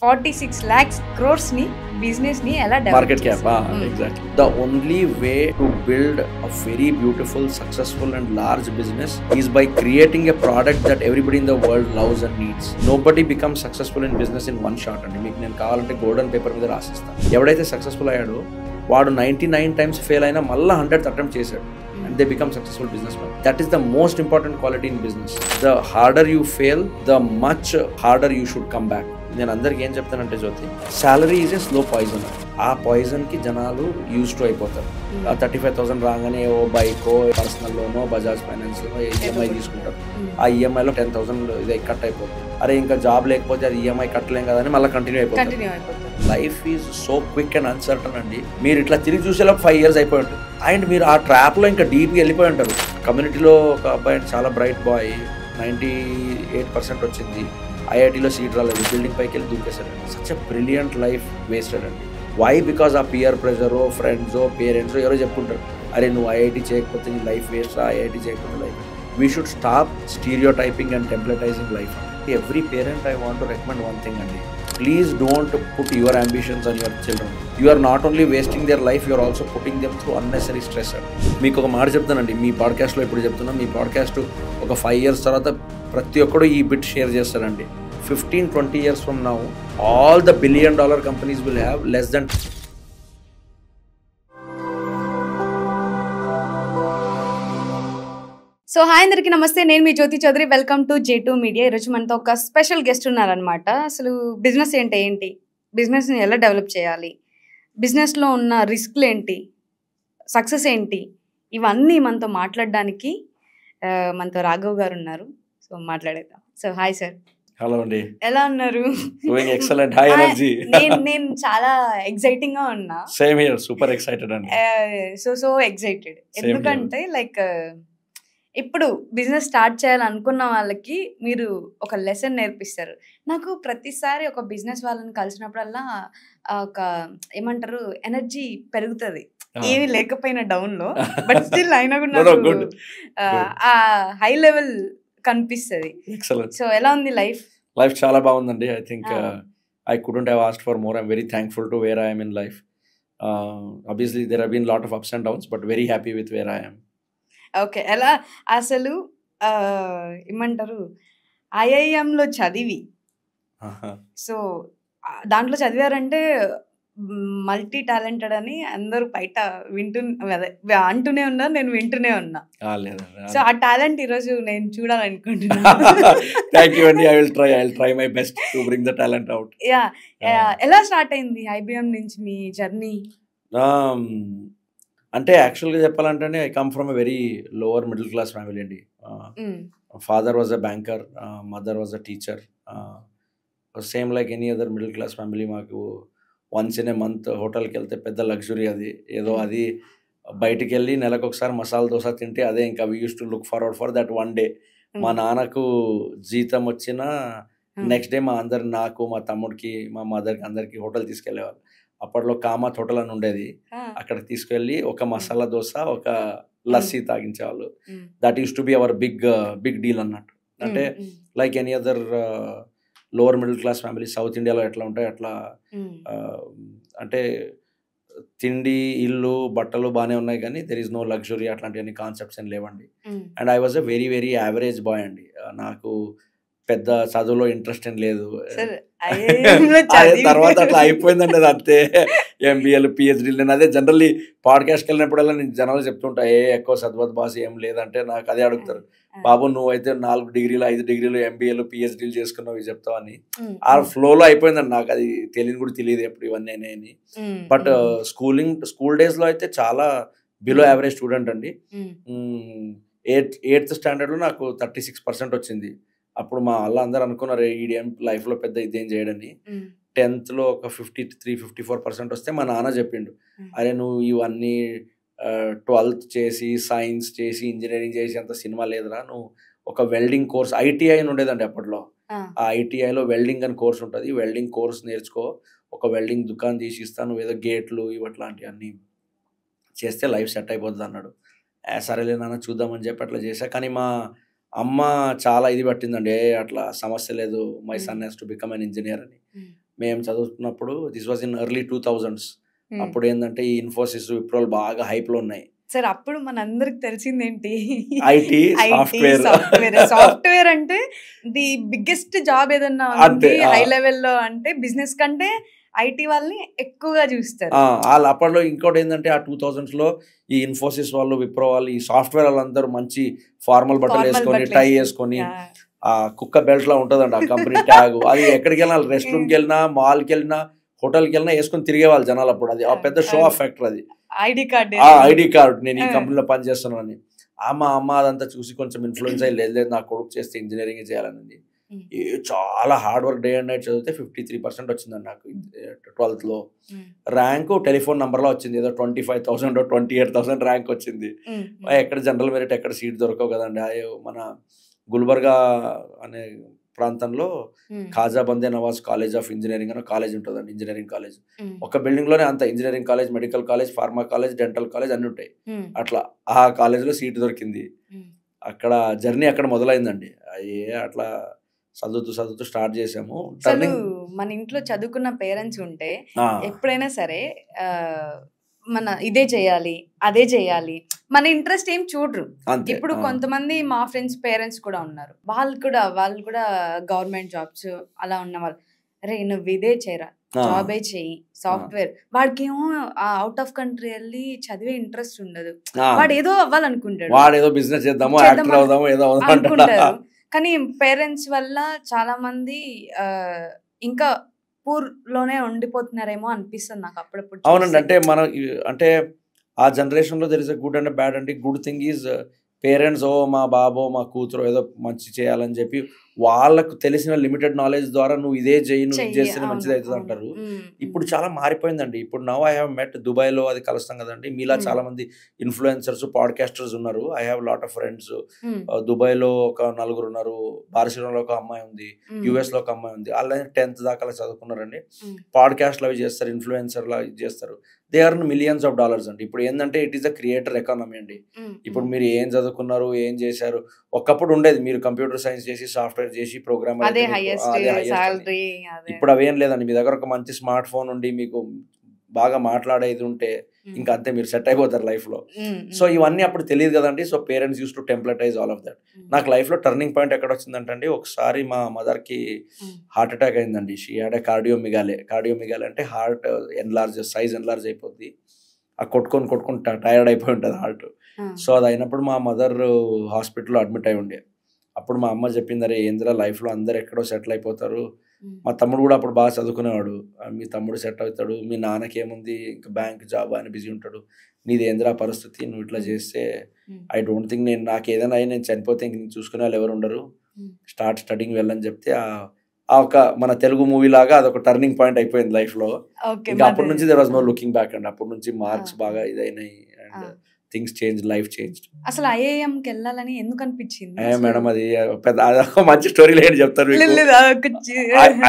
46 lakhs crores ni business ni ela develop market cap exactly. The only way to build a very beautiful, successful and large business is by creating a product that everybody in the world loves and needs. Nobody becomes successful in business in one shot అండి. మీకు నేను కావాలంటే golden paper మీద రాసిస్తాను. ఎవడైతే successful అయ్యాడో వాడు 99 times fail అయినా మళ్ళీ 100th అటెంప్ట్ చేశాడు. And they become successful businessmen. That is the most important quality in business. The harder you fail, the much harder you should come back. నేను అందరికి ఏం చెప్తానంటే Jyothi, salary is a slow poison. ఆ poison కి జనాలు use to అయిపోతారు. 35,000 రాగానే ఓ బైకో, personal లోనో, బజాజ్ ఫైనాన్స్ లోనో ఈఎంఐ తీసుకుంటారు. ఆ ఈఎంఐలో 10,000 ఇది కట్ అయిపోతుంది. అరే ఇంకా జాబ్ లేకపోతే అది ఈఎంఐ కట్టలేం కదా అని మళ్ళీ కంటిన్యూ అయిపోతుంది. Life is so quick and uncertain అండి. మీరు ఇట్లా తిరిగి చూసేలోపు 5 years అయిపోయి ఉంటుంది. అండ్ మీరు ఆ ట్రాప్ లో ఇంకా డీప్ గా వెళ్ళిపోయి ఉంటారు. కమ్యూనిటీలో ఒక అబ్బాయి చాలా బ్రైట్ బాయ్, 98% వచ్చింది. ఐఐటీలో సీట్ రాలేదు, బిల్డింగ్ పైకి వెళ్ళి దూకేశాడు. Such a brilliant life wasted అండి. వై? బికాస్ ఆ పియర్ ప్రెజరో, ఫ్రెండ్సో, పేరెంట్సో ఎవరో చెప్పుకుంటారు, అరే నువ్వు ఐఐటీ చేయకపోతే నీ లైఫ్ వేస్ట్ రా, ఐఐటీ చేయకపోతే life. We should stop stereotyping and templatizing life. Every parent I want to recommend one thing అండి. Please don't put your ambitions on your children. You are not only wasting their life, you are also putting them through unnecessary stress. మీకు ఒక మాట చెప్తానండి, మీ పాడ్కాస్ట్లో ఇప్పుడు చెప్తున్నా, మీ podcast ఒక 5 years తర్వాత ప్రతి ఒక్కడు ఈ బిట్ షేర్ చేస్తారండి. 15-20 years from now, all the $1 billion companies will have less than. So hi అందరికీ నమస్తే, నేను మీ Jyothi Chowdary. Welcome to J2 media. ఈరోజు మనతో ఒక స్పెషల్ గెస్ట్ ఉన్నారనమాట. అసలు బిజినెస్ ఏంటి, బిజినెస్ని ఎలా డెవలప్ చేయాలి, బిజినెస్లో ఉన్న రిస్క్లు ఏంటి, సక్సెస్ ఏంటి, ఇవన్నీ మనతో మాట్లాడడానికి మనతో రాఘవ్ గారు ఉన్నారు. సో మాట్లాడేద్దాం. So hi sir. హలో అండి, ఎలా ఉన్నారు? Doing excellent, high energy. నేను చాలా ఎక్సైటింగ్ గా ఉన్నా. సేమ్ హియర్, సూపర్ ఎక్సైటెడ్ అండి. So excited. ఎందుకంటే లైక్ ఇప్పుడు బిజినెస్ స్టార్ట్ చేయాలనుకున్న వాళ్ళకి మీరు ఒక లెసన్ నేర్పిస్తారు. నాకు ప్రతిసారి ఒక బిజినెస్ వాళ్ళని కలిసినప్పుడల్లా ఒక ఏమంటారు ఎనర్జీ పెరుగుతుంది, ఏమి లేకపోయినా డౌన్ లో, బట్ స్టిల్ అయినా కూడా ఆ హై లెవెల్ కనిపిస్తుంది. సో ఎలా ఉంది లైఫ్? లైఫ్ చాలా బాగుందండి. I think I couldn't have asked for more. I'm very thankful to where I am in life. Obviously there have been a lot of ups and downs, but very happy with where I am. Okay. ఎలా అసలు ఏమంటారు ఐఐఎంలో చదివి, so దాంట్లో చదివారంటే multi talented అని అందరూ బయట అంటూనే ఉన్నారు, నేను వింటూనే ఉన్నా. సో ఆ టాలెంట్ ఈరోజు నేను చూడాలనుకుంటున్నాను. ఎలా స్టార్ట్ అయింది ఐబిఎం నుంచి మీ జర్నీ? అంటే యాక్చువల్గా చెప్పాలంటే I come from a very lower middle class family అండి. Father was a banker, mother was a teacher. Same like any other middle class family. మాకు వన్స్ ఇన్ ఏ మంత్ హోటల్కి వెళ్తే పెద్ద లగ్జరీ అది. ఏదో అది బయటికి వెళ్ళి నెలకు ఒకసారి మసాలా దోశ తింటే అదే ఇంకా we use to look forward for that one day. మా నాన్నకు జీతం వచ్చిన నెక్స్ట్ డే నాకు, మా తమ్ముడికి, మా మదర్కి అందరికి హోటల్ తీసుకెళ్లేవాళ్ళు. అప్పట్లో కామత్ హోటల్ అని ఉండేది, అక్కడ తీసుకెళ్ళి ఒక మసాలా దోశ, ఒక లస్సీ తాగించేవాళ్ళు. That use to be our big deal అన్నట్టు. అంటే like any other lower middle class family South ఇండియాలో ఎట్లా ఉంటాయి అట్లా. అంటే తిండి, ఇల్లు, బట్టలు బాగానే ఉన్నాయి కానీ దెర్ ఈస్ నో లగ్జరీ, అట్లాంటి కాన్సెప్ట్స్ ఏం లేవండి. And I was a very very average boy అండి. నాకు పెద్ద చదువులో ఇంట్రెస్ట్ ఏం లేదు. తర్వాత అట్లా అయిపోయిందండి అది అంతే. ఎంబీఏలు, పిహెచ్డీలు. నేను అదే జనరల్లీ పాడ్కాస్ట్కి వెళ్ళినప్పుడల్లా నేను జనాలు చెప్తుంటా, ఎక్కువ చదవదు బాస్ ఏం లేదంటే నాకు అదే అడుగుతారు, బాబు నువ్వైతే 4 degrees 5 degrees ఎంబీఏలు, పిహెచ్డీలు చేసుకున్నావు చెప్తావు అని. ఆ ఫ్లోలో అయిపోయిందండి. నాకు అది కూడా తెలియదు ఎప్పుడు ఇవన్నీ అని. బట్ స్కూల్ డేస్ లో అయితే చాలా బిలో యావరేజ్ స్టూడెంట్ అండి. 8th standard లో నాకు 36% వచ్చింది. అప్పుడు మా వాళ్ళందరూ అనుకున్నారు ఈడేం లైఫ్లో పెద్ద ఇదేం చేయడని. 10th లో ఒక 53-54% వస్తే మా నాన్న చెప్పిండు, అరే నువ్వు ఇవన్నీ 12th చేసి, సైన్స్ చేసి, ఇంజనీరింగ్ చేసి అంత సినిమా లేదురా, నువ్వు ఒక వెల్డింగ్ కోర్స్, ఐటీఐ అని ఉండేదండి అప్పట్లో. ఆ ఐటీఐలో వెల్డింగ్ అని కోర్స్ ఉంటుంది, వెల్డింగ్ కోర్స్ నేర్చుకో, ఒక వెల్డింగ్ దుకాణం తీసి ఇస్తాను, నువ్వు ఏదో గేట్లు ఇవట్లాంటివి అన్నీ చేస్తే లైఫ్ సెట్ అయిపోతుంది అన్నాడు. సరేలే నాన్న చూద్దామని చెప్పి అట్లా చేశా. కానీ మా అమ్మ చాలా ఇది పట్టిందండి, అట్లా సమస్య లేదు, my son has to become an engineer అని. మేము చదువుతున్నప్పుడు this was in early 2000s. అప్పుడు ఏంటంటే ఈ ఇన్ఫోసిస్, విప్రోలు బాగా హైప్లో ఉన్నాయి. సార్ అప్పుడు మనందరికి తెలిసిందేంటి, ఐటీ సాఫ్ట్వేర్. సాఫ్ట్వేర్ అంటే ది బిగ్గెస్ట్ జాబ్ ఏదన్నా ఉంది హై లెవెల్లో అంటే బిజినెస్ కంటే ఐటీ వాళ్ళని ఎక్కువగా చూస్తారు. వాళ్ళు అప్పట్లో ఇంకోటి ఏంటంటే ఆ 2000s లో ఈ ఇన్ఫోసిస్ వాళ్ళు, విప్రో వాళ్ళు, ఈ సాఫ్ట్వేర్ వాళ్ళందరూ మంచి ఫార్మల్ బట్టలు వేసుకొని, టై వేసుకొని, ఆ కుక్క బెల్ట్ లా ఉంటుందండి ఆ కంపెనీ ట్యాగ్. అది ఎక్కడికి వెళ్ళినా, రెస్ట్ రూమ్కి వెళ్ళినా, మాల్కి వెళ్ళినా, హోటల్కి వెళ్ళినా వేసుకొని తిరిగేవాళ్ళు జనాలు. అప్పుడు అది ఆ పెద్ద షో ఆఫ్ ఫ్యాక్టర్. అది ఐడి కార్డ్, నేను ఈ కంపెనీలో పనిచేస్తున్నానని. మా అమ్మ అదంతా చూసి కొంచెం ఇన్ఫ్లుయెన్స్ అయ్యి, లేదు నా కొడుకు చేస్తే ఇంజనీరింగ్ చేయాలనింది. చాలా hard work, day and night చదివితే 53% వచ్చిందండి నాకు 12th లో. ర్యాంకు టెలిఫోన్ నంబర్లో వచ్చింది, ఏదో 25,000 28,000 ర్యాంక్ వచ్చింది. ఎక్కడ జనరల్ మెరిట్ ఎక్కడ సీట్ దొరకవు కదండి. మన గుల్బర్గా అనే ప్రాంతంలో Khaja Bande Nawaz college of engineering అనే కాలేజ్ ఉంటుందండి, ఇంజనీరింగ్ కాలేజ్. ఒక బిల్డింగ్ లోనే అంత engineering college, medical college, pharma college, dental college అన్ని ఉంటాయి. అట్లా ఆ కాలేజ్లో సీట్ దొరికింది. అక్కడ జర్నీ అక్కడ మొదలైందండి. అట్లా చదువుతూ స్టార్ట్ చేసాము. మన ఇంట్లో చదువుకున్న పేరెంట్స్ ఉంటే ఎప్పుడైనా సరే మన ఇదే చేయాలి, అదే చేయాలి, మన ఇంట్రెస్ట్ ఏం చూడరు. ఇప్పుడు కొంతమంది మా ఫ్రెండ్స్ పేరెంట్స్ కూడా ఉన్నారు, వాళ్ళు కూడా గవర్నమెంట్ జాబ్స్ అలా ఉన్నవాళ్ళు, అరే నువ్వు ఇదే చేయరా, జాబే చెయ్యి, సాఫ్ట్వేర్. వాడికేమో అవుట్ ఆఫ్ కంట్రీ వెళ్ళి చదివే ఇంట్రెస్ట్ ఉండదు, వాడు ఏదో అవ్వాలనుకుంటాడు, వాడు ఏదో బిజినెస్ చేద్దాము అనుకుంటారు. కానీ పేరెంట్స్ వల్ల చాలా మంది ఇంకా పూర్ లోనే ఉండిపోతున్నారేమో అనిపిస్తుంది నాకు అప్పుడప్పుడు. అవునండి, అంటే మనం అంటే ఆ జనరేషన్లో there is a good and bad అండి. గుడ్ థింగ్ ఈజ్ పేరెంట్స్ మా బాబో మా కూతురు ఏదో మంచి చేయాలని చెప్పి వాళ్ళకు తెలిసిన లిమిటెడ్ నాలెడ్జ్ ద్వారా నువ్వు ఇదే చేయి, నువ్వు ఇది చేస్తే మంచిది అవుతుంది అంటారు. ఇప్పుడు చాలా మారిపోయిందండి. ఇప్పుడు నవ్ ఐ హ్యావ్ మెట్ దుబాయ్లో, అది కలుస్తాం కదండి, మీలా చాలా మంది ఇన్ఫ్లుయెన్సర్స్, పాడ్కాస్టర్స్ ఉన్నారు. I have lot of friends. దుబాయ్లో ఒక 4 ఉన్నారు, బార్సిలోనాలో ఒక అమ్మాయి ఉంది, యుఎస్లో ఒక అమ్మాయి ఉంది. వాళ్ళని 10th దాకా చదువుకున్నారండి. పాడ్కాస్ట్లు అవి చేస్తారు, ఇన్ఫ్లుయెన్సర్లు అవి చేస్తారు. They earn millions of dollars అండి. ఇప్పుడు ఏంటంటే it is the creator economy అండి. ఇప్పుడు మీరు ఏం చదువుకున్నారు, ఏం చేశారు, ఒకప్పుడు ఉండేది మీరు కంప్యూటర్ సైన్స్ చేసి, సాఫ్ట్వేర్ చేసి, ప్రోగ్రామర్, ఇప్పుడు అవేం లేదండి. మీ దగ్గర ఒక మంచి స్మార్ట్ ఫోన్ ఉండి మీకు బాగా మాట్లాడేది ఉంటే ఇంకా అంతే, మీరు సెట్ అయిపోతారు లైఫ్ లో. సో ఇవన్నీ అప్పుడు తెలియదు కదండి. So parents use to templatize all of that. నాకు లైఫ్ లో టర్నింగ్ పాయింట్ ఎక్కడ వచ్చిందంటే, ఒకసారి మా మదర్ కి హార్ట్ అటాక్ అయిందండి. షీ హ్యాడ్ ఎ కార్డియోమిగాలే అంటే హార్ట్ సైజ్ ఎన్లార్జ్ అయిపోద్ది. ఆ కొట్టుకొని టైర్డ్ అయిపోయి ఉంటుంది హార్ట్. సో అది అయినప్పుడు మా మదర్ హాస్పిటల్లో అడ్మిట్ అయి ఉండే. అప్పుడు మా అమ్మ చెప్పింది, అరే ఏంద్రా లైఫ్లో అందరు ఎక్కడో సెటిల్ అయిపోతారు, మా తమ్ముడు కూడా అప్పుడు బాగా చదువుకునేవాడు, మీ తమ్ముడు సెట్ అవుతాడు, మీ నాన్నకి ఏముంది ఇంకా బ్యాంక్ జాబ్ అని బిజీ ఉంటాడు, నీది ఏంద్రా పరిస్థితి, నువ్వు ఇట్లా చేస్తే ఐ డోంట్ థింక్ నాకు ఏదైనా అయ్యి నేను చనిపోతే ఇంక చూసుకునే వాళ్ళు ఎవరు ఉండరు, స్టార్ట్ స్టడీంగ్ వెళ్ళని చెప్తే ఒక మన తెలుగు మూవీ లాగా అదొక టర్నింగ్ పాయింట్ అయిపోయింది లైఫ్లో. ఇంకా అప్పటి నుంచి there was no looking back అండి. అప్పటి నుంచి మార్క్స్ బాగా ఇదైనాయి and things change, life change. అసలు ఐఐఎంకి వెళ్ళాలని ఎందుకు అనిపించింది? మేడం అది పెద్ద అదొక మంచి స్టోరీ లేని చెప్తారు.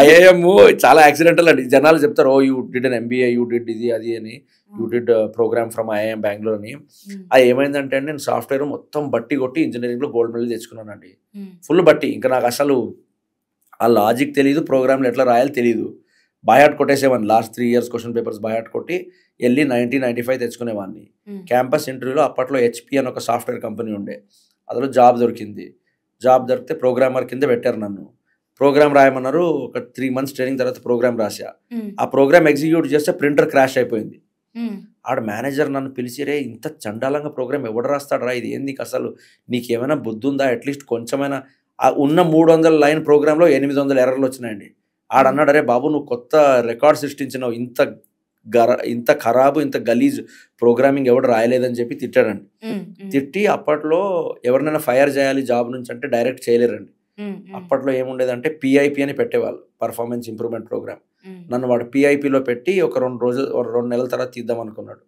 ఐఐఎం చాలా యాక్సిడెంటల్ అండి. జనాలు చెప్తారు, oh you did an MBA, you did ఇది అది అని, you did program from IIM Bengaluru అని. అది ఏమైందంటే అండి, నేను సాఫ్ట్వేర్ మొత్తం బట్టి కొట్టి ఇంజనీరింగ్ లో గోల్డ్ మెడల్ తెచ్చుకున్నానండి. ఫుల్ బట్టి. ఇంకా నాకు అసలు ఆ లాజిక్ తెలియదు, ప్రోగ్రామ్లు ఎట్లా రాయాలి తెలియదు. బైహార్ట్ కొట్టేసేవాడిని. Last 3 years question papers by heart కొట్టి వెళ్ళి 90-95 తెచ్చుకునేవాడిని. క్యాంపస్ ఇంటర్వ్యూలో అప్పట్లో హెచ్పి అని ఒక సాఫ్ట్వేర్ కంపెనీ ఉండే, అందులో జాబ్ దొరికింది. జాబ్ దొరికితే ప్రోగ్రామర్ కింద పెట్టారు నన్ను. ప్రోగ్రామ్ రాయమన్నారు. ఒక 3 months ట్రైనింగ్ తర్వాత ప్రోగ్రామ్ రాసా. ఆ ప్రోగ్రామ్ ఎగ్జిక్యూట్ చేస్తే ప్రింటర్ క్రాష్ అయిపోయింది. ఆడ మేనేజర్ నన్ను పిలిచి, రే ఇంత చండాలంగా ప్రోగ్రామ్ ఎవడు రాస్తాడు రా, ఇది ఏంది అసలు, నీకేమైనా బుద్ధి ఉందా, అట్లీస్ట్ కొంచెమైనా. ఉన్న 300 లైన్ ప్రోగ్రాంలో 800 ఎర్రర్లు వచ్చినాయండి. ఆడన్నాడు, అరే బాబు నువ్వు కొత్త రికార్డ్ సృష్టించినావు, ఇంత ఖరాబు ఇంత గలీజ్ ప్రోగ్రామింగ్ ఎవడు రాయలేదని చెప్పి తిట్టాడండి. తిట్టి అప్పట్లో ఎవరినైనా ఫైర్ చేయాలి జాబ్ నుంచి అంటే డైరెక్ట్ చేయలేరండి. అప్పట్లో ఏముండేదంటే పిఐపి అని పెట్టేవాళ్ళు, పర్ఫార్మెన్స్ ఇంప్రూవ్మెంట్ ప్రోగ్రామ్. నన్ను వాడు పిఐపిలో పెట్టి ఒక 2 నెలల తర్వాత తీద్దాం అనుకున్నాడు.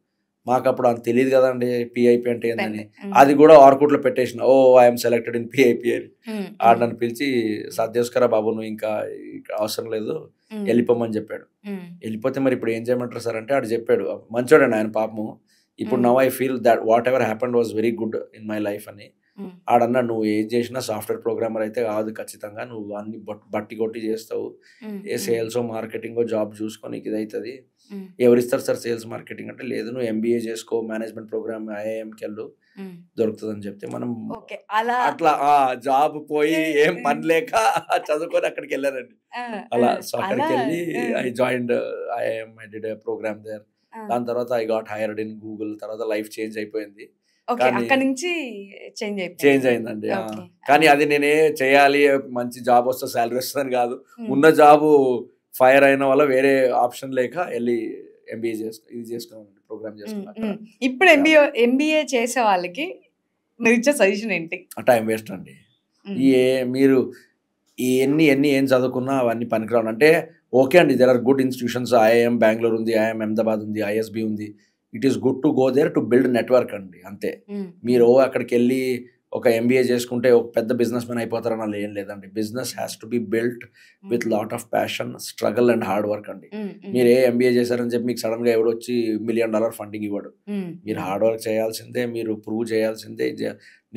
మాకు అప్పుడు అంత తెలియదు కదండి పిఐపి అంటే ఏందని. అది కూడా ఆర్కుట్లో పెట్టేసిన, ఓ ఐఎమ్ సెలెక్టెడ్ ఇన్ పిఐపి అని. ఆడ నన్ను పిలిచి, సర్దేస్కరా బాబు నువ్వు ఇంకా అవసరం లేదు వెళ్ళిపోమని చెప్పాడు. వెళ్ళిపోతే మరి ఇప్పుడు ఏం చేయమంటారు సార్ అంటే, ఆడు చెప్పాడు, మంచోడండి ఆయన పాపము. ఇప్పుడు now I feel that what ever happened was very good in my life అని. ఆడన్నా నువ్వు ఏం చేసినా సాఫ్ట్వేర్ ప్రోగ్రామర్ అయితే కాదు, ఖచ్చితంగా నువ్వు అన్ని బట్టి కొట్టి చేస్తావు, ఏ సేల్స్ మార్కెటింగ్ జాబ్ చూసుకొని నీకు ఇదవుతుంది. ఎవరిస్తారు సార్ సేల్స్ మార్కెటింగ్ అంటే, లేదు నువ్వు ఎంబీఏ చేసుకో, మేనేజ్మెంట్ ప్రోగ్రామ్ ఐఐఎంకి వెళ్ళు దొరుకుతుంది అని చెప్తే మనం అట్లా జాబ్ పోయి ఏం పని లేక చదువుకొని అక్కడికి వెళ్ళారండి. అలా సో అక్కడికి వెళ్ళి I joined IIM, I did a program there. దాని తర్వాత I got hired in Google. తర్వాత లైఫ్ చేంజ్ అయిపోయింది, చేంజ్ అయిందండి. కానీ అది నేనే చేయాలి, మంచి జాబ్ వస్తే శాలరీ వస్తుందని కాదు, ఉన్న జాబ్ ఫైర్ అయిన వల్ల వేరే ఆప్షన్ లేక వెళ్ళి ఎంబీఏ చేసుకున్నాను, ప్రోగ్రామ్ చేసుకున్నాను. ఇప్పుడు ఎంబీఏ చేసే వాళ్ళకి మీరు ఇచ్చే సజెషన్ ఏంటి? టైం వేస్ట్ అండి. మీరు ఎన్ని ఏం చదువుకున్నా అవన్నీ పనికిరావు. అంటే ఓకే అండి, there are good institutions, IIM Bengaluru ఉంది, ఐఐఎం అహ్మదాబాద్ ఉంది, ఐఎస్బి ఉంది. It is good to go there to build network అండి, అంతే. మీరు అక్కడికి వెళ్ళి ఒక ఎంబీఏ చేసుకుంటే ఒక పెద్ద బిజినెస్ మ్యాన్ అయిపోతారని అలా ఏం లేదండి. Business has to B built with lot of passion, struggle and hard work అండి. మీరు ఎంబీఏ చేశారని చెప్పి మీకు సడన్ గా ఎవడు వచ్చి $1 million ఫండింగ్ ఇవ్వడు. మీరు హార్డ్ వర్క్ చేయాల్సిందే, మీరు ప్రూవ్ చేయాల్సిందే.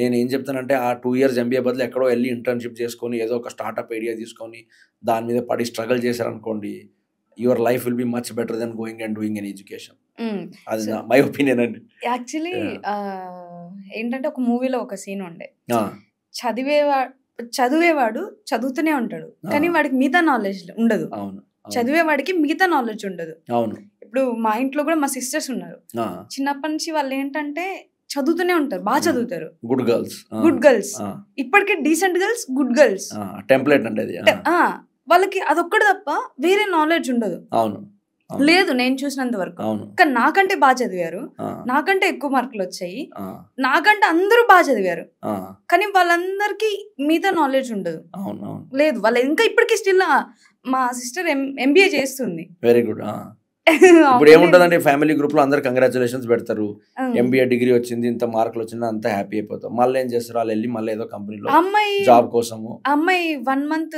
నేను ఏం చెప్తానంటే, ఆ 2 years ఎంబీఏ బదులు ఎక్కడో వెళ్ళి ఇంటర్న్షిప్ చేసుకొని ఏదో ఒక స్టార్ట్అప్ ఐడియా తీసుకొని దాని మీద పడి స్ట్రగల్ చేశారనుకోండి, your life will be much better than going and doing an education. అది మై ఒపీనియన్ అండి. యాక్చువల్లీ ఏంటంటే, ఒక మూవీలో ఒక సీన్ ఉండే, చదివేవాడు చదువుతూనే ఉంటాడు కానీ వాడికి మిగతా నాలెడ్జ్ ఉండదు. చదివేవాడికి మిగతా నాలెడ్జ్ ఉండదు. ఇప్పుడు మా ఇంట్లో కూడా మా సిస్టర్స్ ఉన్నారు, చిన్నప్పటి నుంచి వాళ్ళు ఏంటంటే చదువుతూనే ఉంటారు, బాగా చదువుతారు, గుడ్ గర్ల్స్, ఇప్పటికే decent girls, good girls template అంటే వాళ్ళకి అదొక్కటి తప్ప వేరే నాలెడ్జ్ ఉండదు. లేదు నేను చూసినంత వరకు. కానీ నాకంటే బాగా చదివారు, నాకంటే ఎక్కువ మార్కులు వచ్చాయి, నాకంటే అందరూ బాగా చదివారు, కానీ వాళ్ళందరికీ మిగతా నాలెడ్జ్ ఉండదు. లేదు, వాళ్ళు ఇంకా ఇప్పటికీ స్టిల్ మా సిస్టర్ ఎంబీఏ చేస్తుంది. Very good. ఇప్పుడు ఏముంటదండి, ఫ్యామిలీ గ్రూప్ లో అందరు కంగ్రాచులేషన్స్ పెడతారు, ఎంబీఏ డిగ్రీ వచ్చింది, ఇంత మార్కులు వచ్చింది, అంతా హ్యాపీ అయిపోతాం. మళ్ళీ ఏం చేస్తారు, వాళ్ళు వెళ్ళి మళ్ళీ ఏదో కంపెనీలో జాబ్ కోసము. అమ్మాయి 1 month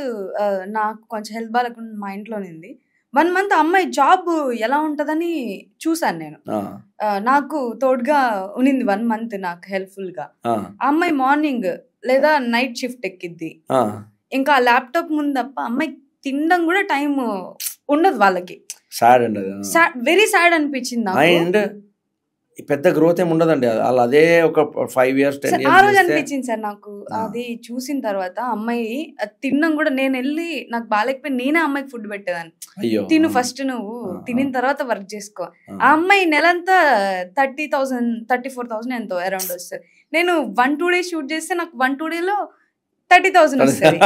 నాకు కొంచెం హెల్త్ బాగాలేకుండా మా ఇంట్లోనింది. 1 month అమ్మాయి జాబ్ ఎలా ఉంటదని చూసాను నేను. నాకు తోడుగా ఉనింది 1 month నాకు హెల్ప్ఫుల్ గా. అమ్మాయి మార్నింగ్ లేదా నైట్ షిఫ్ట్ ఎక్కిద్ది, ఇంకా ల్యాప్టాప్ ముందు తప్ప అమ్మాయి తినడం కూడా టైం ఉండదు వాళ్ళకి. వెరీ సాడ్ అనిపించింది. అండ్ పెద్ద గ్రోత్ ఏమి ఉండదండి, వాళ్ళు అదే ఒక 5 years 10 years ఆ రోజు అనిపించింది సార్ నాకు. అది చూసిన తర్వాత అమ్మాయి తినడం కూడా, నేను వెళ్ళి నాకు బాగాలేకపోయి నేనే అమ్మాయికి ఫుడ్ పెట్టేదాన్ని, తిను ఫస్ట్, నువ్వు తినిన తర్వాత వర్క్ చేసుకో. ఆ అమ్మాయి నెలంతా 30,000 34,000 ఎంతో అరౌండ్ వస్తుంది. నేను 1-2 days షూట్ చేస్తే నాకు 1-2 days 30,000 వస్తుంది.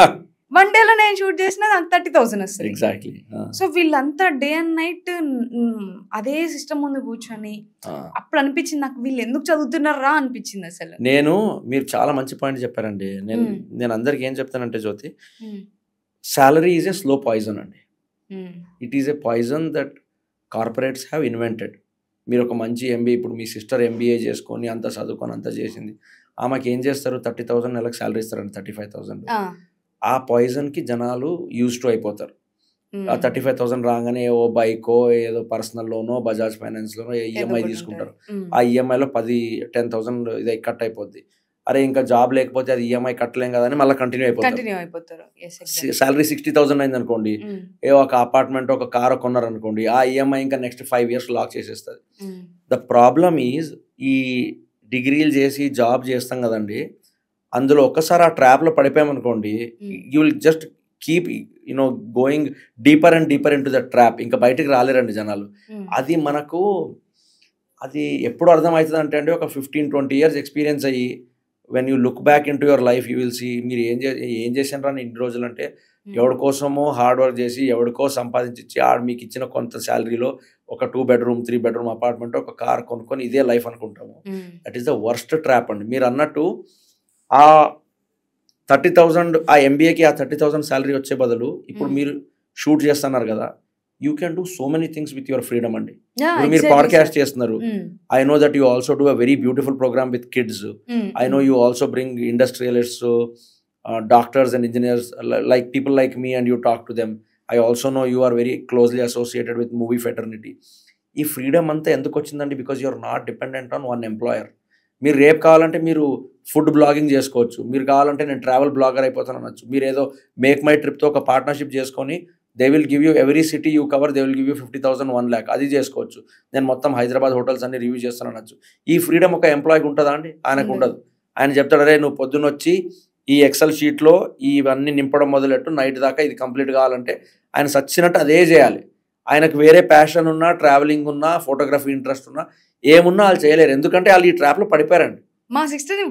1 day లో నేను షూట్ చేసినా నాకు 30,000 వస్తుంది. ఎగ్జాక్ట్లీ. సో వీళ్ళంతా డే అండ్ నైట్ అదే సిస్టమ్ ముందు కూర్చొని, అప్పుడు అనిపించింది నాకు వీళ్ళు ఎందుకు చదువుతున్నారా అనిపించింది అసలు. మీరు చాలా మంచి పాయింట్ చెప్పారండి. నేను అందరికి ఏం చెప్తానంటే, Jyothi, salary is a slow poison అండి. It is a poison that corporates have invented. మీరు ఒక మంచి ఎంబీఏ, ఇప్పుడు మీ సిస్టర్ ఎంబీఏ చేసుకొని అంత చదువుకొని అంత చేసింది, ఆమెకి ఏం చేస్తారు, 30,000 నెలకు సాలరీ ఇస్తారండి, 35,000. ఆ పాయిజన్ కి జనాలు యూజ్ టు అయిపోతారు. ఆ 35,000 రాగానే ఓ బైకో ఏదో పర్సనల్ లోనో బజాజ్ ఫైనాన్స్ లోనో ఈఎంఐ తీసుకుంటారు. ఆ ఈఎంఐలో 10,000 ఇది కట్ అయిపోద్ది. అరే ఇంకా జాబ్ లేకపోతే అది ఈఎంఐ కట్టలేం కదా అని మళ్ళీ కంటిన్యూ అయిపోతారు. సాలరీ 60,000 అయింది అనుకోండి, ఏ ఒక అపార్ట్మెంట్ ఒక కార్ కొన్నారు అనుకోండి, ఆ ఈఎంఐ ఇంకా నెక్స్ట్ 5 years లాక్ చేసేస్తుంది. ద ప్రాబ్లమ్ ఈజ్, ఈ డిగ్రీలు చేసి జాబ్ చేస్తాం కదండి, అందులో ఒక్కసారి ఆ ట్రాప్లో పడిపోయామనుకోండి, you will just keep going deeper and deeper into the trap. ఇంకా బయటికి రాలేరండి జనాలు. అది మనకు అది ఎప్పుడు అర్థమవుతుంది అంటే అండి, ఒక 15-20 years ఎక్స్పీరియన్స్ అయ్యి, when you look back into your life you will see మీరు ఏం చేశారు అని ఇన్ని రోజులు. అంటే ఎవరి కోసమో హార్డ్ వర్క్ చేసి ఎవరికో సంపాదించి ఆడు మీకు ఇచ్చిన కొంత శాలరీలో ఒక 2 bedroom 3 bedroom అపార్ట్మెంట్, ఒక కార్ కొనుక్కొని ఇదే లైఫ్ అనుకుంటాము. That is the worst trap అండి. మీరు అన్నట్టు ఆ 30,000 ఆ ఎంబీఏకి ఆ 30,000 శాలరీ వచ్చే బదులు ఇప్పుడు మీరు షూట్ చేస్తున్నారు కదా, you can do so many things with your freedom అండి. ఇప్పుడు మీరు పాడ్కాస్ట్ చేస్తున్నారు, I know that you also do a very beautiful program with kids. I know you also bring industrialists, doctors and engineers, like people like me, and you talk to them. I also know you are very closely associated with movie fraternity. ఈ freedom అంతా ఎందుకు వచ్చిందండి? Because you are not dependent on one employer. మీరు రేపు కావాలంటే మీరు food blogging చేసుకోవచ్చు, మీరు కావాలంటే నేను ట్రావెల్ బ్లాగర్ అయిపోతాను అనొచ్చు, మీరు ఏదో మేక్ మై ట్రిప్తో ఒక పార్ట్నర్షిప్ చేసుకొని they will give you every city you cover, they will give you 50,000 1 lakh అది చేసుకోవచ్చు. నేను మొత్తం హైదరాబాద్ హోటల్స్ అన్ని రివ్యూ చేస్తాను అనొచ్చు. ఈ ఫ్రీడమ్ ఒక ఎంప్లాయీకి ఉంటుందా అండి? ఆయనకు ఉండదు. ఆయన చెప్తాడు, అరే నువ్వు పొద్దున్న వచ్చి ఈ ఎక్సెల్ షీట్లో ఇవన్నీ నింపడం మొదలెట్టు, నైట్ దాకా ఇది కంప్లీట్ కావాలంటే ఆయన సచ్చినట్టు అదే చేయాలి. ఆయనకు వేరే ప్యాషన్ ఉన్నా, ట్రావెలింగ్ ఉన్నా, ఫోటోగ్రఫీ ఇంట్రెస్ట్ ఉన్నా, ఏమున్నా వాళ్ళు చేయలేరు. ఎందుకంటే వాళ్ళు ఈ ట్రాప్లో పడిపోయారండి. మా సిస్టర్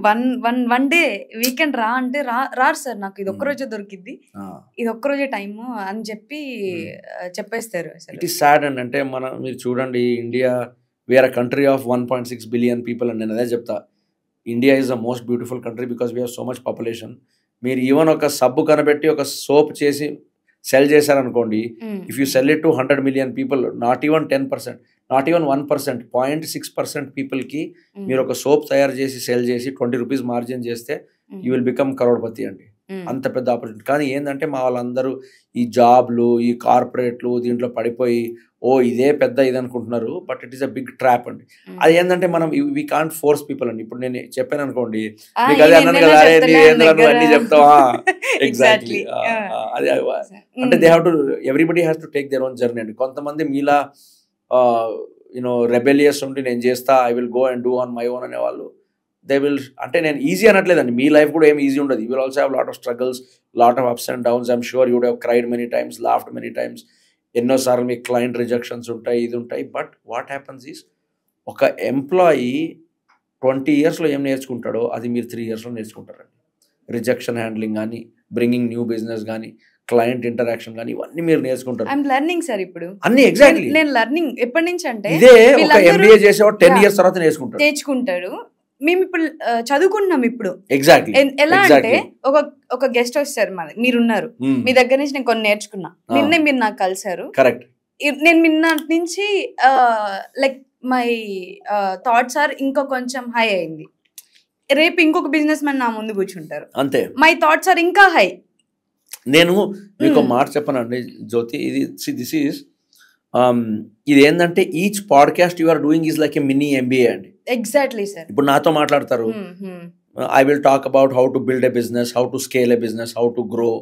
వన్ డే వీకెండ్ రా అంటే రారు సార్, నాకు ఇది ఒక్కరోజే దొరికిద్ది, ఇది ఒక్కరోజే టైము అని చెప్పి చెప్పేస్తారు. ఇట్ ఈస్ సాడ్ అండి. అంటే మీరు చూడండి, India we're a country of 1.6 billion people అండి. నేను అదే చెప్తా, India is the most beautiful country because we have so much population. మీరు ఈవెన్ ఒక సబ్బు కనబెట్టి ఒక సోప్ చేసి సెల్ చేశారనుకోండి, if you sell it to 100 million people, not even 10%, not even 1%, 0.6% పీపుల్కి మీరు ఒక సోప్ తయారు చేసి సెల్ చేసి 20 rupees మార్జిన్ చేస్తే యూ విల్ బికమ్ కరోడ్పతి అండి. అంత పెద్ద ఆపర్చునిటీ. కానీ ఏంటంటే మా వాళ్ళందరూ ఈ జాబ్లు, ఈ కార్పొరేట్లు దీంట్లో పడిపోయి ఇదే పెద్ద ఇది అనుకుంటున్నారు. But it is a big trap అండి. అది ఏంటంటే మనం వీ కాంట్ ఫోర్స్ పీపుల్ అండి. ఇప్పుడు నేను చెప్పాను అనుకోండి, మీకు అదే అన్నాను కదా, అన్ని చెప్తావా, ఎగ్జాక్ట్లీ. అదే అంటే they have to, everybody has to take their own journey అండి. కొంతమంది మీలా రెబెలియస్ ఉండి నేను చేస్తా, I will go and do on my own అనేవాళ్ళు, దే విల్, అంటే నేను ఈజీ అనట్లేదండి, మీ లైఫ్ కూడా ఏం ఈజీ ఉండదు. You will also have lot of struggles, lot of ups and downs. I'm sure you would have cried many times, laughed many times. ఎన్నోసార్లు మీకు client rejections ఉంటాయి, ఇది ఉంటాయి. బట్ వాట్ హ్యాపన్స్ ఈస్, ఒక employee 20 yearsలో ఏం నేర్చుకుంటాడో అది మీరు 3 yearsలో నేర్చుకుంటారండి. రిజెక్షన్ హ్యాండ్లింగ్ కానీ, బ్రింగింగ్ న్యూ బిజినెస్ కానీ, క్లయింట్ ఇంటరాక్షన్ కానీ, ఇవన్నీ మీరు నేర్చుకుంటారు. ఐఎమ్ లెర్నింగ్ సార్ ఇప్పుడు అన్ని. ఎగ్జాక్ట్లీ. నేను లెర్నింగ్ ఎప్పటి నుంచి అంటే, ఇదే ఒక ఎంబీఏ చేసేవాడు 10 years తర్వాత నేర్చుకుంటాడు. మేము ఇప్పుడు చదువుకుంటున్నాం ఇప్పుడు. ఎగ్జాక్ట్లీ. ఎలా అంటే ఒక గెస్ట్ వస్తారు, మీరున్నారు, మీ దగ్గర నుంచి నేను కొన్ని నేర్చుకున్నా, నిన్నే మీరు నాకు కలిసారు. కరెక్ట్. నేను నిన్న నుంచి లైక్ మై థాట్స్ ఆర్ ఇంకా కొంచెం హై అయింది. రేపు ఇంకొక బిజినెస్ మ్యాన్ నా ముందు కూర్చుంటారు, అంతే, మై థాట్స్ ఆర్ ఇంకా హై. నేను మీకు మాట చెప్పనండి జ్యోతి, దిస్ ఈజ్ ఇది ఏంటంటే each podcast you are doing is like a mini MBA అండి. Exactly sir. ఇప్పుడు నాతో మాట్లాడతారు, I will talk about how to build a business, how to scale a business, how to grow.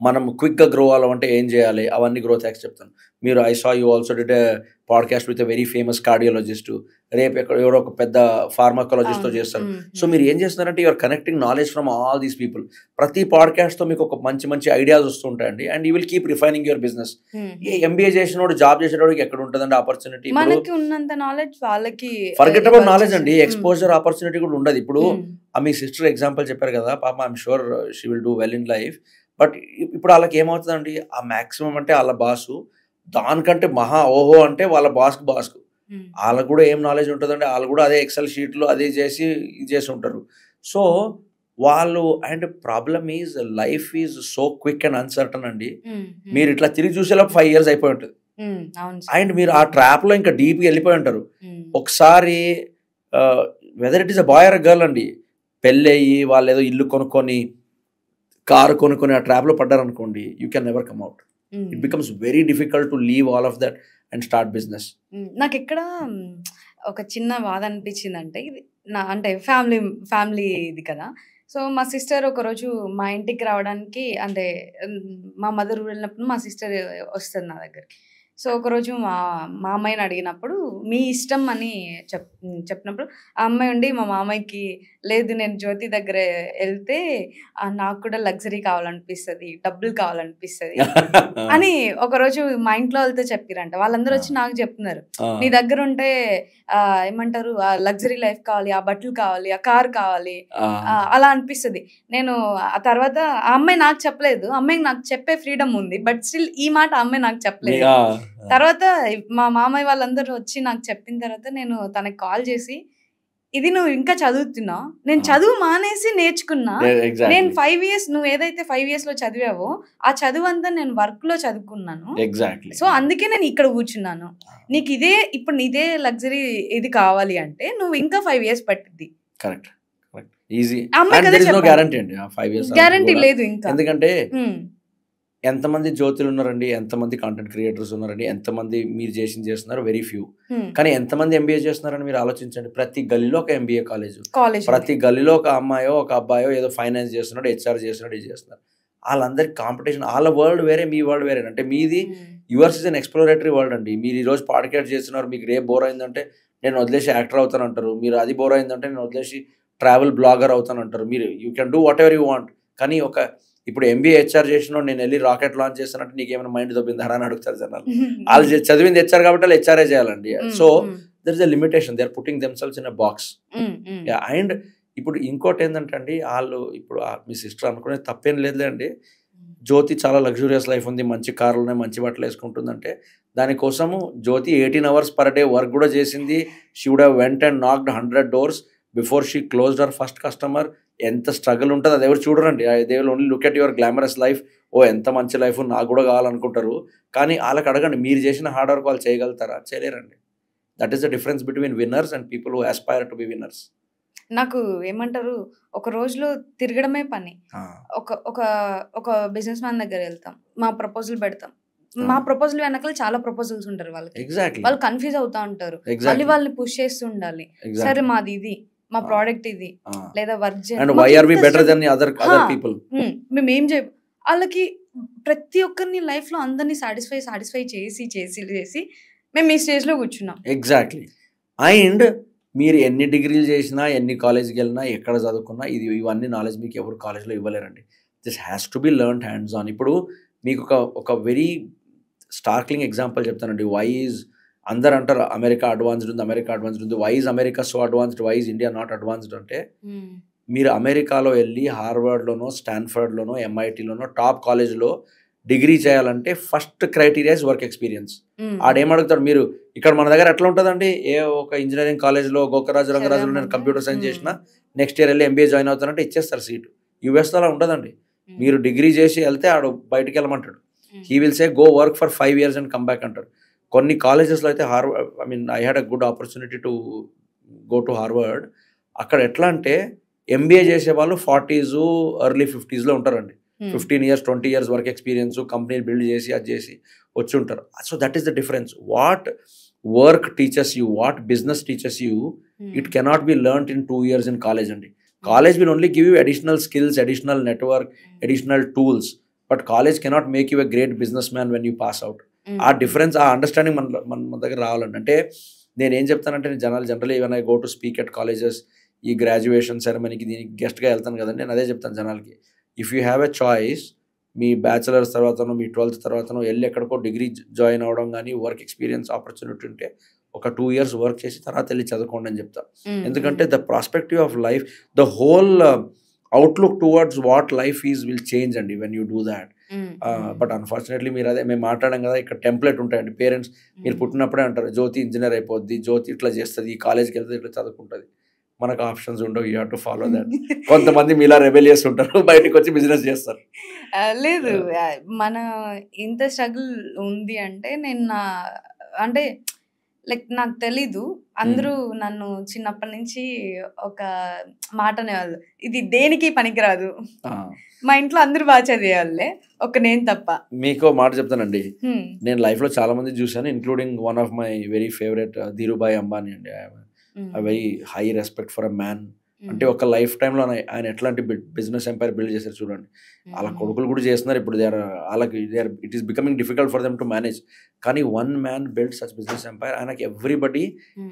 మనం క్విక్గా grow అవ్వాలంటే ఏం చేయాలి, అవన్నీ గ్రోత్ హ్యాక్స్ చెప్తాను. మీరు I saw you also did a podcast with a very famous cardiologist, రేపు ఎవరో ఒక పెద్ద ఫార్మాకాలజిస్ట్తో చేస్తారు. సో మీరు ఏం చేస్తున్నారంటే you're connecting knowledge from all these people. ప్రతి పాడ్కాస్ట్తో మీకు ఒక మంచి మంచి ఐడియాస్ వస్తుంటాయండి, and you will keep refining your business. MBA చేసినోడు, జాబ్ చేసేటోడికి ఎక్కడ ఉంటుందండి ఆపర్చునిటీ? మనకి ఉన్నంత నాలెడ్జ్ వాళ్ళకి ఫర్గెట్ అబౌట్ నాలెడ్జ్ అండి, ఎక్స్పోజర్ ఆపర్చునిటీ కూడా ఉండదు. ఇప్పుడు మీ సిస్టర్ ఎగ్జాంపుల్ చెప్పారు కదా, పాప I'm sure she will do well in life. But ఇప్పుడు వాళ్ళకి ఏమవుతుందండి, ఆ మ్యాక్సిమం అంటే వాళ్ళ బాసు, దానికంటే మహా ఓహో అంటే వాళ్ళ బాస్కు వాళ్ళకు కూడా ఏం నాలెడ్జ్ ఉంటుందండి, వాళ్ళు కూడా అదే ఎక్సెల్ షీట్లో అదే చేసి ఉంటారు. సో వాళ్ళు, and problem is life is so quick and uncertain అండి. మీరు ఇట్లా తిరిగి చూసేలోపు 5 years అయిపోయి ఉంటుంది, అండ్ మీరు ఆ ట్రాప్లో ఇంకా డీప్గా వెళ్ళిపోయి ఉంటారు. ఒకసారి whether it is a boy or a girl అండి, పెళ్ళి అయ్యి వాళ్ళు ఏదో ఇల్లు కొనుక్కొని కారు కొనుక్కొని ఆ ట్రాప్లో పడ్డారనుకోండి, you can never come out. It becomes very difficult to leave all of that and start business. నాకు ఎక్కడ ఒక చిన్న బాధ అనిపించింది అంటే, ఇది అంటే ఫ్యామిలీ ఇది కదా. సో మా సిస్టర్ ఒకరోజు మా ఇంటికి రావడానికి, అంటే మా మదర్ వెళ్ళినప్పుడు మా సిస్టర్ వస్తుంది నా దగ్గరికి. సో ఒకరోజు మా అమ్మాయిని అడిగినప్పుడు మీ ఇష్టం అని చెప్పినప్పుడు, ఆ అమ్మాయి ఉండి మా మామయ్యకి, లేదు నేను జ్యోతి దగ్గర వెళ్తే నాకు కూడా లగ్జరీ కావాలనిపిస్తుంది, డబ్బులు కావాలనిపిస్తుంది అని ఒకరోజు మా ఇంట్లో వాళ్ళతో చెప్పిరంట. వాళ్ళందరూ వచ్చి నాకు చెప్తున్నారు, నీ దగ్గర ఉంటే ఏమంటారు, ఆ లగ్జరీ లైఫ్ కావాలి, ఆ బట్టలు కావాలి, ఆ కార్ కావాలి, అలా అనిపిస్తుంది. నేను ఆ తర్వాత ఆ అమ్మాయి నాకు చెప్పలేదు, అమ్మాయికి నాకు చెప్పే ఫ్రీడమ్ ఉంది, బట్ స్టిల్ ఈ మాట ఆ అమ్మాయి నాకు చెప్పలేదు. తర్వాత మా మామయ్య వాళ్ళందరూ వచ్చి నాకు చెప్పిన తర్వాత నేను తనకి కాల్ చేసి, ఇది నువ్వు ఇంకా చదువుతున్నావు, నేను చదువు మానేసి నేర్చుకున్నా, నేను 5 years, నువ్వు ఏదైతే 5 years లో చదివావో ఆ చదువు అంతా నేను వర్క్ లో చదువుకున్నాను, సో అందుకే నేను ఇక్కడ కూర్చున్నాను. నీకు ఇప్పుడు ఇదే లగ్జరీ ఇది కావాలి అంటే నువ్వు ఇంకా 5 years పట్టిద్ది. Correct, easy. గ్యారంటీ లేదు ఇంకా, ఎందుకంటే ఎంతమంది జ్యోతులు ఉన్నారండి, ఎంతమంది కంటెంట్ క్రియేటర్స్ ఉన్నారండి, ఎంతమంది మీరు చేస్తున్నారు, వెరీ ఫ్యూ. కానీ ఎంతమంది ఎంబీఏ చేస్తున్నారని మీరు ఆలోచించండి. ప్రతి గల్లీలో ఒక ఎంబీఏ కాలేజ్, ప్రతి గల్లీలో ఒక అమ్మాయో ఒక అబ్బాయో ఏదో ఫైనాన్స్ చేస్తున్నాడు, హెచ్ఆర్ చేస్తున్నాడు, ఇది చేస్తున్నారు. వాళ్ళందరికి కాంపిటీషన్, వాళ్ళ వరల్డ్ వేరే, మీ వరల్డ్ వేరే. అంటే మీది yours is an exploratory world అండి. మీరు ఈరోజు పాడ్కాస్ట్ చేస్తున్నారు, మీకు రేపు బోర్ అయిందంటే నేను వదిలేసి యాక్టర్ అవుతాను అంటారు. మీరు అది బోర్ అయిందంటే నేను వదిలేసి ట్రావెల్ బ్లాగర్ అవుతాను అంటారు. మీరు you can do what ever you want. కానీ ఇప్పుడు ఎంబీఏ హెచ్ఆర్ చేసిన నేను వెళ్ళి రాకెట్ లాంచ్ చేస్తానంటే నీకేమైనా మైండ్ దొబ్బిందారా అని అడుగుతారు జనాలు. వాళ్ళు చదివింది హెచ్ఆర్ కాబట్టి వాళ్ళు హెచ్ఆర్ఏ చేయాలండి. So there is a limitation, they are putting themselves in a box. And ఇప్పుడు ఇంకోటి ఏంటంటే అండి, వాళ్ళు ఇప్పుడు మీ సిస్టర్ అనుకునే తప్పేం లేదులే అండి. జ్యోతి చాలా లగ్జూరియస్ లైఫ్ ఉంది, మంచి కార్లు ఉన్నాయి, మంచి బట్టలు వేసుకుంటుందంటే దానికోసము Jyothi 18 hours per day work కూడా చేసింది. She would have went and knocked 100 doors before she closed her first customer. ఎంత స్ట్రగుల్ ఉంటుంది అది ఎవరు చూడరండి. They will only look at your glamorous life. ఓ ఎంత మంచి లైఫ్ నాకు కూడా కావాలనుకుంటారు. కానీ వాళ్ళకి అడగండి, మీరు చేసిన హార్డ్ వర్క్ వాళ్ళు చేయగలుగుతారా? చేయలేరండి. That is the difference between winners and people who aspire to be winners. నాకు ఏమంటారు, ఒక రోజులో తిరగడమే పని. ఒక బిజినెస్ మ్యాన్ దగ్గర వెళ్తాం, మా ప్రపోజల్ పెడతాం. మా ప్రపోజల్ వెనకాల చాలా ప్రపోజల్స్ ఉంటారు వాళ్ళకి. వాళ్ళు కన్ఫ్యూజ్ అవుతా ఉంటారు. మళ్ళీ వాళ్ళని పుష్ చేస్తూ ఉండాలి. సరే మాది ఇది, మా ప్రోడక్ట్ ఇది, లేదా వర్క్ మేమేం చేయ వాళ్ళకి ప్రతి ఒక్కరిని లైఫ్ లో అందరినీ సాటిస్ఫై చేసి మేము ఈ స్టేజ్ లో కూర్చున్నాం. ఎగ్జాక్ట్లీ. అండ్ మీరు ఎన్ని డిగ్రీలు చేసినా, ఎన్ని కాలేజ్కి వెళ్ళినా, ఎక్కడ చదువుకున్నా ఇవన్నీ నాలెడ్జ్ మీకు ఎవరు కాలేజ్లో ఇవ్వలేరండి. This has to be learned hands on. ఇప్పుడు మీకు ఒక వెరీ స్టార్క్లింగ్ ఎగ్జాంపుల్ చెప్తానండి. వై ఈజ్ అందరు అంటారు అమెరికా అడ్వాన్స్డ్ ఉంది, why is America so advanced, why is India not advanced అంటే, మీరు అమెరికాలో వెళ్ళి హార్వర్డ్లోనో, స్టాన్ఫర్డ్లోనో, ఎంఐటీలోనో టాప్ కాలేజ్లో డిగ్రీ చేయాలంటే first criteria is work experience. ఆడేమడుగుతాడు, మీరు ఇక్కడ మన దగ్గర ఎట్లా ఉంటుందండి, ఒక ఇంజనీరింగ్ కాలేజ్లో గోకరాజు రంగరాజులో నేను కంప్యూటర్ సైన్స్ చేసిన నెక్స్ట్ ఇయర్ వెళ్ళి ఎంబీఏ జాయిన్ అవుతానంటే ఇచ్చేస్తారు సీటు. యూఎస్లో అలా ఉంటుందండి. మీరు డిగ్రీ చేసి వెళ్తే ఆడు బయటికి వెళ్ళమంటాడు. He will say go work for 5 years and come back అంటారు. కొన్ని కాలేజెస్లో అయితే I had a good opportunity to go to Harvard. అక్కడ ఎట్లా అంటే ఎంబీఏ చేసే వాళ్ళు 40s, early 50s ఉంటారండి. 15 years 20 years వర్క్ ఎక్స్పీరియన్స్, కంపెనీలు బిల్డ్ చేసి అది చేసి వచ్చి ఉంటారు. So that is the difference. What work teaches you, what business teaches you, it cannot be learned in 2 years in college అండి. College will only give you additional skills, additional network, additional tools, but college cannot make you a great businessman when you pass out. ఆ డిఫరెన్స్, ఆ understanding మన దగ్గర రావాలండి. అంటే నేనేం చెప్తానంటే, generally when I go to speak at colleges, ఈ గ్రాడ్యుయేషన్ సెరమనీకి దీనికి గెస్ట్గా వెళ్తాను కదండి, నేను అదే చెప్తాను జనాలకి. If you have a choice, మీ బ్యాచిలర్స్ తర్వాతనో మీ 12th తర్వాతనో వెళ్ళి ఎక్కడికో డిగ్రీ జాయిన్ అవ్వడం కానీ, వర్క్ ఎక్స్పీరియన్స్ ఆపర్చునిటీ ఉంటే ఒక 2 years వర్క్ చేసి తర్వాత వెళ్ళి చదువుకోండి అని చెప్తాను. ఎందుకంటే the prospective of life, the whole outlook towards what life is will change అండి when you do that. But unfortunately మీరు అదే మేము మాట్లాడాం కదా, ఇక్కడ టెంప్లెట్ ఉంటాయండి. పేరెంట్స్ మీరు పుట్టినప్పుడే అంటారు జ్యోతి ఇంజనీర్ అయిపోద్ది, జ్యోతి ఇట్లా చేస్తుంది, ఈ కాలేజ్కి వెళ్తే ఇట్లా చదువుకుంటుంది. మనకు ఆప్షన్స్ ఉండవు, you have to follow that. కొంతమంది మీలా రెబెలియస్ ఉంటారు, బయటకు వచ్చి బిజినెస్ చేస్తారు. లేదు, మన ఇంత స్ట్రగుల్ ఉంది అంటే అంటే లైక్ నాకు తెలీదు. అందరూ నన్ను చిన్నప్పటి నుంచి ఒక మాట అనేవాళ్ళు, ఇది దేనికి పనికిరాదు. మా ఇంట్లో అందరూ బాగా చదివేవాళ్ళే, ఒక నేను తప్ప. మీకు మాట చెప్తానండి, నేను లైఫ్లో చాలా మంది చూశాను, including one of my very favourite Dhirubhai Ambani అండి. a very high respect for a man. అంటే ఒక లైఫ్ టైంలో ఆయన ఎట్లాంటి బిజినెస్ ఎంపైర్ బిల్డ్ చేశారు చూడండి. వాళ్ళ కొడుకులు కూడా చేస్తున్నారు ఇప్పుడు. It is becoming difficult for them to manage. కానీ one man build such business empire. ఆయనకి everybody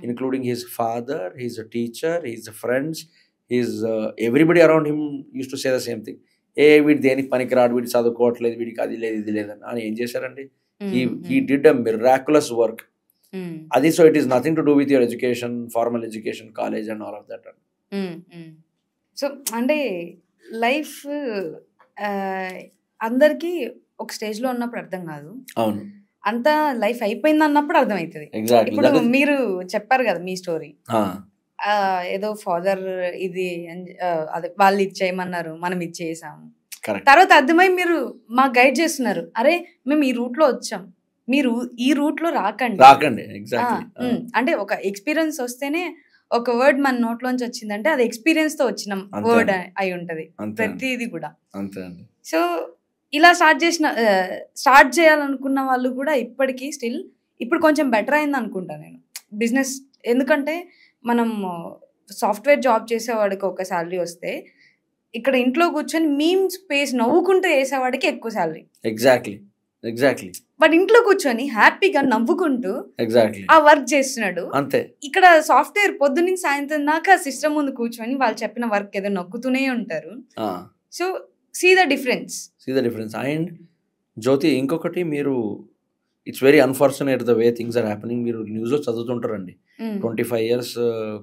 including his father, his teacher, his friends, his everybody around him use to say the same thing. వీడి దేనికి పనికిరాడు, వీడి చదువుకోవట్లేదు, వీడికి అది లేదు ఇది లేదని. ఆయన ఏం చేశారండి, he did a miraculous work. అది so it is nothing to do with your education, formal education, college and all of that. So అంటే లైఫ్ అందరికి ఒక స్టేజ్ లో ఉన్నప్పుడు అర్థం కాదు. అవును, అంతా లైఫ్ అయిపోయింది అన్నప్పుడు అర్థమవుతుంది. ఇప్పుడు మీరు చెప్పారు కదా మీ స్టోరీ, ఏదో ఫాదర్ ఇది అదే వాళ్ళు ఇచ్చేయమన్నారు, మనం ఇచ్చేసాము. తర్వాత అర్థమై మీరు మాకు గైడ్ చేస్తున్నారు, అరే మేము ఈ రూట్ లో వచ్చాం, మీరు ఈ రూట్ లో రాకండి. అంటే ఒక ఎక్స్పీరియన్స్ వస్తేనే, ఒక వర్డ్ మన నోట్లోంచి వచ్చిందంటే అది ఎక్స్పీరియన్స్ తో వచ్చిన వర్డ్ అయి ఉంటది ప్రతిది కూడా. సో ఇలా స్టార్ట్ చేయాలనుకున్న వాళ్ళు కూడా ఇప్పటికీ స్టిల్ ఇప్పుడు కొంచెం బెటర్ అయింది అనుకుంటా నేను బిజినెస్. ఎందుకంటే మనం సాఫ్ట్వేర్ జాబ్ చేసేవాడికి ఒక శాలరీ వస్తే ఇక్కడ ఇంట్లో కూర్చొని మీమ్స్ పేజ్ నవ్వుకుంటూ వేసేవాడికి ఎక్కువ శాలరీ. ఎగ్జాక్ట్లీ బట్ ఇంట్లో కూర్చొని హ్యాపీగా నవ్వుకుంటూ ఆ వర్క్ చేస్తున్నాడు. అంతే. ఇక్కడ సాఫ్ట్వేర్ పొద్దున్న సాయంత్రం దాకా సిస్టమ్ ముందు కూర్చొని వాళ్ళు చెప్పిన వర్క్ ఏదో నొక్కుతూనే ఉంటారు. So see the difference. And Jyothi, ఇంకొకటి, మీరు it's very unfortunate the way things are happening. మీరు న్యూస్లో చదువుతుంటారండి, 25 years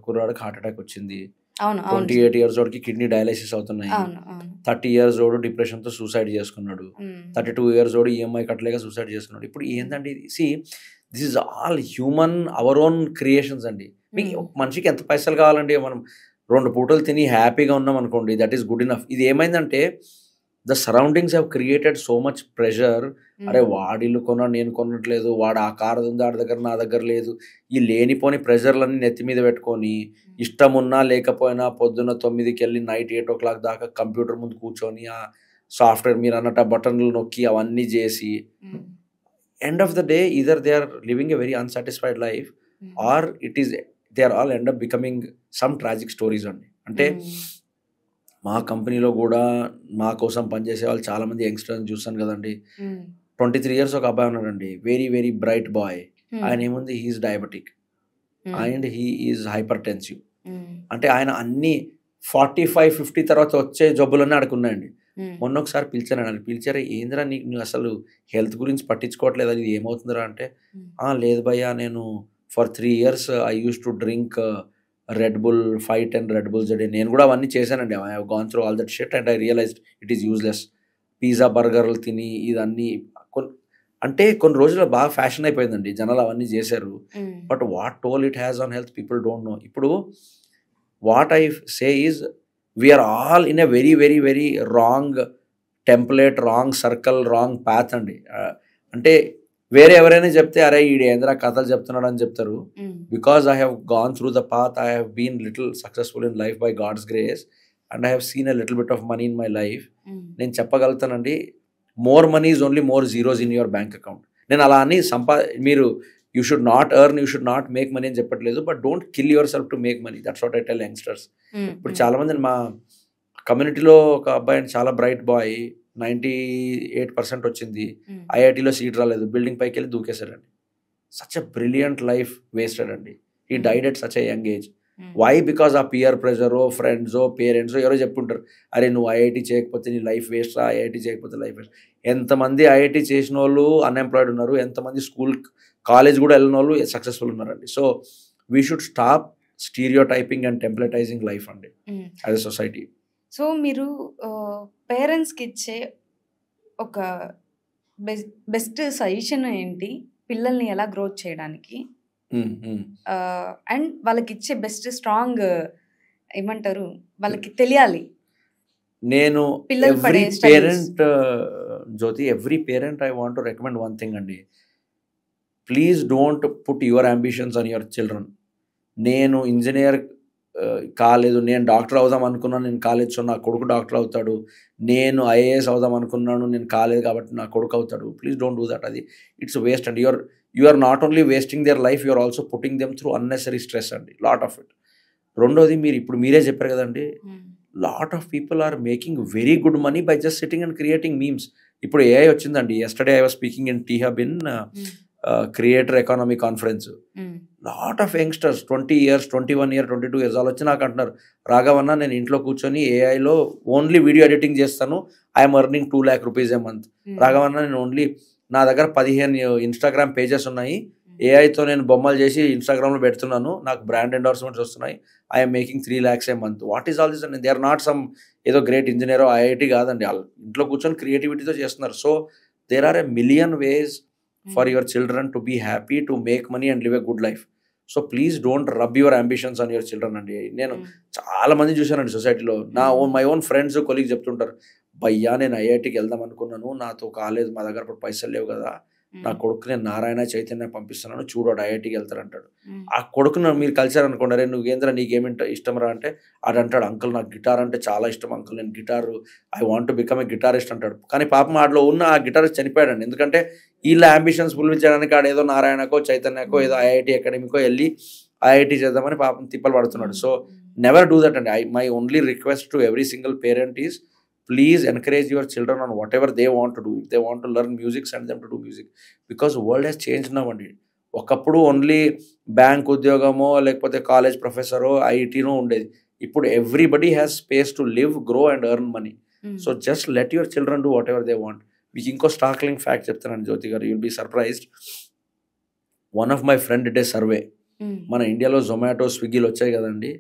కుర్రాడికి హార్ట్ అటాక్ వచ్చింది, 28 years వాడికి కిడ్నీ డయాలసిస్ అవుతున్నాయి, 30 years వాడు డిప్రెషన్తో సూసైడ్ చేసుకున్నాడు, 32 years వాడు ఈఎంఐ కట్టలేక సూసైడ్ చేసుకున్నాడు. ఇప్పుడు ఏంటండి, this is all human, our own creations అండి. మీకు మనిషికి ఎంత పైసలు కావాలండి, మనం 2 పూటలు తిని హ్యాపీగా ఉన్నాం అనుకోండి, దట్ ఈస్ గుడ్ ఇనఫ్. ఇది ఏమైందంటే the surroundings have created so much pressure. అరే వాడిల్లు కొన్నా నేను కొనట్లేదు, వాడు ఆ కార్ ఉంది ఆడి దగ్గర నా దగ్గర లేదు, ఈ లేనిపోని ప్రెషర్లన్నీ నెత్తి మీద పెట్టుకొని ఇష్టం ఉన్నా లేకపోయినా పొద్దున్న 9కి వెళ్ళి నైట్ 8 o'clock దాకా కంప్యూటర్ ముందు కూర్చొని ఆ సాఫ్ట్వేర్ మీరు అన్నట్టు బటన్లు నొక్కి అవన్నీ చేసి end of the day either they are living a very unsatisfied life or they are all end up becoming some tragic stories అండి. అంటే మా కంపెనీలో కూడా మా కోసం పనిచేసే వాళ్ళు చాలామంది యంగ్స్టర్స్ చూస్తాను కదండి. 23 years ఒక అబ్బాయి ఉన్నాడండి, వెరీ వెరీ బ్రైట్ బాయ్. ఆయన ఏముంది, he is diabetic and he is hypertensive. అంటే ఆయన అన్ని 45-50 తర్వాత వచ్చే జబ్బులన్నీ ఆడుకున్నాయండి. మొన్న ఒకసారి పిలిచారా, ఏందిరా నువ్వు అసలు హెల్త్ గురించి పట్టించుకోవట్లేదు, అది ఏమవుతుందిరా అంటే, లేదు భయ్యా, నేను for 3 years I use to drink Red Bull 5-10 Red Bulls a day. నేను కూడా అవన్నీ చేశానండి. I have gone through all that shit and I realized it is useless. Pizza బర్గర్లు తిని ఇదన్నీ అంటే కొన్ని రోజులు బాగా ఫ్యాషన్ అయిపోయిందండి, జనాలు అవన్నీ చేశారు. But what toll it has on health people don't know. ఇప్పుడు what I say is we're all in a very very very wrong template, wrong circle, wrong path అండి. అంటే వేరే ఎవరైనా చెప్తే అరే ఈడు ఏంద్రా కథలు చెప్తున్నాడు అని చెప్తారు. Because I have gone through the path, I have been little successful in life by God's grace and I have seen a little bit of money in my life. నేను చెప్పగలుగుతానండి, more money is only more zeros in your bank account. నేను అలా అని మీరు you should not earn, you should not make money అని చెప్పట్లేదు, but don't kill yourself to make money. That's what I tell youngsters. ఇప్పుడు చాలామంది మా కమ్యూనిటీలో ఒక అబ్బాయి చాలా బ్రైట్ బాయ్, 98% వచ్చింది, ఐఐటీలో సీట్ రాలేదు, బిల్డింగ్ పైకి వెళ్ళి దూకేశాడండి. Such a brilliant life wasted అండి. He died at such a young age. Why? Because ఆ పియర్ ప్రెషరో, ఫ్రెండ్సో, పేరెంట్సో ఎవరో చెప్పుంటారు, అరే నువ్వు ఐఐటీ చేయకపోతే నీ లైఫ్ వేస్ట్ రా, ఐఐటీ చేయకపోతే లైఫ్ వేస్ట్. ఎంతమంది ఐఐటీ చేసిన వాళ్ళు అన్ఎంప్లాయిడ్ ఉన్నారు, ఎంతమంది స్కూల్ కాలేజ్ కూడా వెళ్ళిన వాళ్ళు సక్సెస్ఫుల్ ఉన్నారండి. So we should stop stereotyping and templatizing life అండి యాజ్ ఎ సొసైటీ. సో మీరు పేరెంట్స్కి ఇచ్చే ఒక బెస్ట్ సజెషన్ ఏంటి పిల్లల్ని ఎలా గ్రోత్ చేయడానికి, అండ్ వాళ్ళకి ఇచ్చే బెస్ట్ స్ట్రాంగ్ ఏమంటారు వాళ్ళకి తెలియాలి? నేను every parent Jyoti, every parent I want to recommend one thing అండి. Please don't put your ambitions on your children. నేను ఇంజనీర్ కాలేదు, నేను డాక్టర్ అవుదాం అనుకున్నాను, నేను కాలేదు, సో నా కొడుకు డాక్టర్ అవుతాడు. నేను ఐఏఎస్ అవుదాం అనుకున్నాను, నేను కాలేదు కాబట్టి నా కొడుకు అవుతాడు. Please don't do that. అది it's waste and you are not only wasting their life, you are also putting them through unnecessary stress అండి, లాట్ ఆఫ్ ఇట్. రెండోది, మీరే చెప్పారు కదండి, lot of people are making very good money by just sitting and creating memes. ఇప్పుడు AI వచ్చిందండి. Yesterday I was speaking in T hub in creator economy conference. Lot of youngsters 20 years, 21 years, 22 years వాళ్ళు వచ్చి నాకు అంటున్నారు, రాఘవన్న నేను ఇంట్లో కూర్చొని ఏఐలో only video editing చేస్తాను, I'm earning 2 lakh rupees a month. రాఘవన్న నేను ఓన్లీ నా దగ్గర 15 ఇన్స్టాగ్రామ్ పేజెస్ ఉన్నాయి, ఏఐతో నేను బొమ్మలు చేసి ఇన్స్టాగ్రామ్లో పెడుతున్నాను, నాకు బ్రాండ్ ఎండోర్స్మెంట్స్ వస్తున్నాయి, I'm making 3 lakhs a month. What is all this and they are not some ఏదో గ్రేట్ ఇంజనీరో ఐఐటీ కాదండి, వాళ్ళు ఇంట్లో కూర్చొని క్రియేటివిటీతో చేస్తున్నారు. So there are a million ways for your children to be happy, to make money and live a good life. So please don't rub your ambitions on your children అండి. నేను చాలా మంది చూశానండి సొసైటీలో, మై ఓన్ ఫ్రెండ్స్ కొలీగ్ చెప్తుంటారు, భయ్యా నేను ఐఐటీకి వెళ్దాం అనుకున్నాను, నాతో కాలేదు, మా దగ్గర ఇప్పుడు పైసలు లేవు కదా, నా కొడుకు నేను నారాయణ చైతన్య పంపిస్తున్నాను, చూడు ఐఐటీకి వెళ్తారంటాడు. ఆ కొడుకును మీరు కలిసారు అనుకోండి, అరే నువ్వేంద్ర నీకేమి ఇష్టం రా అంటే ఆడు అంటాడు, అంకుల్ నాకు గిటార్ అంటే చాలా ఇష్టం అంకుల్, నేను guitar I want to become A guitarist అంటాడు. కానీ పాపం ఆడలో ఉన్న ఆ గిటారిస్ట్ చనిపోయాడండి. ఎందుకంటే వీళ్ళ అంబిషన్స్ ఫుల్ఫిల్ చేయడానికి ఆడ ఏదో నారాయణకో చైతన్యకో ఏదో ఐఐటీ అకాడమీకో వెళ్ళి ఐఐటీ చేద్దామని పాపం తిప్పలు పడుతున్నాడు. సో నెవర్ డూ దట్ అండి. My only request to every single parent is please encourage your children on whatever they want to do. If they want to learn music, send them to do music, because the world has changed now అండి. ఒకప్పుడు only bank ఉద్యోగమో లేకపోతే college ప్రొఫెసరో ఐఐటీనో ఉండేది. ఇప్పుడు everybody has space to live, grow and earn money. So just let your children do whatever they want. మీకు ఇంకో startling fact చెప్తానండి జ్యోతి గారు, you'll be surprised. One of my friend did a survey. మన ఇండియాలో Zomato స్విగ్గీలు వచ్చాయి కదండి,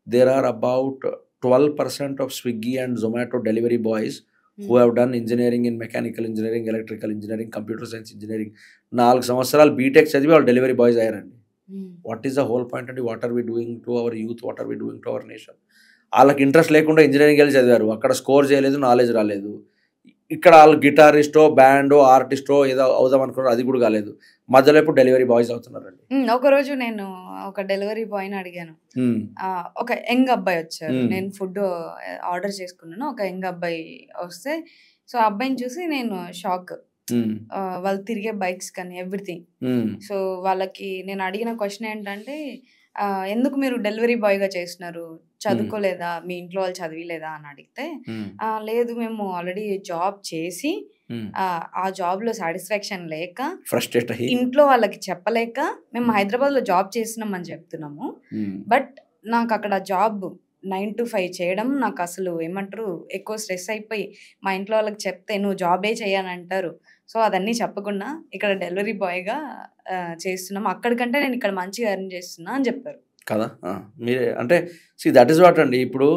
there are about 12% of Swiggy and Zomato delivery boys who have done engineering in mechanical engineering, electrical engineering, computer science engineering. 4 సంవత్సరాలు B Tech చదివి వాళ్ళు delivery boys అయ్యారండి. What is the whole point అండి? What are we doing to our youth, what are we doing to our nation? వాళ్ళకి interest లేకుండా engineering వెళ్ళి చదివారు, అక్కడ స్కోర్ చేయలేదు, నాలెడ్జ్ రాలేదు. ఇక్కడ వాళ్ళు గిటారిస్టో బ్యాండో ఆర్టిస్టో ఏదో అవుదాం అనుకున్నారు, అది కూడా కాలేదు. మధ్యలో ఇప్పుడు డెలివరీ బాయ్స్ అవుతున్నారండి. ఒకరోజు నేను ఒక డెలివరీ బాయ్ని అడిగాను, ఒక యంగ్ అబ్బాయి వచ్చారు, నేను ఫుడ్ ఆర్డర్ చేసుకున్నాను, ఒక యంగ్ అబ్బాయి వస్తే సో ఆ అబ్బాయిని చూసి నేను షాక్. వాళ్ళు తిరిగే బైక్స్ కానీ ఎవ్రీథింగ్. సో వాళ్ళకి నేను అడిగిన క్వశ్చన్ ఏంటంటే, ఎందుకు మీరు డెలివరీ బాయ్గా చేస్తున్నారు, చదువుకోలేదా, మీ ఇంట్లో వాళ్ళు చదివిలేదా అని అడిగితే, లేదు మేము ఆల్రెడీ జాబ్ చేసి ఆ జాబ్ లో సాటిస్ఫాక్షన్ లేక ఫ్రస్ట్రేట్ అయ్యి ఇంట్లో వాళ్ళకి చెప్పలేక మేము హైదరాబాద్ లో జాబ్ చేస్తున్నాం అని చెప్తున్నాము. బట్ నాకు అక్కడ జాబ్ 9 to 5 చేయడం నాకు అసలు ఏమంటారు ఎక్కువ స్ట్రెస్ అయిపోయి మా ఇంట్లో వాళ్ళకి చెప్తే నువ్వు జాబే చేయనంటారు. సో అదన్నీ చెప్పకుండా ఇక్కడ డెలివరీ బాయ్గా చేస్తున్నాం, అక్కడికంటే నేను ఇక్కడ మంచిగా ఎర్న్ చేస్తున్నా అని చెప్పారు కదా. మీరే అంటే దట్ ఈస్ వాట్ అండి. ఇప్పుడు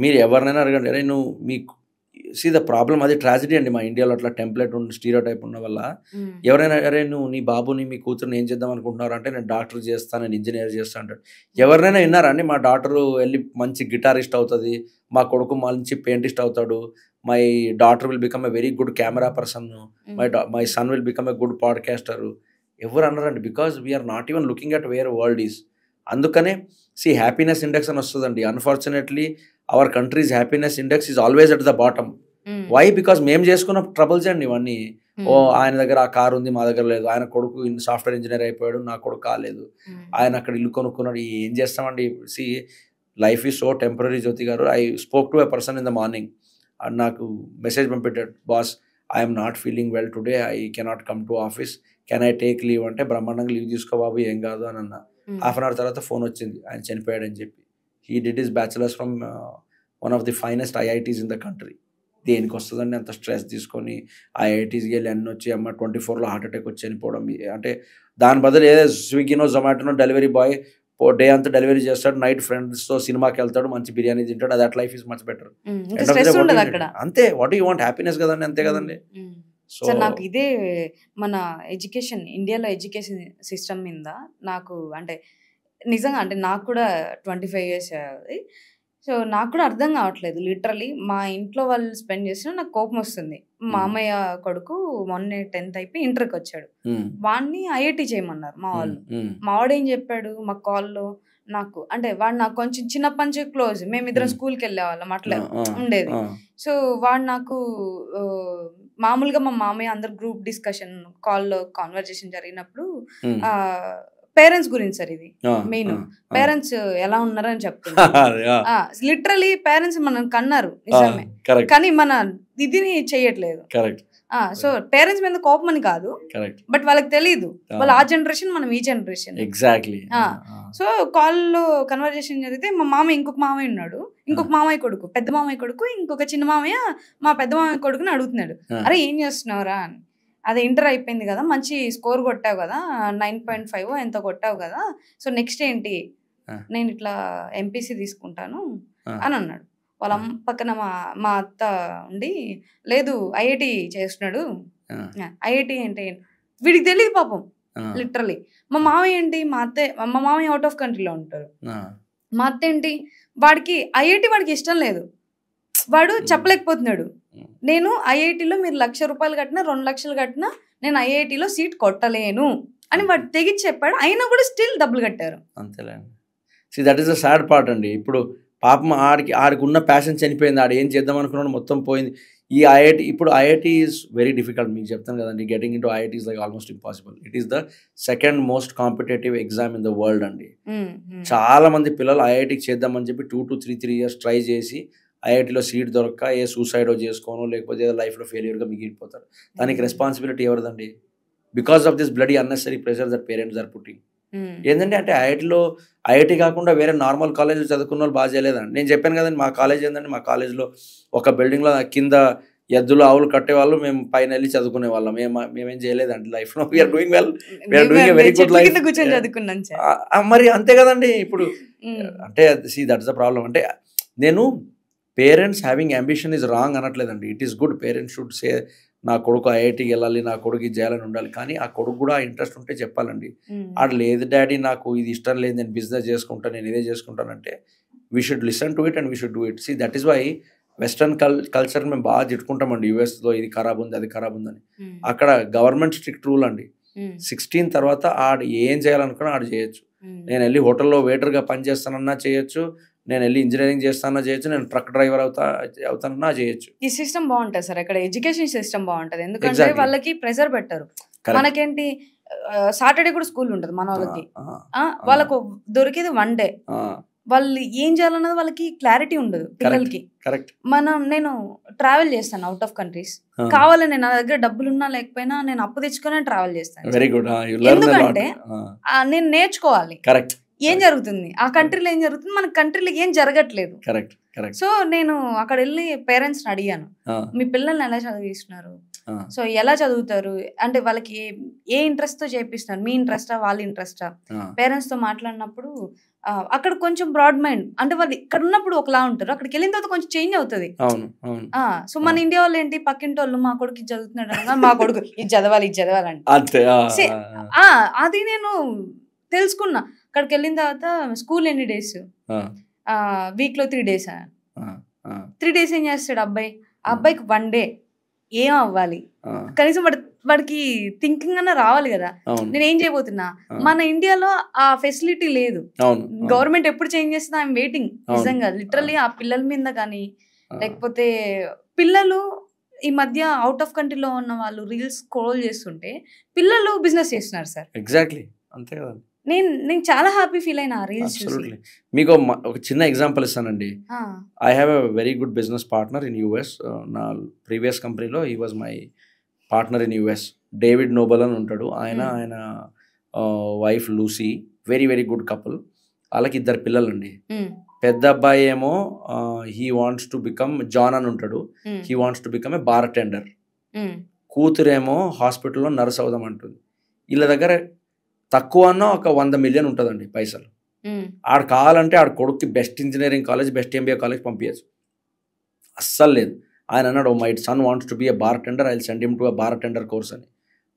మీరు ఎవరినైనా అడగండి, అరే నువ్వు మీకు ద ప్రాబ్లం, అది ట్రాజడీ అండి మా ఇండియాలో. అట్లా టెంప్లెట్ ఉన్న స్టీరియో టైప్ ఉన్న వల్ల ఎవరైనా అరే నువ్వు నీ బాబుని మీ కూతురుని ఏం చేద్దాం అనుకుంటున్నారు అంటే, నేను డాక్టర్ చేస్తాను, నేను ఇంజనీర్ చేస్తాను అంటాడు. ఎవరినైనా విన్నారా అండి మా డాటరు వెళ్ళి మంచి గిటారిస్ట్ అవుతుంది, మా కొడుకు మంచి పెయింటిస్ట్ అవుతాడు, my daughter will become a very good camera person, my son will become a good podcaster? ఎవరు అన్నారండి? Because we're not even looking at where world is. అందుకనే హ్యాపీనెస్ ఇండెక్స్ అని వస్తుందండి. Unfortunately our country's happiness index is always at the bottom. Why? Because మేము చేసుకున్న troubles అండి ఇవన్నీ. ఓ ఆయన దగ్గర ఆ కారు ఉంది, మా దగ్గర లేదు. ఆయన కొడుకు సాఫ్ట్వేర్ ఇంజనీర్ అయిపోయాడు, నా కొడుకు కాలేదు. ఆయన అక్కడ ఇల్లు కొనుక్కున్నాడు. ఏం చేస్తామండి? లైఫ్ ఈజ్ సో టెంపరీ జ్యోతి గారు. I spoke to a person in the morning, and నాకు మెసేజ్ పంపించాడు, boss I'm not feeling well today, I cannot come to office, can I take leave అంటే, బ్రహ్మాండంగా లీవ్ తీసుకో బాబు, ఏం కాదు అని అన్న. హాఫ్ అన్ అవర్ తర్వాత ఫోన్ వచ్చింది, ఆయన చనిపోయాడని చెప్పి. He did his bachelors from one of the finest IITs in the country. దేనికి వస్తుందండి అంత స్ట్రెస్ తీసుకొని ఐఐటీస్కి వెళ్ళి అన్నీ వచ్చి అమ్మ 24లో హార్ట్ అటాక్ వచ్చి చనిపోవడం? అంటే దాని బదులు ఏదో స్విగ్గీనో జొమాటోనో డెలివరీ బాయ్ డే అంతా డెలివరీ చేస్తాడు, నైట్ ఫ్రెండ్స్తో సినిమాకి వెళ్తాడు, మంచి బిర్యానీ తింటాడు, that life is much better. అంతే. What you want? హ్యాపీనెస్ కదండి, అంతే కదండి. సో నాకు ఇదే మన ఎడ్యుకేషన్, ఇండియాలో ఎడ్యుకేషన్ సిస్టమ్ మీద నాకు అంటే నిజంగా అంటే నాకు కూడా 25 years. సో నాకు కూడా అర్థం కావట్లేదు. లిటరలీ మా ఇంట్లో వాళ్ళు స్పెండ్ చేసినా నాకు కోపం వస్తుంది. మామయ్య కొడుకు మొన్నే 10th అయిపోయి ఇంటర్కి వచ్చాడు, వాడిని ఐఐటీ చేయమన్నారు మా వాళ్ళు. మా వాడు ఏం చెప్పాడు మా కాల్లో, నాకు అంటే వాడు నాకు కొంచెం చిన్నప్పటి నుంచి క్లోజ్, మేమిద్దరం స్కూల్కి వెళ్ళేవాళ్ళం అట్లా ఉండేది. సో వాడు నాకు మామూలుగా మా మామయ్య అందరు గ్రూప్ డిస్కషన్ కాల్లో కాన్వర్జేషన్ జరిగినప్పుడు పేరెంట్స్ గురించి సార్ ఇది మెయిన్, పేరెంట్స్ ఎలా ఉన్నారని చెప్తున్నారు. లిటరలీ పేరెంట్స్ మనం కన్నారు నిజమే, కానీ మన ఇదిని చెయ్యట్లేదు. సో పేరెంట్స్ మీద కోపం అని కాదు, బట్ వాళ్ళకి తెలియదు వాళ్ళు ఆ జనరేషన్, మనం ఈ జనరేషన్. ఎగ్జాక్ట్లీ. సో కాల్లో కన్వర్జేషన్ జరిగితే మా మామయ్య ఇంకొక మామయ్య ఉన్నాడు, ఇంకొక మామయ్య కొడుకు, పెద్ద మామయ్య కొడుకు, ఇంకొక చిన్న మామయ్య మా పెద్ద మామయ్య కొడుకుని అడుగుతున్నాడు, అరే ఏం చేస్తున్నావురా అని. అదే ఇంటర్ అయిపోయింది కదా, మంచి స్కోర్ కొట్టావు కదా, 9.5 ఎంతో కొట్టావు కదా, సో నెక్స్ట్ ఏంటి? నేను ఇట్లా ఎంపీసీ తీసుకుంటాను అని అన్నాడు. వాళ్ళ పక్కన మా అత్త ఉండి, లేదు ఐఐటి చేస్తున్నాడు. ఐఐటి అంటే వీడికి తెలియదు పాపం లిటరలీ. మా మామయ్య ఏంటి, మా మామయ్య అవుట్ ఆఫ్ కంట్రీలో ఉంటారు. మా అత్త ఏంటి, వాడికి ఐఐటి వాడికి ఇష్టం లేదు, వాడు చెప్పలేకపోతున్నాడు. నేను ఐఐటిలో మీరు 1,00,000 రూపాయలు కట్టినా 2 లక్షలు కట్టినా నేను ఐఐటిలో సీట్ కొట్టలేను అని వాడు తెగిచ్చి చెప్పాడు. అయినా కూడా స్టిల్ డబ్బులు కట్టారు. అంతేలేండి. That is the sad part అండి. ఇప్పుడు పాపం ఆడికి ఉన్న ప్యాషన్ చనిపోయింది. ఆడు ఏం చేద్దాం అనుకున్నాడు మొత్తం పోయింది. ఈ ఐఐటి ఇప్పుడు ఐఐటి ఈజ్ వెరీ డిఫికల్ట్. మీకు చెప్తాను కదండి, getting in to IIT is like almost impossible. It is the second most competitive exam in the world అండి. చాలా మంది పిల్లలు ఐఐటికి చేద్దామని చెప్పి 2 to 3 years ట్రై చేసి ఐఐటిలో సీట్ దొరక్క ఏ సూసైడ్ చేసుకోనో లేకపోతే ఏదో లైఫ్లో ఫెయిల్యూర్గా మిగిలిపోతారు. దానికి రెస్పాన్సిబిలిటీ ఎవరిదండి? Because of this bloody unnecessary pressure that parents are putting. ఏంటంటే అంటే ఐఐటి కాకుండా వేరే నార్మల్ కాలేజ్లో చదువుకున్న వాళ్ళు బాగా చేయలేదండి. నేను చెప్పాను కదండి, మా కాలేజ్ ఏంటంటే మా కాలేజ్లో ఒక బిల్డింగ్లో కింద ఎద్దులు ఆవులు కట్టేవాళ్ళు, మేము పైన వెళ్ళి చదువుకునే వాళ్ళం. మేమేం చేయలేదండి లైఫ్లో. We're doing well, we're doing a very good life. మరి అంతే కదండి. ఇప్పుడు అంటే దట్స్ ద ప్రాబ్లం. అంటే నేను parents having ambition is wrong అనట్లేదండి. It is good. Parents should say నా కొడుకు ఐఐటికి వెళ్ళాలి, నా కొడుకు ఇది చేయాలని ఉండాలి. కానీ ఆ కొడుకు కూడా ఇంట్రెస్ట్ ఉంటే చెప్పాలండి. ఆడు లేదు డాడీ నాకు ఇది ఇష్టం లేదు, నేను బిజినెస్ చేసుకుంటాను, నేను ఇదే చేసుకుంటానంటే we should listen to it and we should do it. That is why western culture మేము బాగా తిట్టుకుంటామండి. యూఎస్లో ఇది ఖరాబ్ ఉంది, అది ఖరాబ్ ఉందని. అక్కడ గవర్నమెంట్ స్ట్రిక్ట్ రూల్ అండి. 16 తర్వాత ఆడు ఏం చేయాలనుకున్నా ఆడు చేయొచ్చు. నేను వెళ్ళి హోటల్లో వెయిటర్గా పనిచేస్తానన్నా చేయొచ్చు, నేను వెళ్ళి ఇంజనీరింగ్ చేస్తానన్నా చేయొచ్చు, నేను ట్రక్ డ్రైవర్ అవుతానన్నా చేయొచ్చు. ఈ సిస్టమ్ బాగుంటుంది సార్. అక్కడ ఎడ్యుకేషన్ సిస్టమ్ బాగుంటుంది. ఎందుకంటే వాళ్ళకి ప్రెజర్ పెట్టారు. మనకేంటి సాటర్డే కూడా స్కూల్ ఉంటుంది మన వాళ్ళకి. వాళ్ళకు దొరికేది 1 day. వాళ్ళు ఏం చేయాలన్నది వాళ్ళకి క్లారిటీ ఉండదు పిల్లలకి. నేను ట్రావెల్ చేస్తాను అవుట్ ఆఫ్ కంట్రీస్. కావాలని నా దగ్గర డబ్బులున్నా లేకపోయినా నేను అప్పు తెచ్చుకొని ట్రావెల్ చేస్తాను. ఎందుకంటే నేను నేర్చుకోవాలి ఏం జరుగుతుంది ఆ కంట్రీలో, ఏం జరుగుతుంది మన కంట్రీలో, ఏం జరగట్లేదు. సో నేను అక్కడ వెళ్ళి పేరెంట్స్ని అడిగాను, మీ పిల్లల్ని ఎలా చదివిస్తున్నారు, సో ఎలా చదువుతారు అంటే వాళ్ళకి ఏ ఇంట్రెస్ట్ తో చేపిస్తున్నారు, మీ ఇంట్రెస్టా వాళ్ళ ఇంట్రెస్టా. పేరెంట్స్ తో మాట్లాడినప్పుడు అక్కడ కొంచెం బ్రాడ్ మైండ్, అంటే వాళ్ళు ఇక్కడ ఉన్నప్పుడు ఒకలా ఉంటారు, అక్కడికి వెళ్ళిన తర్వాత కొంచెం చేంజ్ అవుతుంది. సో మన ఇండియా వాళ్ళు ఏంటి, పక్కింటి వాళ్ళు మా కొడుకు ఇది చదువుతున్నాడు అనగా మా కొడుకు ఇది చదవాలి ఇది చదవాలండి. అది నేను తెలుసుకున్నా. అక్కడికి వెళ్ళిన తర్వాత స్కూల్ ఎన్ని డేస్, వీక్ లో 3 days. 3 days ఏం చేస్తాడు అబ్బాయి? ఆ అబ్బాయికి 1 day ఏం అవ్వాలి, కనీసం వాడికి థింకింగ్ అన్న రావాలి కదా. నేను ఏం చేయబోతున్నా, మన ఇండియాలో ఆ ఫెసిలిటీ లేదు. గవర్నమెంట్ ఎప్పుడు చేంజ్ చేస్తుందో ఐఎమ్ వెయిటింగ్. నిజంగా లిటరల్లీ ఆ పిల్లల మీద కానీ, లేకపోతే పిల్లలు ఈ మధ్య అవుట్ ఆఫ్ కంట్రీలో ఉన్న వాళ్ళు రీల్స్ స్క్రోల్ చేస్తుంటే పిల్లలు బిజినెస్ చేస్తున్నారు సార్. ఎగ్జాక్ట్లీ అంతే కదా. నేను చాలా హ్యాపీ ఫీల్ అయినా రీల్స్ చూసి. మీకు ఒక చిన్న ఎగ్జాంపుల్ ఇస్తానండి. I have a very good business partner in US. నా ప్రీవియస్ కంపెనీలో he was my partner in US. David Noble అని ఉంటాడు. ఆయన wife Lucy, very very good couple. వాళ్ళకి 2 పిల్లలండి. పెద్ద అబ్బాయి ఏమో he wants to become John అని ఉంటాడు, he wants to become a bartender. కూతురేమో హాస్పిటల్లో నర్స్ అవుదాం అంటుంది. వీళ్ళ దగ్గర తక్కువ అన్నా ఒక 100 million ఉంటుందండి పైసలు. ఆడు కావాలంటే ఆడ కొడుక్కి best engineering college, best MBA college పంపించచ్చు. అస్సలు లేదు. ఆయన అన్నాడు, my son wants to be A bar tender, I will send him to A bar tender course అని.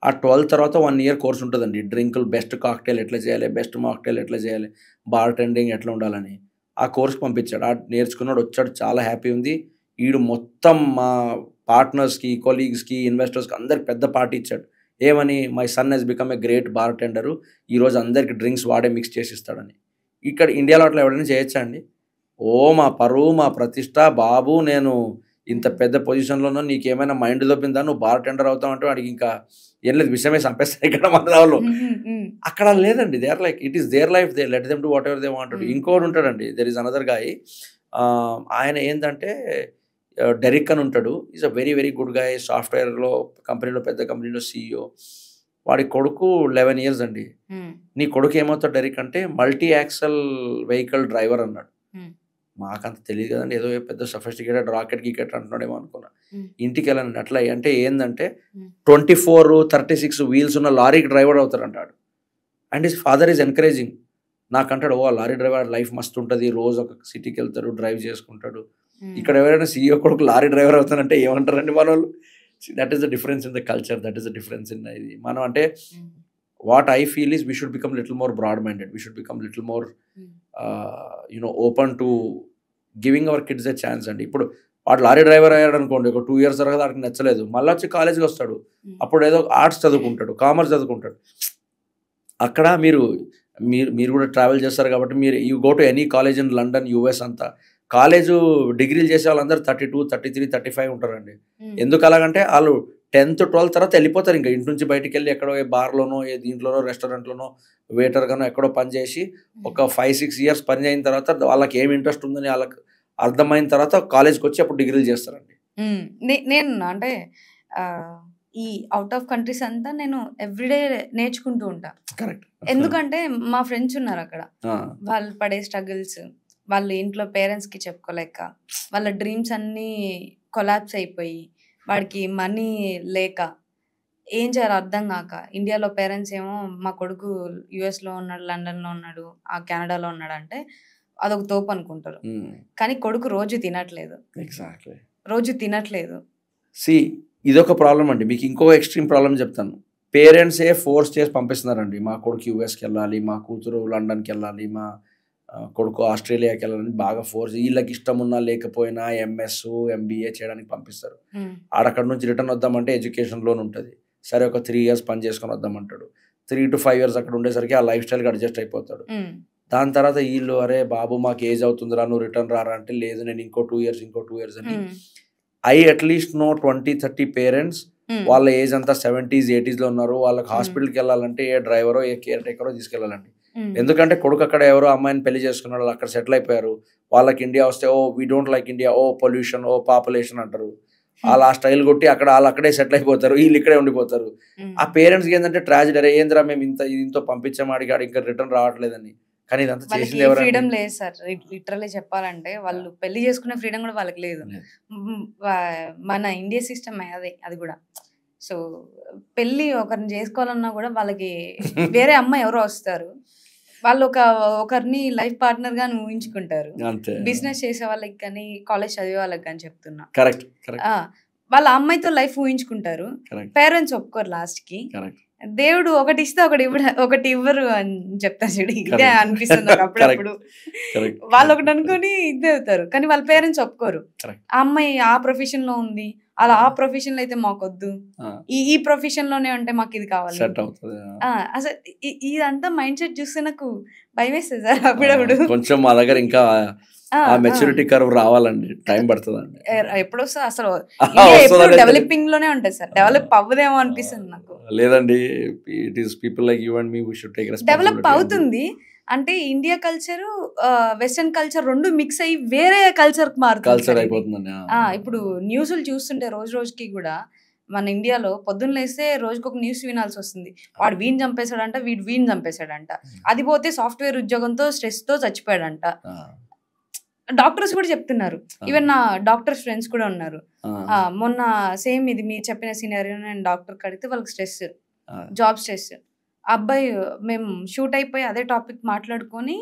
ఆ 12th తర్వాత 1 year కోర్స్ ఉంటుందండి. డ్రింకులు, బెస్ట్ కాక్టైల్ ఎట్లా చేయాలి, బెస్ట్ మాక్టైల్ ఎట్లా చేయాలి, బార్ టెండింగ్ ఎట్లా ఉండాలని ఆ కోర్స్కి పంపించాడు. ఆ నేర్చుకున్నాడు, వచ్చాడు, చాలా హ్యాపీ ఉంది. వీడు మొత్తం మా పార్ట్నర్స్కి, కొలీగ్స్కి, ఇన్వెస్టర్స్కి అందరికి పెద్ద పార్టీ ఇచ్చాడు. ఏమని, my son he's become a great bartender, ఈరోజు అందరికి డ్రింక్స్ వాడే మిక్స్ చేసి ఇస్తాడని. ఇక్కడ ఇండియాలో అట్లా ఎవరైనా చేయొచ్చా అండి? మా పరువు, మా ప్రతిష్ట, బాబు నేను ఇంత పెద్ద పొజిషన్లోనో నీకేమైనా మైండ్ దొబ్బిందా, నువ్వు బార్ టెండర్ అవుతావు అంటే వాడికి ఇంకా ఏం లేదు, విషయమే చంపేస్తారు ఇక్కడ మన వాళ్ళు. అక్కడ లేదండి. They are like it is their life, they let them do whatever they want. ఇంకోటి ఉంటాడండి, దెర్ ఈస్ అనదర్ గాయ్. ఆయన ఏంటంటే డెరిక్ అని ఉంటాడు. Is a very very good guy. సాఫ్ట్వేర్లో కంపెనీలో, పెద్ద కంపెనీలో CEO. వాడి కొడుకు 11 years అండి. నీ కొడుకు ఏమవుతాడు డెరిక్ అంటే, మల్టీ యాక్సల్ వెహికల్ డ్రైవర్ అన్నాడు. మాకంత తెలియదు కదండి, ఏదో పెద్ద సఫిస్టికేటెడ్ రాకెట్ గీకెట్ అంటున్నాడేమో అనుకున్నా. ఇంటికి వెళ్ళండి అట్లా అంటే ఏంటంటే 24-36 wheels ఉన్న లారీకి డ్రైవర్ అవుతారంటాడు. And his father is encouraging. నాకంటాడు, లారీ డ్రైవర్ లైఫ్ మస్తు ఉంటుంది, రోజు ఒక సిటీకి వెళ్తాడు, డ్రైవ్ చేసుకుంటాడు. ఇక్కడ ఎవరైనా CEO కొడుకు లారీ డ్రైవర్ అవుతానంటే ఏమంటారండి మన వాళ్ళు? That is the difference in the culture, that is the difference in ఇది. మనం అంటే what I feel is we should become little more broad minded, we should become little more open to giving our kids a chance అండి. ఇప్పుడు వాడు lorry driver అయ్యాడు అనుకోండి, ఒక 2 years తర్వాత వాడికి నచ్చలేదు, మళ్ళీ వచ్చి కాలేజ్కి వస్తాడు, అప్పుడు ఏదో ఆర్ట్స్ చదువుకుంటాడు, కామర్స్ చదువుకుంటాడు. అక్కడ మీరు కూడా ట్రావెల్ చేస్తారు కాబట్టి మీరు you go to any college in London, US అంతా కాలేజు డిగ్రీలు చేసే వాళ్ళందరూ 32, 33, 35 ఉంటారండి. ఎందుకు అలాగంటే వాళ్ళు 10th, 12th తర్వాత వెళ్ళిపోతారు, ఇంకా ఇంటి నుంచి బయటికి వెళ్ళి ఎక్కడో ఏ బార్లోనో ఏ దీంట్లోనో రెస్టారెంట్లోనో వెయిటర్గానో ఎక్కడో పని చేసి ఒక 5-6 years పని అయిన తర్వాత వాళ్ళకి ఏమి ఇంట్రెస్ట్ ఉందని వాళ్ళకి అర్థమైన తర్వాత కాలేజ్కి వచ్చి అప్పుడు డిగ్రీలు చేస్తారండి. నేను అంటే ఈ అవుట్ ఆఫ్ కంట్రీస్ అంతా నేను ఎవ్రీడే నేర్చుకుంటూ ఉంటా. కరెక్ట్. ఎందుకంటే మా ఫ్రెండ్స్ ఉన్నారు అక్కడ, వాళ్ళు పడే స్ట్రగుల్స్, వాళ్ళు ఇంట్లో పేరెంట్స్కి చెప్పుకోలేక వాళ్ళ డ్రీమ్స్ అన్నీ కొలాప్స్ అయిపోయి వాడికి మనీ లేక ఏం చేయాలో అర్థం కాక, ఇండియాలో పేరెంట్స్ ఏమో మా కొడుకు యుఎస్లో ఉన్నాడు, లండన్లో ఉన్నాడు, ఆ కెనడాలో ఉన్నాడు అంటే అదొక తోపు అనుకుంటారు. కానీ కొడుకు రోజు తినట్లేదు. ఎగ్జాక్ట్లీ, రోజు తినట్లేదు. సి ఇదొక ప్రాబ్లం అండి. మీకు ఇంకో ఎక్స్ట్రీమ్ ప్రాబ్లం చెప్తాను. పేరెంట్సే ఫోర్స్ చేసి పంపిస్తున్నారండి, మా కొడుకు యూఎస్కి వెళ్ళాలి, మా కూతురు లండన్కి వెళ్ళాలి, మా కొడుకు ఆస్ట్రేలియాకి వెళ్ళాలని బాగా ఫోర్స్, వీళ్ళకి ఇష్టం ఉన్నా లేకపోయినా ఎంఎస్ ఎంబీఏ చేయడానికి పంపిస్తారు. ఆడక్కడ నుంచి రిటర్న్ వద్దామంటే ఎడ్యుకేషన్ లోన్ ఉంటుంది, సరే ఒక 3 years పని చేసుకొని వద్దామంటాడు. 3 to 5 years అక్కడ ఉండేసరికి ఆ లైఫ్ స్టైల్కి అడ్జస్ట్ అయిపోతాడు. దాని తర్వాత వీళ్ళు అరే బాబు మాకు ఏజ్ అవుతుందిరా, నువ్వు రిటర్న్ రారా అంటే లేదు నేను ఇంకో 2 years అని. ఐ అట్లీస్ట్ నో 20-30 పేరెంట్స్ వాళ్ళ ఏజ్ అంతా 70s 80s లో ఉన్నారు, వాళ్ళకి హాస్పిటల్కి వెళ్ళాలంటే ఏ డ్రైవరో ఏ కేర్ టేకరో తీసుకెళ్ళాలండి. ఎందుకంటే కొడుకు అక్కడ ఎవరో అమ్మాయిని పెళ్లి చేసుకున్నాడు, అక్కడ సెటిల్ అయిపోయారు. వాళ్ళకి ఇండియా వస్తే oh we don't like India, oh pollution, oh population అంటారు. వాళ్ళు ఆ స్టైల్ కొట్టి వాళ్ళు అక్కడే సెటిల్ అయిపోతారు, వీళ్ళు ఇక్కడే ఉండిపోతారు. ఆ పేరెంట్స్కి ఏంటంటే ట్రాజెడీ, అరే ఏంద్రా మేము ఇంతో పంపించాం ఆడికి ఇంకా రిటర్న్ రావట్లేదని. కానీ ఇదంతా చేసింది ఎవరు? ఫ్రీడమ్ లేదు సార్, లిటరల్లీ చెప్పాలంటే వాళ్ళు పెళ్లి చేసుకునే ఫ్రీడమ్ కూడా వాళ్ళకి లేదు. మన ఇండియా సిస్టమ్ అది కూడా. సో పెళ్లి ఒకరిని చేసుకోవాలన్నా కూడా వాళ్ళకి వేరే అమ్మాయి ఎవరో వస్తారు, వాళ్ళు ఒకరిని లైఫ్ పార్ట్నర్ గా ఊహించుకుంటారు. బిజినెస్ చేసే వాళ్ళకి కానీ కాలేజ్ చదివే వాళ్ళకి కానీ చెప్తున్నా, కరెక్ట్, వాళ్ళ అమ్మాయితో లైఫ్ ఊహించుకుంటారు. పేరెంట్స్ ఒప్పుకోరు లాస్ట్ కి. దేవుడు ఒకటి ఇస్తే ఒకటి ఇవ్వరు అని చెప్తారు చూడు, ఇదే అనిపిస్తుంది అప్పుడప్పుడు. వాళ్ళు ఒకటి అనుకుని ఇదే అవుతారు, కానీ వాళ్ళ పేరెంట్స్ ఒప్పుకోరు. ఆ అమ్మాయి ఆ ప్రొఫెషన్ లో ఉంది, అలా ఆ ప్రొఫెషన్ లో అయితే మాకొద్దు, ఈ ప్రొఫెషన్ లోనే ఉంటే మాకు ఇది కావాలి. అసలు ఇదంతా మైండ్ సెట్ చూస్తే నాకు భయం వేస్తుంది సార్ అప్పుడప్పుడు. కొంచెం మా దగ్గర ఇంకా మెచ్యూరిటీ కర్వ్ రావాలండి, టైం పడుతుందండి. ఎప్పుడు వస్తుంది అసలు, డెవలపింగ్ లోనే ఉంటుంది సార్, డెవలప్ అవ్వదేమో అనిపిస్తుంది నాకు. లేదండి, it is people like you and me we should take responsibility. Develop అవుతుంది అంటే ఇండియా కల్చర్ వెస్టర్న్ కల్చర్ రెండు మిక్స్ అయ్యి వేరే కల్చర్ అయిపోతుందండి. ఇప్పుడు న్యూస్లు చూస్తుంటే రోజు రోజుకి కూడా మన ఇండియాలో పొద్దున్న లేస్తే రోజుకి ఒక న్యూస్ వినాల్సి వస్తుంది. వాడు వీణ్ చంపేశాడంట, వీణ్ చంపేశాడంట, అది పోతే సాఫ్ట్వేర్ ఉద్యోగంతో స్ట్రెస్ తో చచ్చిపోయాడంట. డాక్టర్స్ కూడా చెప్తున్నారు, ఈవెన్ నా డాక్టర్స్ ఫ్రెండ్స్ కూడా ఉన్నారు. మొన్న సేమ్ ఇది మీరు చెప్పిన సినారియో, నేను డాక్టర్ కడిగితే వాళ్ళకి స్ట్రెస్, జాబ్ స్ట్రెస్. అబ్బాయి మేము షూట్ అయిపోయి అదే టాపిక్ మాట్లాడుకొని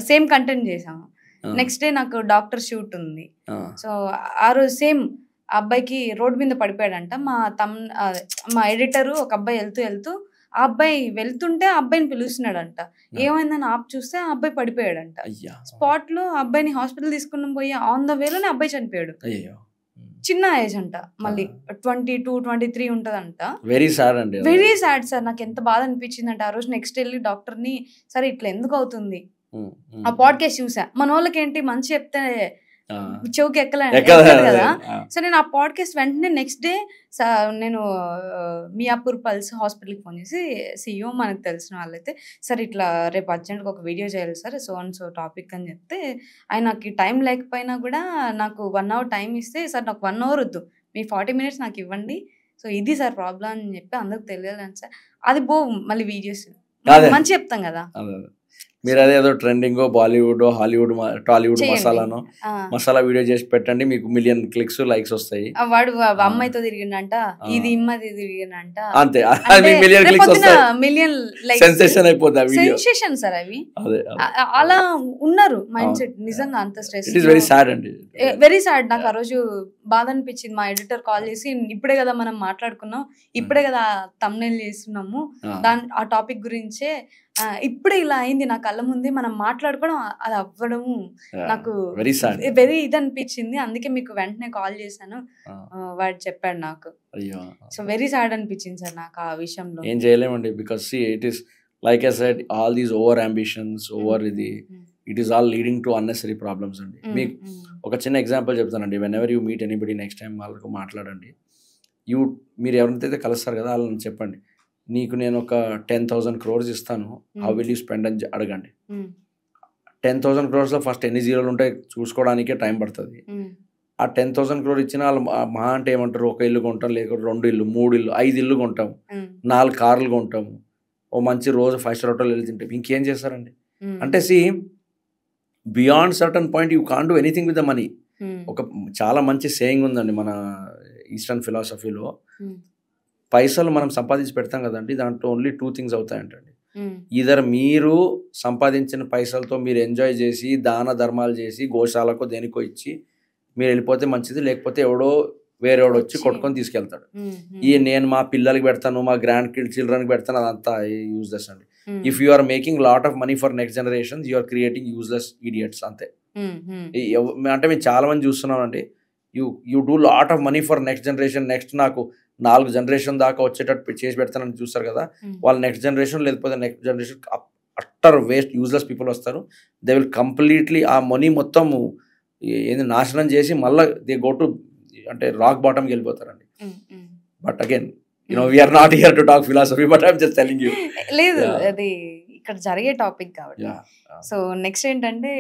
సేమ్ కంటెంట్ చేసాము. నెక్స్ట్ డే నాకు డాక్టర్ షూట్ ఉంది. సో ఆ రోజు సేమ్ అబ్బాయికి రోడ్ మీద పడిపోయాడంట. మా ఎడిటర్ ఒక అబ్బాయి వెళ్తూ ఆ అబ్బాయి వెళ్తుంటే ఆ అబ్బాయిని పిలుస్తున్నాడంట. ఏమైందని ఆప్ చూస్తే ఆ అబ్బాయి పడిపోయాడంట. స్పాట్ లో అబ్బాయిని హాస్పిటల్ తీసుకుని పోయి ఆన్ ద వేలోనే అబ్బాయి చనిపోయాడు. చిన్న ఏజ్ అంట, మళ్ళీ 22-23 ఉంటదంట. వెరీ సాడ్ అండి, వెరీ సాడ్ సార్. నాకు ఎంత బాధ అనిపించింది అంటే ఆ రోజు నెక్స్ట్ వెళ్ళి డాక్టర్ ని, సరే ఇట్లా ఎందుకు అవుతుంది, ఆ పాడ్కాస్ట్ చూసా. మన వాళ్ళకి ఏంటి మంచి చెప్తే చెవుకి ఎక్కలేదు కదా. సో నేను ఆ పాడ్కాస్ట్ వెంటనే నెక్స్ట్ డే నేను మియాపూర్ పల్స్ హాస్పిటల్కి ఫోన్ చేసి, సిఇఓ మనకు తెలిసిన వాళ్ళైతే, సరే ఇట్లా రేపు అర్జెంట్గా ఒక వీడియో చేయాలి సార్, సో టాపిక్ అని చెప్తే, ఆయనకి టైం లేకపోయినా కూడా నాకు 1 hour టైం ఇస్తే, సార్ నాకు 1 hour వద్దు, మీ 40 minutes నాకు ఇవ్వండి, సో ఇది సార్ ప్రాబ్లం అని చెప్పి అందరికి తెలియాలని సార్. అది మళ్ళీ వీడియోస్ మంచి చెప్తాం కదా. మీరు అదేదో trending Bollywood Hollywood Tollywood masala video చేసి పెట్టండి, మీకు 1 million clicks లైక్స్ వస్తాయి. వాడు అమ్మాయితో తిరిగిండంట, ఇది ఇమ్మది తిరిగిందంట, అంతే 1 million clicks వస్తాయి, మిలియన్ సెన్సేషన్ అయిపోతుంది ఆ వీడియో. సెన్సేషన్ సార్ అవి. అలా ఉన్నారు మైండ్ సెట్. నిజంగా అంత stress. It is very sad అండి, వెరీ సాడ్. నాకు ఆ రోజు బాధ అనిపించింది. మా ఎడిటర్ కాల్ చేసి, ఇప్పుడే కదా మనం మాట్లాడుకున్నాం, ఇప్పుడే కదా థంబ్నెయిల్ చేస్తున్నాము, ఆ టాపిక్ గురించే ఇప్పుడే ఇలా అయింది నా కళ్ళ ముందే, మనం మాట్లాడుకోవడం అది అవ్వడము నాకు వెరీ సాడ్, వెరీ ఇది అనిపించింది. అందుకే మీకు వెంటనే కాల్ చేశాను. వాడు చెప్పాడు నాకు. సో వెరీ సాడ్ అనిపించింది సార్ నాకు ఆ విషయంలో. ఏం చేయలేమండి, because it is like I said, all these over ambitions, over ఇది, it is all leading to unnecessary problems అండి. మీకు ఒక చిన్న ఎగ్జాంపుల్ చెప్తానండి. Whenever you meet anybody, next time వాళ్ళకు మాట్లాడండి, మీరు ఎవరినైతే కలుస్తారు కదా వాళ్ళని చెప్పండి, నీకు నేను ఒక 10,000 crores ఇస్తాను, హౌ విల్ యూ స్పెండ్ అని అడగండి. 10,000 crores ఫస్ట్ ఎన్ని జీరోలు ఉంటాయి చూసుకోవడానికే టైం పడుతుంది. ఆ 10,000 crore ఇచ్చిన వాళ్ళు మహా అంటే ఏమంటారు, ఒక ఇల్లు కొంటాం, లేకపోతే 2 ఇల్లు, 3 ఇల్లు, 5 ఇల్లు కొంటాము, 4 కార్లు కొంటాము, ఓ మంచి రోజు 5-star హోటల్ వెళ్ళి తింటాం, ఇంకేం చేస్తారండి? అంటే beyond certain point you can't do anything with the money. ఒక చాలా మంచి సేయింగ్ ఉందండి మన ఈస్టర్న్ ఫిలాసఫీలో, పైసలు మనం సంపాదించి పెడతాం కదండి, దాంట్లో ఓన్లీ 2 things అవుతాయంటండి. ఈధర్ మీరు సంపాదించిన పైసలతో మీరు ఎంజాయ్ చేసి దాన ధర్మాలు చేసి గోశాలకు దేనికో ఇచ్చి మీరు వెళ్ళిపోతే మంచిది, లేకపోతే వేరేవాడు వచ్చి కొట్టుకొని తీసుకెళ్తాడు. నేను మా పిల్లలకి పెడతాను, మా గ్రాండ్ చిల్డ్రన్కి పెడతాను, అదంతా యూజ్లెస్ అండి. If you are making lot of money for next generations, you are creating useless idiots అంతే. అంటే మేము చాలా మంది చూస్తున్నామండి, you do lot of money for next generation, next నాకు 4 generation దాకా వచ్చేటట్టు చేసి పెడతానని చూస్తారు కదా, వాళ్ళు నెక్స్ట్ జనరేషన్ లేకపోతే next generation utter waste useless people వస్తారు. దే విల్ కంప్లీట్లీ ఆ మనీ మొత్తం ఏంది నాశనం చేసి మళ్ళీ దే గో టు అంటే రాక్ బాటమ్కి వెళ్ళిపోతారండి. But again we're not here to talk philosophy, but I'm just telling you. లేదు, అది ఇక్కడ జరిగే టాపిక్ కాబట్టి. సో నెక్స్ట్ ఏంటంటే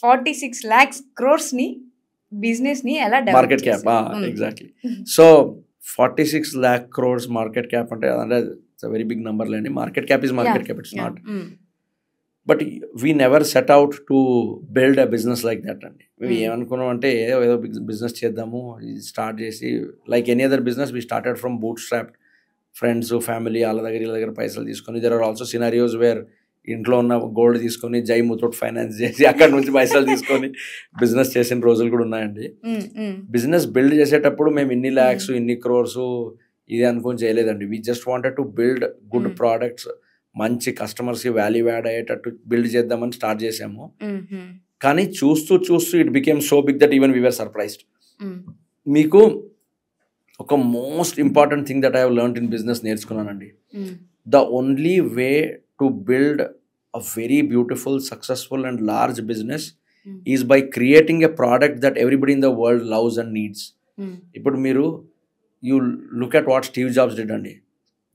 46 lakhs crores ని బిజినెస్ ని ఎలా market cap, exactly. So 46 lakh crores market cap అంటే it's a very big number లేండి. Market cap is market cap, it's not. But we never set out to build a business like that అండి. మేము ఏమనుకున్నాం అంటే ఏదో business చేద్దాము, start చేసి like any other business we started from bootstrap, friends family వాళ్ళ దగ్గర పైసలు తీసుకొని. There are also scenarios where ఇంట్లో ఉన్న గోల్డ్ తీసుకొని జై ముతూట్ ఫైనాన్స్ చేసి అక్కడ నుంచి పైసలు తీసుకొని బిజినెస్ చేసిన రోజులు కూడా ఉన్నాయండి. బిజినెస్ బిల్డ్ చేసేటప్పుడు మేము ఇన్ని ల్యాక్స్ ఇన్ని క్రోర్స్ ఇది అనుకొని చేయలేదండి. We just wanted to build good products, మంచి కస్టమర్స్కి వాల్యూ యాడ్ అయ్యేటట్టు బిల్డ్ చేద్దామని స్టార్ట్ చేసాము. కానీ చూస్తూ it became so big that even we were surprised. మీకు ఒక most important thing that I have learned in business నేర్చుకున్నానండి. The only way to build a very beautiful, successful and large business is by creating a product that everybody in the world loves and needs. ఇప్పుడు మీరు you look at what Steve Jobs did అండి.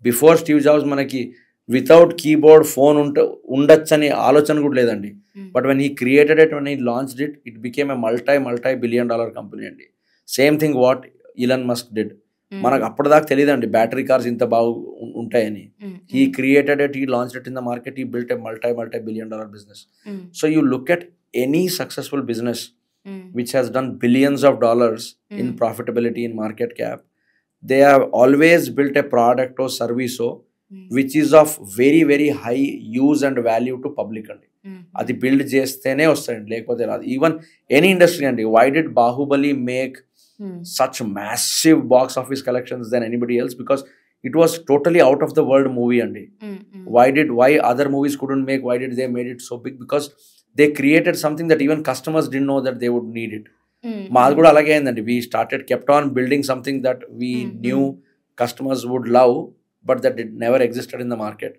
Before Steve Jobs మనకి without keyboard phone ఉండొచ్చని ఆలోచన కూడా లేదండి. But when he created it, when he launched it, it became a multi billion dollar company అండి. Same thing what Elon Musk did. మనకు అప్పటిదాకా తెలియదండి బ్యాటరీ కార్స్ ఇంత బాగా ఉంటాయని. He created it, he launched it in the market, he built a multi billion dollar business. So you look at any successful business which has done billions of dollars in profitability, in market cap, they have always built a product or service which is of very very high use and value to public అండి. అది build చేస్తేనే వస్తాయండి, లేకపోతే రాదు. Even any industry అండి. Why did Baahubali make such massive box office collections than anybody else? Because it was totally out of the world movie andi. Why other movies couldn't make, why did they made it so big? Because they created something that even customers didn't know that they would need it. మాది కూడా అలాగే అయిందండి. we kept on building something that we knew customers would love, but that it never existed in the market.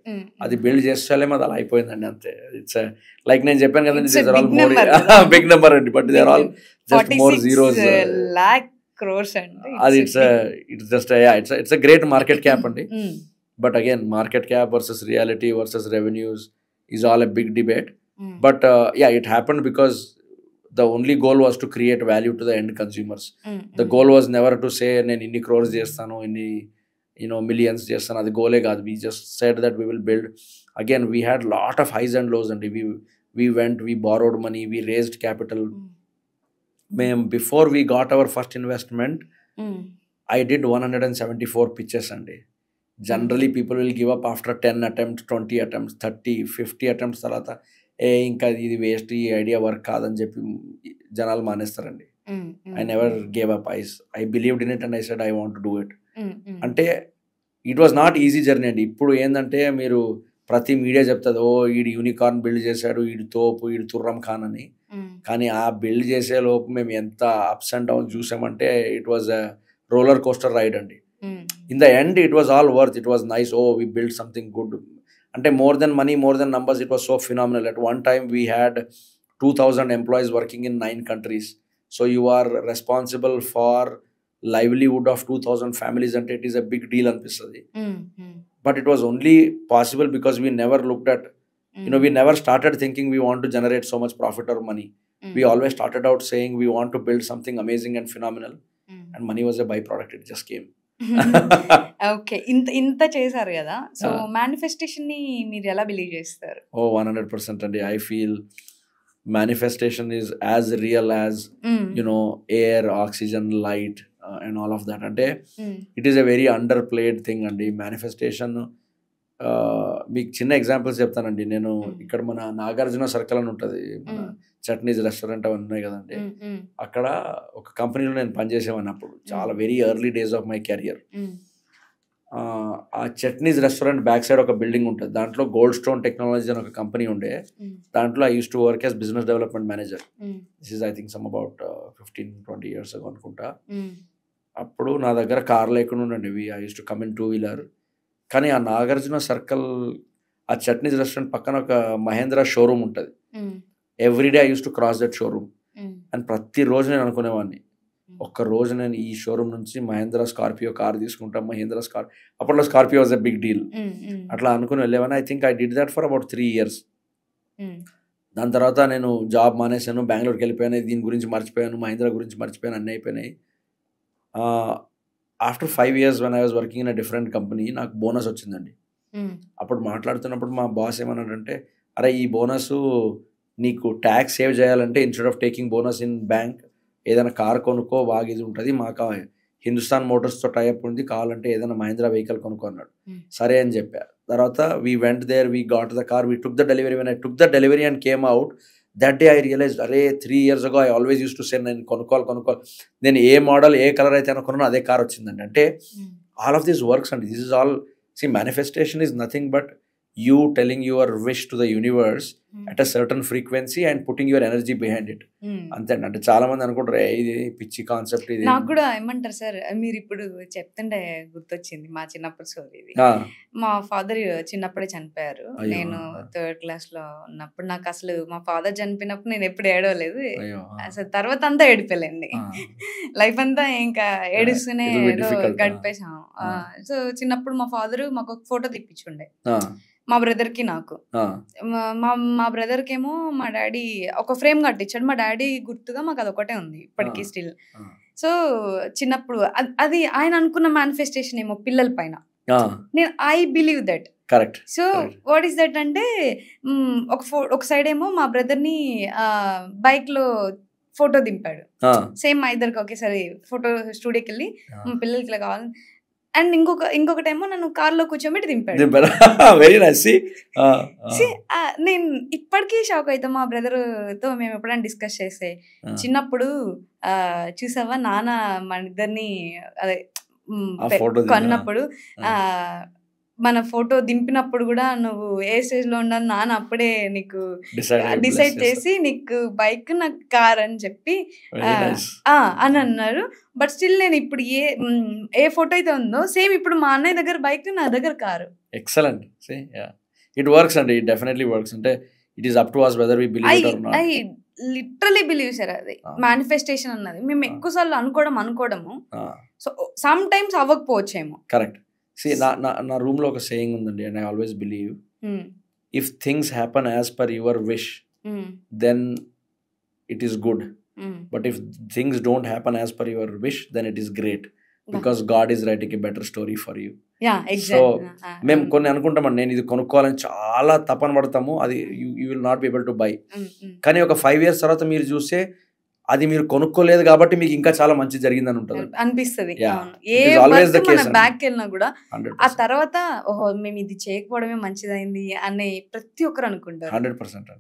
అది build చేసేలేమో అది అలా అయిపోయిందండి అంతే. It's like నేను చెప్పాను కదండి, these are all more big number అండి, but they are all just more zeros. lakh crores అండి. అది it's just it's a great market cap అండి. But again, market cap versus reality versus revenues is all a big debate. But it happened because the only goal was to create value to the end consumers. The goal was never to say నేను ఇన్ని crores చేస్తాను, ఇన్ని millions చేస్తాను. అది గోలే కాదు. We just said that we will build. Again, we had lot of highs and lows and we borrowed money, we raised capital. Before we got our first investment, I did 174 pitches అండి. Generally people will give up after 10 attempts, 20 attempts, 30, 50 attempts తర్వాత ఇంకా ఇది waste, ఈ idea work కాదని చెప్పి జనాలు మానేస్తారండి. I never gave up. I believed in it and I said I want to do it. అంటే it was not easy journey అండి. ఇప్పుడు ఏంటంటే మీరు ప్రతి మీడియా చెప్తుంది, ఓ ఈడు యూనికార్న్ బిల్డ్ చేశాడు, ఈడు తోపు, ఈడు తుర్రం ఖాన్ అని. కానీ ఆ బిల్డ్ చేసే లోపు మేము ఎంత అప్స్ అండ్ డౌన్స్ చూసామంటే it was a roller coaster ride అండి. In the end it was all worth, it was nice, oh we build something good. అంటే more than money, more than numbers, it was so phenomenal. At one time we had 2,000 employees working in 9 countries. So you are responsible for livelihood of 2,000 families, and it is a big deal anpistadi. But it was only possible because we never looked at, we never started thinking we want to generate so much profit or money. We always started out saying we want to build something amazing and phenomenal, and money was a byproduct, it just came. Okay, ఇంత చేశారు కదా, so manifestation ని మీరు ఎలా believe చేస్తారు? 100% అండి. I feel manifestation is as real as air, oxygen, light, and all of that. Ante it is a very underplayed thing andi manifestation. మీకు చిన్న ఎగ్జాంపుల్స్ చెప్తానండి. నేను ఇక్కడ మన నాగార్జున సర్కిల్ అని ఉంటుంది, మన చట్నీస్ రెస్టారెంట్ అవన్నీ ఉన్నాయి కదండి, అక్కడ ఒక కంపెనీలో నేను పనిచేసేవాడిని అప్పుడు, చాలా very early days of my career. ఆ చట్నీస్ రెస్టారెంట్ బ్యాక్ సైడ్ ఒక బిల్డింగ్ ఉంటుంది, దాంట్లో గోల్డ్ స్టోన్ టెక్నాలజీ అని ఒక కంపెనీ ఉండే, దాంట్లో I use to work as business development manager. This is I think some about 15-20 years ago అనుకుంటా. అప్పుడు నా దగ్గర కార్ లేకుండా ఉండండి, I use to come in 2-wheeler. కానీ ఆ నాగార్జున సర్కిల్ ఆ చట్నీస్ రెస్టారెంట్ పక్కన ఒక మహేంద్ర షోరూమ్ ఉంటుంది. Everyday I use to cross that showroom. And ప్రతిరోజు నేను అనుకునేవాడిని, ఒక్క రోజు నేను ఈ షోరూమ్ నుంచి మహేంద్ర స్కార్పియో కార్ తీసుకుంటాం. అప్పట్లో Scorpio was a big deal. అట్లా అనుకుని వెళ్ళేవాడిని. I think I did that for about 3 years. దాని తర్వాత నేను జాబ్ మానేశాను, బెంగళూరుకి వెళ్ళిపోయాను, దీని గురించి మర్చిపోయాను, మహేంద్ర గురించి మర్చిపోయాను, అన్నీ అయిపోయినాయి. After 5 years when I was working in a different company, నాకు బోనస్ వచ్చిందండి. అప్పుడు మాట్లాడుతున్నప్పుడు మా బాస్ ఏమన్నాడంటే, అరే ఈ బోనస్ నీకు ట్యాక్స్ సేవ్ చేయాలంటే instead of taking bonus in bank ఏదైనా కార్ కొనుక్కో, బాగా ఇది ఉంటుంది, మాకు హిందుస్థాన్ మోటార్స్తో టైఅప్ ఉంది, కావాలంటే ఏదైనా మహేంద్ర వెహికల్ కొనుక్కో అన్నాడు. సరే అని చెప్పా. తర్వాత we went there, we got the car, we took the delivery. When I took the delivery and came out, that day I realized, అరే 3 years ago I always use to say నేను కొనుక్కోవాలి, నేను ఏ మోడల్ ఏ colour అయితే అనుకున్నానో అదే car వచ్చిందండి. అంటే all of these works అండి, this is all, see manifestation is nothing but you telling your wish to the universe at a certain frequency and putting your energy behind it. అంతే. అంటే చాలా మంది అనుకుంటారు ఇది పిచ్చి కాన్సెప్ట్ ఇది. నాకు కూడా ఏమంటారు సార్, మీరు ఇప్పుడు చెప్తుంటే గుర్తొచ్చింది మా చిన్నప్పుడు స్టోరీ ఇది. మా ఫాదర్ చిన్నప్పుడే చనిపోయారు. నేను 3rd class లో ఉన్నప్పుడు. నాకు అసలు మా ఫాదర్ చనిపోయినప్పుడు నేను ఎప్పుడు ఏడవలేదు అసలు. తర్వాత అంతా ఏడిపోలేండి, లైఫ్ అంతా ఇంకా ఏడుస్తూనే గడిపేసాం. సో చిన్నప్పుడు మా ఫాదర్ మాకు ఒక ఫోటో తెప్పించుండే, మా బ్రదర్ కి నాకు. మా బ్రదర్ కి ఏమో మా డాడీ ఒక ఫ్రేమ్ కట్టించాడు. మా డాడీ గుర్తుగా మాకు అదొకటే ఉంది ఇప్పటికీ స్టిల్. సో చిన్నప్పుడు అది ఆయన అనుకున్న మేనిఫెస్టేషన్ ఏమో పిల్లల పైన. నేను I believe that. Correct. So what is that అంటే, ఒక సైడ్ ఏమో మా బ్రదర్ ని బైక్ లో ఫోటో దింపాడు, సేమ్ మా ఇద్దరికి ఒకేసారి ఫోటో స్టూడియోకి వెళ్ళి మా పిల్లలకి ఇలా కావాలి. అండ్ ఇంకొకటేమో నన్ను కార్లో కూర్చోబెట్టి దింపాడు. నేను ఇప్పటికీ షాక్ అవుతాం. మా బ్రదర్ తో మేము ఎప్పుడైనా డిస్కస్ చేస్తే, చిన్నప్పుడు చూసావా నాన్న మన ఇద్దరిని అదే కొన్నప్పుడు, మన ఫోటో దింపినప్పుడు కూడా నువ్వు ఏ స్టేజ్ లో ఉన్నాను నాన్న అప్పుడే నీకు డిసైడ్ చేసి నీకు బైక్ నాకు కార్ అని చెప్పి అని అన్నారు. బట్ స్టిల్ నేను ఇప్పుడు ఏ ఫోటో అయితే ఉందో సేమ్ ఇప్పుడు మా అన్నయ్య దగ్గర బైక్, నా దగ్గర కారు. ఎక్సలెంట్. ఇట్ వర్క్స్ అండి, ఇట్ డెఫినెట్లీ వర్క్స్. అంటే it is up to us whether we believe it or not. I literally believe sir అది మేనిఫెస్టేషన్ అన్నది. మేము ఎక్కువ సార్లు అనుకోవడము, సో సమ్ టైమ్స్ అవ్వకపోవచ్చేమో. కరెక్ట్. See, నా రూమ్ లో ఒక సేయింగ్ ఉందండి, and I always believe, if things happen as per your wish then it is good, but if things don't happen as per your wish then it is great, because God is writing a better story for you. So మేము కొన్ని అనుకుంటామండి, నేను ఇది కొనుక్కోవాలని చాలా తపన పడతాము, అది you will not be able to buy. కానీ ఒక 5 years తర్వాత మీరు చూస్తే అది మీరు కొనుక్కోలేదు కాబట్టి మీకు ఇంకా చాలా మంచి జరిగిందని ఉంటుంది అనిపిస్తుంది. బ్యాక్ వెళ్ళినా కూడా ఆ తర్వాత ఓహో మేము ఇది చేయకపోవడమే మంచిదైంది అని ప్రతి ఒక్కరు అనుకుంటారు. 100%.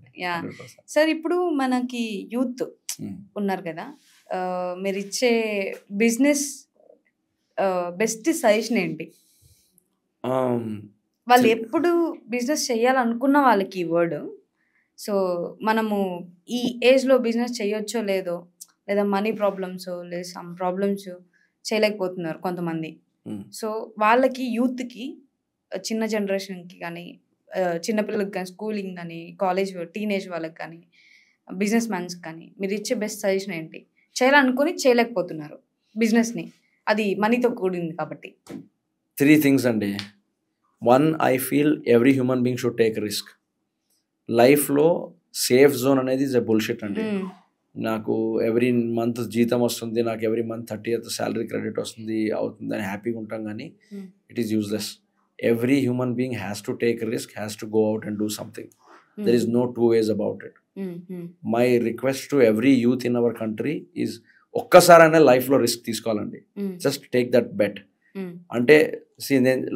సార్ ఇప్పుడు మనకి యూత్ ఉన్నారు కదా, మీరు ఇచ్చే బిజినెస్ బెస్ట్ సజెషన్ ఏంటి? వాళ్ళు ఎప్పుడు బిజినెస్ చేయాలనుకున్న వాళ్ళకి ఈ వర్డ్. సో మనము ఈ ఏజ్లో బిజినెస్ చేయొచ్చో లేదో, లేదా మనీ ప్రాబ్లమ్స్ లేదా సమ్ ప్రాబ్లమ్స్ చేయలేకపోతున్నారు కొంతమంది. సో వాళ్ళకి యూత్కి, చిన్న జనరేషన్కి కానీ, చిన్నపిల్లలకి కానీ, స్కూలింగ్ కానీ, కాలేజ్ టీనేజ్ వాళ్ళకి కానీ, బిజినెస్ మ్యాన్స్కి కానీ మీరు ఇచ్చే బెస్ట్ సజెషన్ ఏంటి? చేయాలనుకుని చేయలేకపోతున్నారు బిజినెస్ని, అది మనీతో కూడింది కాబట్టి. 3 things అండి. 1, I feel every human being should take risk. లైఫ్లో సేఫ్ జోన్ అనేది ఇస్ ఎ బుల్షిట్ అండి. నాకు ఎవ్రీ మంత్ జీతం వస్తుంది, నాకు every month 30th salary credit వస్తుంది అవుతుంది అని హ్యాపీగా ఉంటాం, కానీ it is useless. Every human being has to take risk, has to go out and do something. There is no 2 ways about it. My request to every youth in our country is ఒక్కసారైనా లైఫ్లో risk తీసుకోవాలండి. Just take that bet. అంటే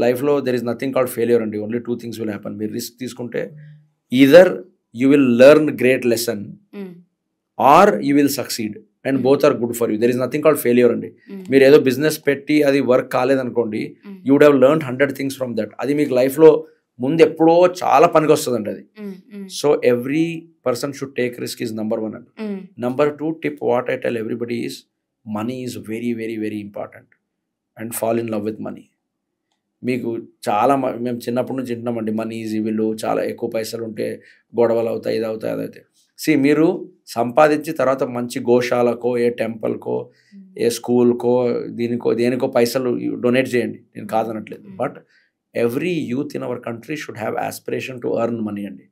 లైఫ్లో there is nothing called failure అండి. Only 2 things will happen. మీరు risk తీసుకుంటే either you will learn great lesson or you will succeed, and both are good for you. There is nothing called failure andi. మీరు ఏదో business పెట్టి అది work కాలేదనుకోండి, you would have learned 100 things from that. అది మీకు లైఫ్లో ముందు ఎప్పుడో చాలా పనికి వస్తుందండి అది. So every person should take risk is number 1 అండి. Number 2 tip what I tell everybody is money is very very very important, and fall in love with money. మీకు చాలా మేము చిన్నప్పటి నుంచి వింటున్నామండి, మనీ ఈజీ, వీళ్ళు చాలా ఎక్కువ పైసలు ఉంటే గొడవలు అవుతాయి, ఇది అవుతాయి, అదైతే. మీరు సంపాదించి తర్వాత మంచి గోశాలకో, ఏ టెంపుల్కో, ఏ స్కూల్కో, దేనికో పైసలు డొనేట్ చేయండి, నేను కాదనట్లేదు. But every youth in our country should have aspiration to earn money అండి.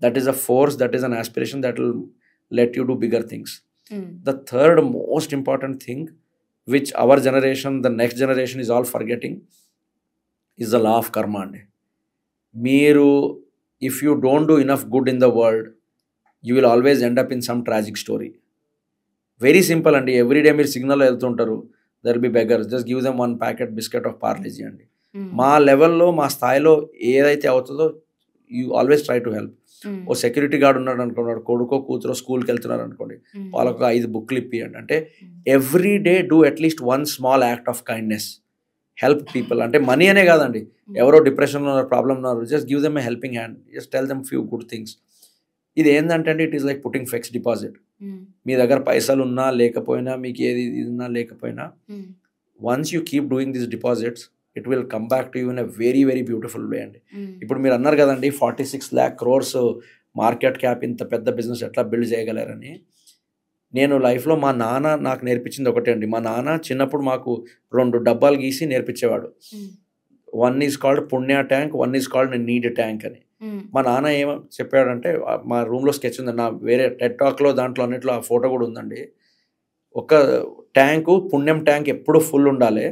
That is a force, that is an aspiration that will let you do bigger things. The third most important thing which our generation, the next generation is all forgetting is the law of karma అండి. మీరు if you don't do enough good in the world, you will always end up in some tragic story. Very simple అండి. Everyday మీరు సిగ్నల్లో వెళ్తుంటారు, there will be beggars, just give them 1 packet biscuit of Parle-G అండి. మా లెవెల్లో, మా స్థాయిలో ఏదైతే అవుతుందో you always try to help. ఓ సెక్యూరిటీ గార్డ్ ఉన్నాడు అనుకున్నాడు, కొడుకో కూతురో స్కూల్కి వెళ్తున్నారు అనుకోండి, వాళ్ళకు 5 బుక్లు ఇప్పియండి. అంటే every day do at least 1 small act of kindness. Help people. అంటే మనీ అనే కాదండి, ఎవరో డిప్రెషన్లో ఉన్నారు, ప్రాబ్లమ్ ఉన్నారు, just give them a helping hand, just tell them few good things. ఇది ఏంటంటే అండి, it is like putting fixed deposit. మీ దగ్గర పైసలు ఉన్నా లేకపోయినా, మీకు ఏది ఉన్నా లేకపోయినా, once you keep doing these deposits, it will come back to you in a very very beautiful way అండి. ఇప్పుడు మీరు అన్నారు కదండి 46 lakh crores మార్కెట్ క్యాప్, ఇంత పెద్ద బిజినెస్ ఎట్లా బిల్డ్ చేయగలరని. నేను లైఫ్లో మా నాన్న నాకు నేర్పించింది ఒకటే అండి. మా నాన్న చిన్నప్పుడు మాకు 2 డబ్బాలు గీసి నేర్పించేవాడు. 1 ఈజ్ కాల్డ్ పుణ్య tank, 1 is called need tank అని. మా నాన్న ఏమో చెప్పాడంటే, మా రూమ్లో స్కెచ్ ఉంది, నా వేరే టెడ్ టాక్లో దాంట్లో అన్నిట్లో ఆ ఫోటో కూడా ఉందండి. ఒక ట్యాంకు, పుణ్యం ట్యాంక్ ఎప్పుడు ఫుల్ ఉండాలి,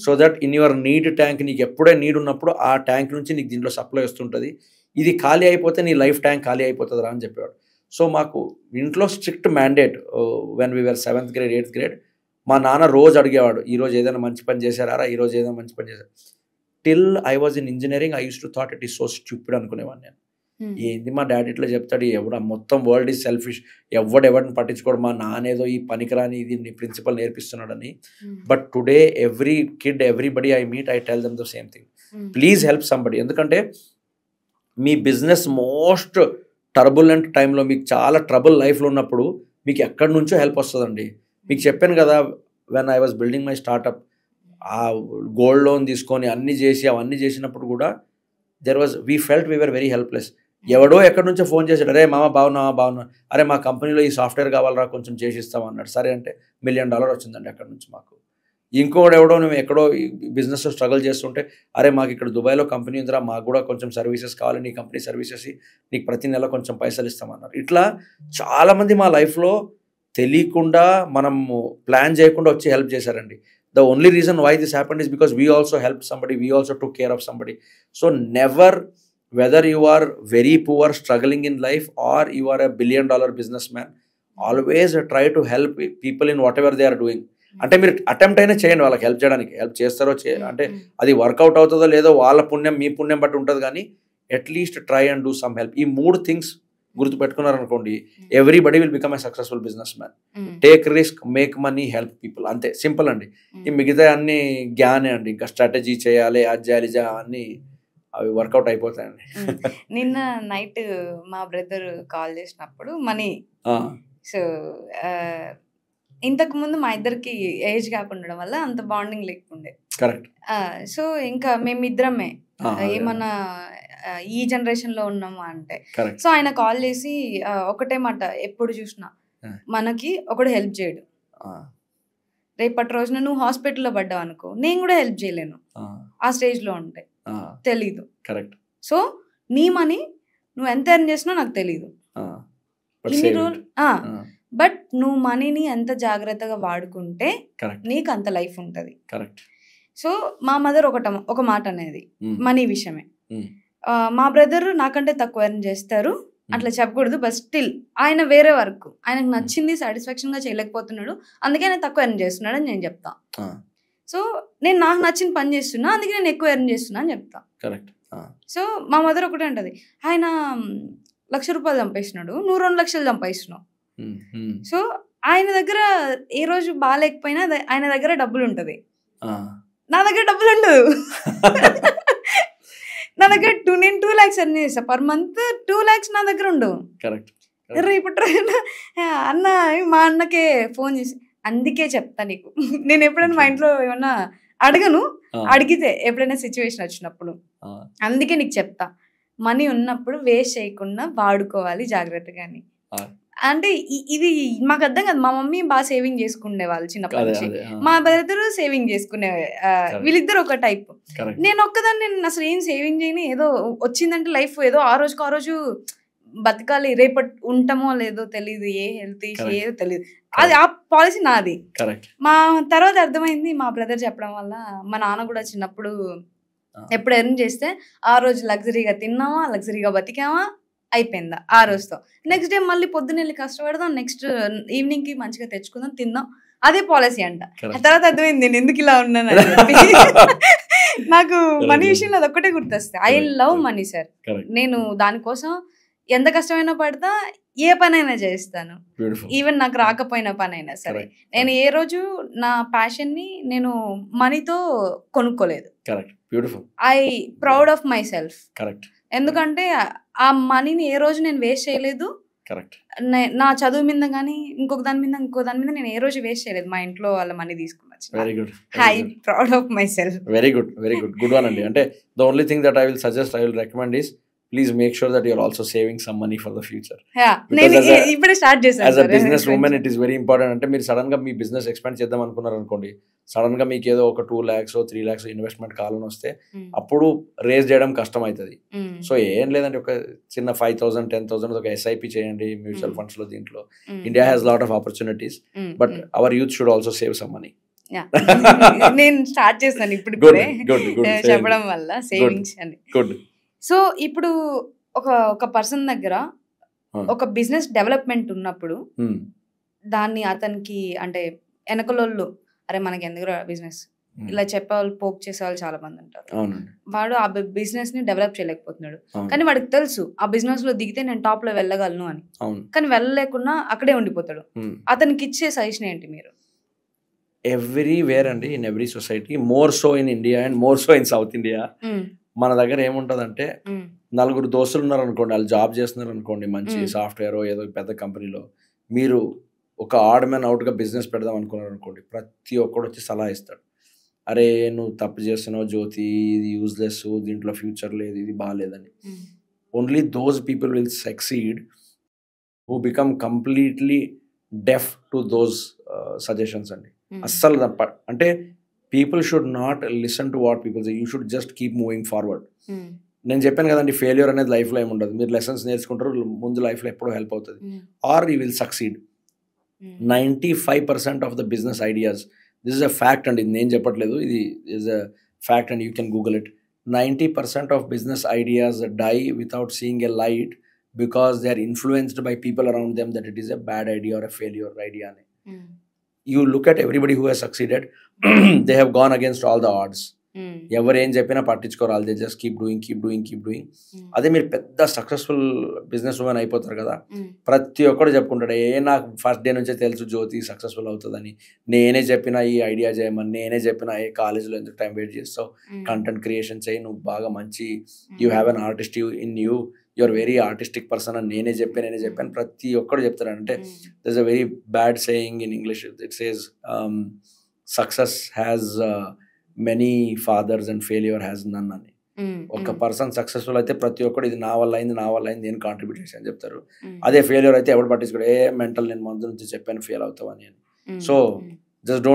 so that in your need tank, నీకు ఎప్పుడే నీడ్ ఉన్నప్పుడు ఆ ట్యాంక్ నుంచి నీకు దీంట్లో సప్లై వస్తుంటుంది. ఇది ఖాళీ అయిపోతే నీ లైఫ్ ట్యాంక్ ఖాళీ అయిపోతుంది రా అని చెప్పేవాడు. సో మాకు ఇంట్లో strict mandate. When we were 7th grade 8th grade, మా నాన్న రోజు అడిగేవాడు, ఈరోజు ఏదైనా మంచి పని చేశారా, ఈరోజు ఏదైనా మంచి పని చేశారు. Till I was in engineering I use to thought it is so stupid అనుకునేవాడిని నేను. ఏంది మా డాడీ ఇట్లా చెప్తాడు, మొత్తం వరల్డ్ ఈజ్ సెల్ఫిష్, ఎవరిని పట్టించుకోడు, మా నానేదో ఈ పనికిరాని ఇది ప్రిన్సిపల్ నేర్పిస్తున్నాడని. But today every kid, everybody I meet, I tell them the same thing, please help somebody. ఎందుకంటే మీ బిజినెస్ మోస్ట్ టర్బులెంట్ టైంలో, మీకు చాలా ట్రబుల్ లైఫ్లో ఉన్నప్పుడు మీకు ఎక్కడి నుంచో హెల్ప్ వస్తుందండి. మీకు చెప్పాను కదా, when I was building my startup, ఆ గోల్డ్ లోన్ తీసుకొని అవన్నీ చేసినప్పుడు కూడా we felt we were very helpless. ఎవడో ఎక్కడి నుంచో ఫోన్ చేశాడు, అరే మామ బాగున్నా, అరే మా కంపెనీలో ఈ సాఫ్ట్వేర్ కావాలరా కొంచెం చేసిస్తాం అన్నాడు. సరే అంటే $1 million వచ్చిందండి అక్కడి నుంచి మాకు. ఇంకోటి ఎవడో నువ్వు ఎక్కడో బిజినెస్లో స్ట్రగుల్ చేస్తుంటే, అరే మాకు ఇక్కడ దుబాయ్లో కంపెనీ ఉందిరా, మాకు కూడా కొంచెం సర్వీసెస్ కావాలి, నీ కంపెనీ సర్వీసెస్ నీకు ప్రతి నెల కొంచెం పైసలు ఇస్తామన్నారు. ఇట్లా చాలామంది మా లైఫ్లో తెలియకుండా, మనము ప్లాన్ చేయకుండా వచ్చి హెల్ప్ చేశారండి. The only reason why this happened is because we also help somebody, we also took care of somebody. So never, whether you are very poor struggling in life or you are a $1 billion business man, always try to help people in whatever they are doing. అంటే మీరు attempt అయినా చేయండి వాళ్ళకి help చేయడానికి. Help చేస్తారో అంటే అది work out అవుతుందో లేదో వాళ్ళ పుణ్యం మీ పుణ్యం బట్టి ఉంటుంది, కానీ at least try and do some help. ఈ 3 things గుర్తుపెట్టుకున్నారనుకోండి, everybody will become a successful businessman. Take risk, make money, help people, అంతే సింపుల్ అండి. ఈ మిగతా అన్ని జ్ఞానే అండి. ఇంకా స్ట్రాటజీ చేయాలి, అది చేయాలి అన్ని అవి వర్కౌట్ అయిపోతాయండి. నిన్న నైట్ మా బ్రదర్ కాల్ చేసినప్పుడు మనీ, సో ఇంతకు ముందు మా ఇద్దరికి ఏజ్ గ్యాప్ ఉండడం వల్ల అంత బాండింగ్ లేకుండే. కరెక్ట్. సో ఇంకా మేమిద్దరమే ఏమన్నా ఈ జనరేషన్ లో ఉన్నామా అంటే, సో ఆయన కాల్ చేసి ఒకటే మాట ఎప్పుడు చూసినా, మనకి ఒకడు హెల్ప్ చేయడు, రేపటి రోజున నువ్వు హాస్పిటల్లో పడ్డావు అనుకో, నేను కూడా హెల్ప్ చేయలేను ఆ స్టేజ్ లో ఉంటే, తెలీదు. కరెక్ట్. సో నీ మనీ నువ్వు ఎంత ఎర్న్ చేసినా నాకు తెలీదు ఇన్ని రోజులు, బట్ నువ్వు మనీని ఎంత జాగ్రత్తగా వాడుకుంటే నీకు అంత లైఫ్ ఉంటుంది. కరెక్ట్. సో మా మదర్ ఒక మాట అనేది మనీ విషయమే. మా బ్రదర్ నాకంటే తక్కువ ఎర్న్ చేస్తారు, అట్లా చెప్పకూడదు, బట్ స్టిల్ ఆయన వేరే వర్క్ ఆయనకు నచ్చింది సాటిస్ఫాక్షన్ గా చేయలేకపోతున్నాడు, అందుకే ఆయన తక్కువ ఎర్న్ చేస్తున్నాడు అని నేను చెప్తా. సో నేను నాకు నచ్చిన పని చేస్తున్నా, అందుకే నేను ఎక్కువ ఎర్న్ చేస్తున్నా అని చెప్తా. కరెక్ట్. సో మా మదర్ ఒకటే అంటది, ఆయన 1,00,000 రూపాయలు చంపేసినాడు, నువ్వు 2 లక్షలు చంపేసినావు. సో ఆయన దగ్గర ఏ రోజు బాగాలేకపోయినా ఆయన దగ్గర డబ్బులు ఉంటది, నా దగ్గర డబ్బులు ఉండదు. నా దగ్గర నేను 2 lakhs ఎర్న్ చేస్తా పర్ మంత్, 2 lakhs నా దగ్గర ఉండవు. ఇప్పుడు అన్న మా అన్నకే ఫోన్ చేసి, అందుకే చెప్తా నీకు, నేను ఎప్పుడైనా మా ఇంట్లో ఏమన్నా అడగను, అడిగితే ఎప్పుడైనా సిచ్యువేషన్ వచ్చినప్పుడు, అందుకే నీకు చెప్తా, మనీ ఉన్నప్పుడు వేస్ట్ చేయకుండా వాడుకోవాలి జాగ్రత్తగా అని. అంటే ఇది మాకు అర్థం కాదు, మా మమ్మీ బాగా సేవింగ్ చేసుకునే వాళ్ళు చిన్నప్పటి నుంచి, మా బ్రదర్ సేవింగ్ చేసుకునే, వీళ్ళిద్దరు ఒక టైప్. నేను ఒక్కదాన్ని, నేను అసలు ఏం సేవింగ్ చేయని, ఏదో వచ్చిందంటే లైఫ్ ఏదో ఆ రోజు బతకాలి, రేపటి ఉంటామో లేదో తెలియదు, ఏ హెల్త్ ఇష్యూ ఏదో తెలియదు, అది ఆ పాలసీ నాది. మా తర్వాత అర్థమైంది మా బ్రదర్ చెప్పడం వల్ల. మా నాన్న కూడా చిన్నప్పుడు ఎప్పుడు ఎర్న్ చేస్తే ఆ రోజు లగ్జరీగా తిన్నామా, లగ్జరీగా బతికామా, అయిపోయిందా ఆ రోజుతో. నెక్స్ట్ డే మళ్ళీ పొద్దున్న వెళ్ళి కష్టపడదాం, నెక్స్ట్ ఈవినింగ్ కి మంచిగా తెచ్చుకుందాం, తిందాం, అదే పాలసీ అంట. తర్వాత అర్థమైంది నేను ఎందుకు ఇలా ఉన్నాను అని చెప్పి. నాకు మనీ విషయంలో అది ఒక్కటే గుర్తొస్తాయి, ఐ లవ్ మనీ సార్. నేను దానికోసం ఎంత కష్టమైనా పడతా, ఏ పనైనా చేస్తాను, ఈవెన్ నాకు రాకపోయిన పని అయినా సరే. నేను ఏ రోజు నా ప్యాషన్ ని నేను మనీతో కొనుక్కోలేదు. I proud of myself. ఎందుకంటే ఆ మనీని ఏ రోజు నేను వేస్ట్ చేయలేదు. నా చదువు మీద కానీ ఇంకో దాని మీద నేను ఏ రోజు వేస్ట్ చేయలేదు. మా ఇంట్లో వాళ్ళ మనీ తీసుకున్నాను. Very good. I proud of my self. Very good, very good, good one అండి. అంటే the only thing that I will suggest, I will recommend is, please make sure that you are also saving some money for the future. ఇప్పుడే start చేశాను. As a business woman it is very important. అంటే మీరు sudden గా మీ business expand చేద్దాం అనుకున్నారు అనుకోండి, sudden గా మీకు ఏదో ఒక 2 lakhs 3 lakhs ఇన్వెస్ట్మెంట్ కావాలని వస్తే అప్పుడు రేజ్ చేయడం కష్టం అవుతుంది. సో ఏం లేదంటే ఒక చిన్న 5,000 10,000 ఒక SIP చేయండి మ్యూచువల్ ఫండ్స్ లో. దీంట్లో India has lot of opportunities, but our youth should also save some money. నేను స్టార్ట్ చేస్తాను ఇప్పుడు చెప్పడం వల్ల సేవింగ్స్ అని. గుడ్. సో ఇప్పుడు ఒక పర్సన్ దగ్గర ఒక బిజినెస్ డెవలప్మెంట్ ఉన్నప్పుడు దాన్ని అతనికి అంటే వెనకలోళ్ళు, అరే మనకి ఎందుకు బిజినెస్ ఇలా చెప్పేవాళ్ళు, పోక్ చేసేవాళ్ళు చాలా మంది ఉంటారు. వాడు ఆ బిజినెస్ ని డెవలప్ చేయలేకపోతున్నాడు, కానీ వాడికి తెలుసు ఆ బిజినెస్ లో దిగితే నేను టాప్ లో వెళ్ళగలను అని, కానీ వెళ్ళలేకుండా అక్కడే ఉండిపోతాడు. అతనికి ఇచ్చే సజెషన్ ఏంటి మీరు? ఎవ్రీవేర్ అండి, in every society, more so in India and more so in south India, మన దగ్గర ఏముంటదంటే 4 దోస్తులు ఉన్నారు అనుకోండి, వాళ్ళు జాబ్ చేస్తున్నారు అనుకోండి, మంచి సాఫ్ట్వేర్ ఏదో పెద్ద కంపెనీలో, మీరు ఒక ఆడ్ మ్యాన్ అవుట్ గా బిజినెస్ పెడదాం అనుకున్నారు అనుకోండి, ప్రతి ఒక్కడు వచ్చి సలహా ఇస్తాడు, అరే నువ్వు తప్పు చేస్తున్నావు జ్యోతి, ఇది యూజ్లెస్, దీంట్లో ఫ్యూచర్ లేదు, ఇది బాగాలేదని. Only those people will succeed who become completely deaf to those suggestions అండి. అస్సలు అంటే people should not listen to what people say. You should just keep moving forward. నేను చెప్పాను కదండి, ఫెయిల్యూర్ అనేది లైఫ్లో ఏమి ఉండదు. మీరు లెసన్స్ నేర్చుకుంటారు, ముందు లైఫ్లో ఎప్పుడో హెల్ప్ అవుతుంది, or you will succeed. 95% of the business ideas, this is a fact అండి, నేను చెప్పట్లేదు, ఇది is a fact and you can Google it. 90% of business ideas die without seeing a light because they are influenced by people around them that it is a bad idea or a failure idea అని. You look at everybody who has succeeded, they have gone against all the odds. ఎవరు ఏం చెప్పినా పట్టించుకోరు, వాళ్ళు just keep doing. అదే మీరు పెద్ద successful business women అయిపోతారు కదా, ప్రతి ఒక్కరు చెప్పుకుంటాడు, నాకు ఫస్ట్ డే నుంచే తెలుసు జ్యోతి సక్సెస్ఫుల్ అవుతుందని, నేనే చెప్పినా ఈ ఐడియా చేయమని, నేనే చెప్పినా ఏ కాలేజీలో ఎందుకు టైం వెయిట్ చేస్తావు, కంటెంట్ క్రియేషన్ చేయి, నువ్వు బాగా మంచి you have an artist in you, you're very artistic person అని నేనే చెప్పాను ప్రతి ఒక్కరు చెప్తారు. అంటే there is a very bad saying in English, it says success has many fathers and failure has none అని. ఒక పర్సన్ సక్సెస్ఫుల్ అయితే ప్రతి ఒక్కరు ఇది నా వల్ల అయింది నేను కాంట్రిబ్యూట్ చేశాను చెప్తారు. అదే ఫెయిల్యూర్ అయితే ఎవరు పట్టించుకోడు, మెంటల్ నేను ముందు నుంచి చెప్పాను ఫెయిల్ అవుతావని అని. So just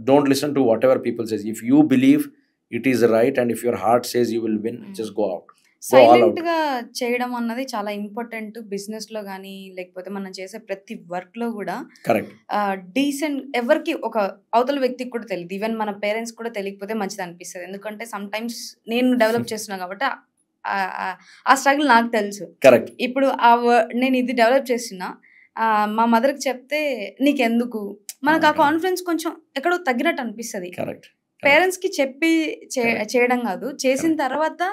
don't listen to what ever people says. If you believe it is right and if your heart says you will win, just go out. Silent గా చేయడం అన్నది చాలా ఇంపార్టెంట్ బిజినెస్ లో కానీ, లేకపోతే మనం చేసే ప్రతి వర్క్ లో కూడా. కరెక్ట్. డీసెంట్ ఎవరికి ఒక అవతల వ్యక్తికి కూడా తెలియదు, ఈవెన్ మన పేరెంట్స్ కూడా తెలియకపోతే మంచిది అనిపిస్తుంది. ఎందుకంటే సమ్ టైమ్స్ నేను డెవలప్ చేస్తున్నా కాబట్టి ఆ స్ట్రగుల్ నాకు తెలుసు. కరెక్ట్. ఇప్పుడు నేను ఇది డెవలప్ చేస్తున్నా, మా మదర్కి చెప్తే నీకెందుకు, మనకు ఆ కాన్ఫిడెన్స్ కొంచెం ఎక్కడో తగ్గినట్టు అనిపిస్తుంది. కరెక్ట్. పేరెంట్స్ కి చెప్పి చేయడం కాదు, చేసిన తర్వాత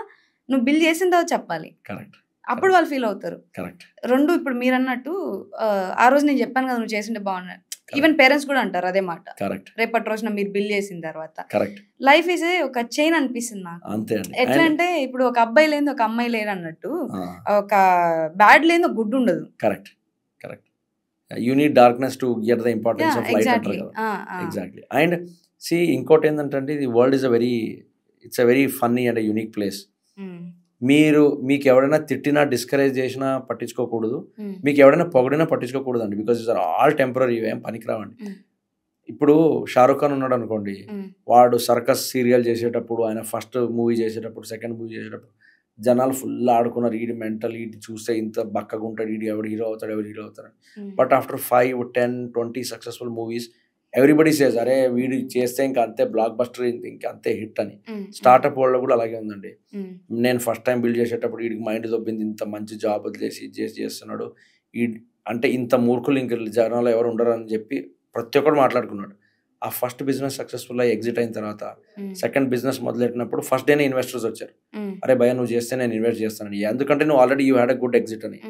నువ్వు బిల్ చేసిన తర్వాత చెప్పాలి. కరెక్ట్. అప్పుడు వాళ్ళు ఫీల్ అవుతారు. కరెక్ట్. రెండు ఇప్పుడు మీరు అన్నట్టు ఆ రోజు నేను చెప్పాను కదా నువ్వు చేసింటే బాగున్నా, ఈవెన్ పేరెంట్స్ కూడా అంటారు అదే మాట. కరెక్ట్. రేపటి రోజున మీరు బిల్ చేసిన తర్వాత. కరెక్ట్. లైఫ్ ఈజ్ ఒక చైన్ అనిపిస్తుంది నాకు. అంతే అండి. ఎట్లా అంటే ఇప్పుడు ఒక అబ్బాయి లేని ఒక అమ్మాయి లేరు అన్నట్టు, ఒక బ్యాడ్ లేని ఒక గుడ్ ఉండదు. Correct. Correct. You need darkness to get the importance of light అంటారు కదా. ఎగ్జాక్ట్లీ. అండ్ సి ఇంకోటి ఏంటంటే the world is it's a very funny and unique place. మీకు ఎవరైనా తిట్టినా డిస్కరేజ్ చేసినా పట్టించుకోకూడదు, మీకు ఎవరైనా పొగిడినా పట్టించుకోకూడదు అండి. Because it's are all temporary, ఏం పనికిరావండి. ఇప్పుడు షారుఖ్ ఖాన్ ఉన్నాడు అనుకోండి, వాడు సర్కస్ సీరియల్ చేసేటప్పుడు, ఆయన ఫస్ట్ మూవీ చేసేటప్పుడు, సెకండ్ మూవీ చేసేటప్పుడు జనాలు ఫుల్ ఆడుకున్నారు, ఈడి మెంటల్, ఈడి చూస్తే ఇంత బక్కగా ఉంటాడు, ఈడు ఎవరు హీరో అవుతాడు. But after 5, 10, 20 successful movies everybody says అరే వీడు చేస్తే ఇంకా అంతే బ్లాక్ బస్టర్, ఇంకా అంతే హిట్ అని. స్టార్ట్అప్ వరల్డ్ కూడా అలాగే ఉందండి. నేను ఫస్ట్ టైం బిల్డ్ చేసేటప్పుడు వీడికి మైండ్ దొబ్బింది, ఇంత మంచి జాబ్ వదిలేసి చేస్తున్నాడు, అంటే ఇంత మూర్ఖులు ఇంక జనాలు ఎవరు ఉండరు అని చెప్పి ప్రతి ఒక్కరు మాట్లాడుకున్నాడు. ఆ ఫస్ట్ బిజినెస్ సక్సెస్ఫుల్ అయ్యి ఎగ్జిట్ అయిన తర్వాత సెకండ్ బిజినెస్ మొదలెట్టినప్పుడు ఫస్ట్ డేనే ఇన్వెస్టర్స్ వచ్చారు, అరే భయ నువ్వు చేస్తే నేను ఇన్వెస్ట్ చేస్తానని, ఎందుకంటే నువ్వు already you had a good exit అని.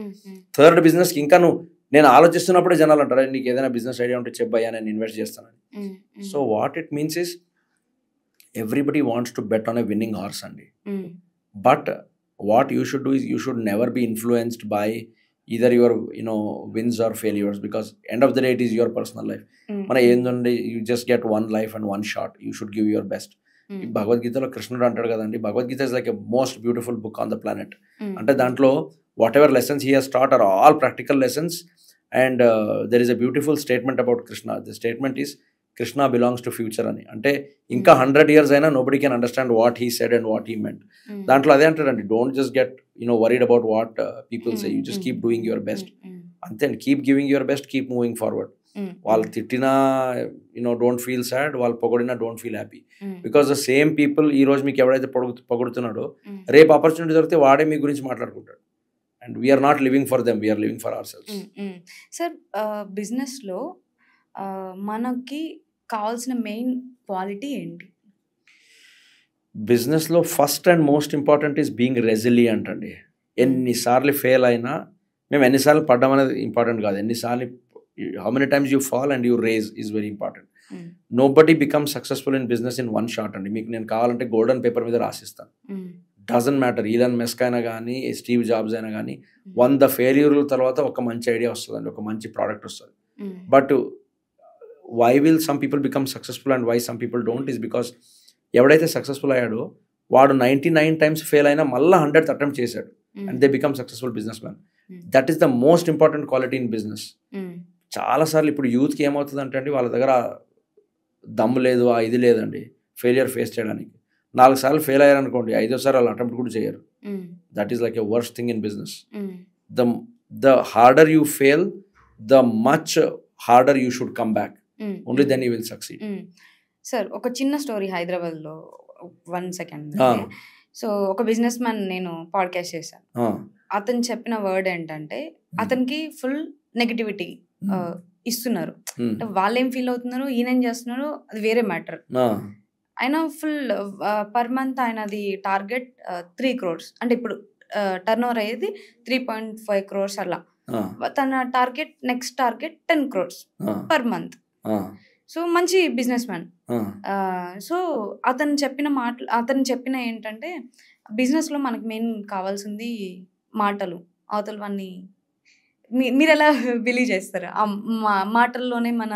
థర్డ్ బిజినెస్కి ఇంకా నేను ఆలోచిస్తున్నప్పుడే జనాలు అంటారు నీకు ఏదైనా బిజినెస్ ఐడియా ఉంటే చెప్పయ్యా నేను ఇన్వెస్ట్ చేస్తానని. So what it means is everybody wants to bet on a winning horse అండి. But what you should do is you should never be influenced by either your wins or failures, because end of the day it is your personal life. మన ఏందండి, you just get one life and one shot, you should give your best. భగవద్గీతలో కృష్ణుడు అంటాడు కదండి, Bhagavad Gita is like a most beautiful book on the planet. అంటే దాంట్లో whatever lessons he has taught are all practical lessons, and there is a beautiful statement about Krishna. The statement is Krishna belongs to future అని. అంటే ఇంకా 100 years అయినా nobody can understand what he said and what he meant. దాంట్లో అదే అంటాడండి, don't just get worried about what people say, you just keep doing your best. అంతే అండి, keep giving your best, keep moving forward. వాళ్ళు తిట్టినా don't feel sad, వాళ్ళు పొగడినా don't feel happy. Because the same people ఈ రోజు మీకు ఎవరైతే పొగుడుతున్నాడో రేపు ఆపర్చునిటీ దొరికితే వాడే మీ గురించి మాట్లాడుకుంటాడు. And we're not living for them, we're living for ourselves. Sir, బిజినెస్లో మనకి కావాల్సిన మెయిన్ క్వాలిటీ ఏంటి? బిజినెస్లో first and most important is being resilient అండి. ఎన్నిసార్లు ఫెయిల్ అయినా, మేము ఎన్నిసార్లు పడ్డం అనేది ఇంపార్టెంట్ కాదు, ఎన్నిసార్లు how many times you fall and you raise is very important. Nobody become successful in business in one shot అండి. మీకు నేను కావాలంటే గోల్డెన్ పేపర్ మీద రాసిస్తాను, డజంట్ మ్యాటర్. ఈలాన్ మస్క్ అయినా కానీ, స్టీవ్ జాబ్స్ అయినా కానీ, 100 ఫెయిల్యూర్ల తర్వాత ఒక మంచి ఐడియా వస్తుందండి, ఒక మంచి ప్రోడక్ట్ వస్తుంది. But why will some people become successful and why some people don't is because ఎవడైతే సక్సెస్ఫుల్ అయ్యాడో వాడు 99 times ఫెయిల్ అయినా మళ్ళీ 100th అటెంప్ట్ చేశాడు, and they become successful business man. That is the most important quality in business. చాలాసార్లు ఇప్పుడు యూత్కి ఏమవుతుంది అంటే అండి, వాళ్ళ దగ్గర దమ్ము లేదు, ఇది లేదండి ఫెయిలియర్ ఫేస్ చేయడానికి. 4 సార్లు ఫెయిల్ అయ్యారనుకోండి, 5వ సారి వాళ్ళు అటెంప్ట్ కూడా చేయరు. That is like a worst thing in business. The harder you fail, the much harder you should come back. Only then you will succeed. Sir, ఒక చిన్న స్టోరీ హైదరాబాద్లో 1 second. సో ఒక బిజినెస్ మ్యాన్ నేను podcast చేశాను. అతను చెప్పిన word ఏంటంటే, అతనికి ఫుల్ నెగటివిటీ ఇస్తున్నారు. వాళ్ళు ఏం ఫీల్ అవుతున్నారు, ఈయన ఏం చేస్తున్నారు, అది వేరే మ్యాటర్. ఆయన ఫుల్ పర్ మంత్ ఆయనది టార్గెట్ 3 crores. అంటే ఇప్పుడు టర్న్ ఓవర్ అయ్యేది 3.5 crores అలా. తన target next target 10 crores per month. So మంచి బిజినెస్ మ్యాన్. సో అతను చెప్పిన ఏంటంటే బిజినెస్లో మనకి మెయిన్ కావాల్సింది మాటలు. అవతల వాన్ని మీరు ఎలా బిలీవ్ చేస్తారు ఆ మాటల్లోనే మన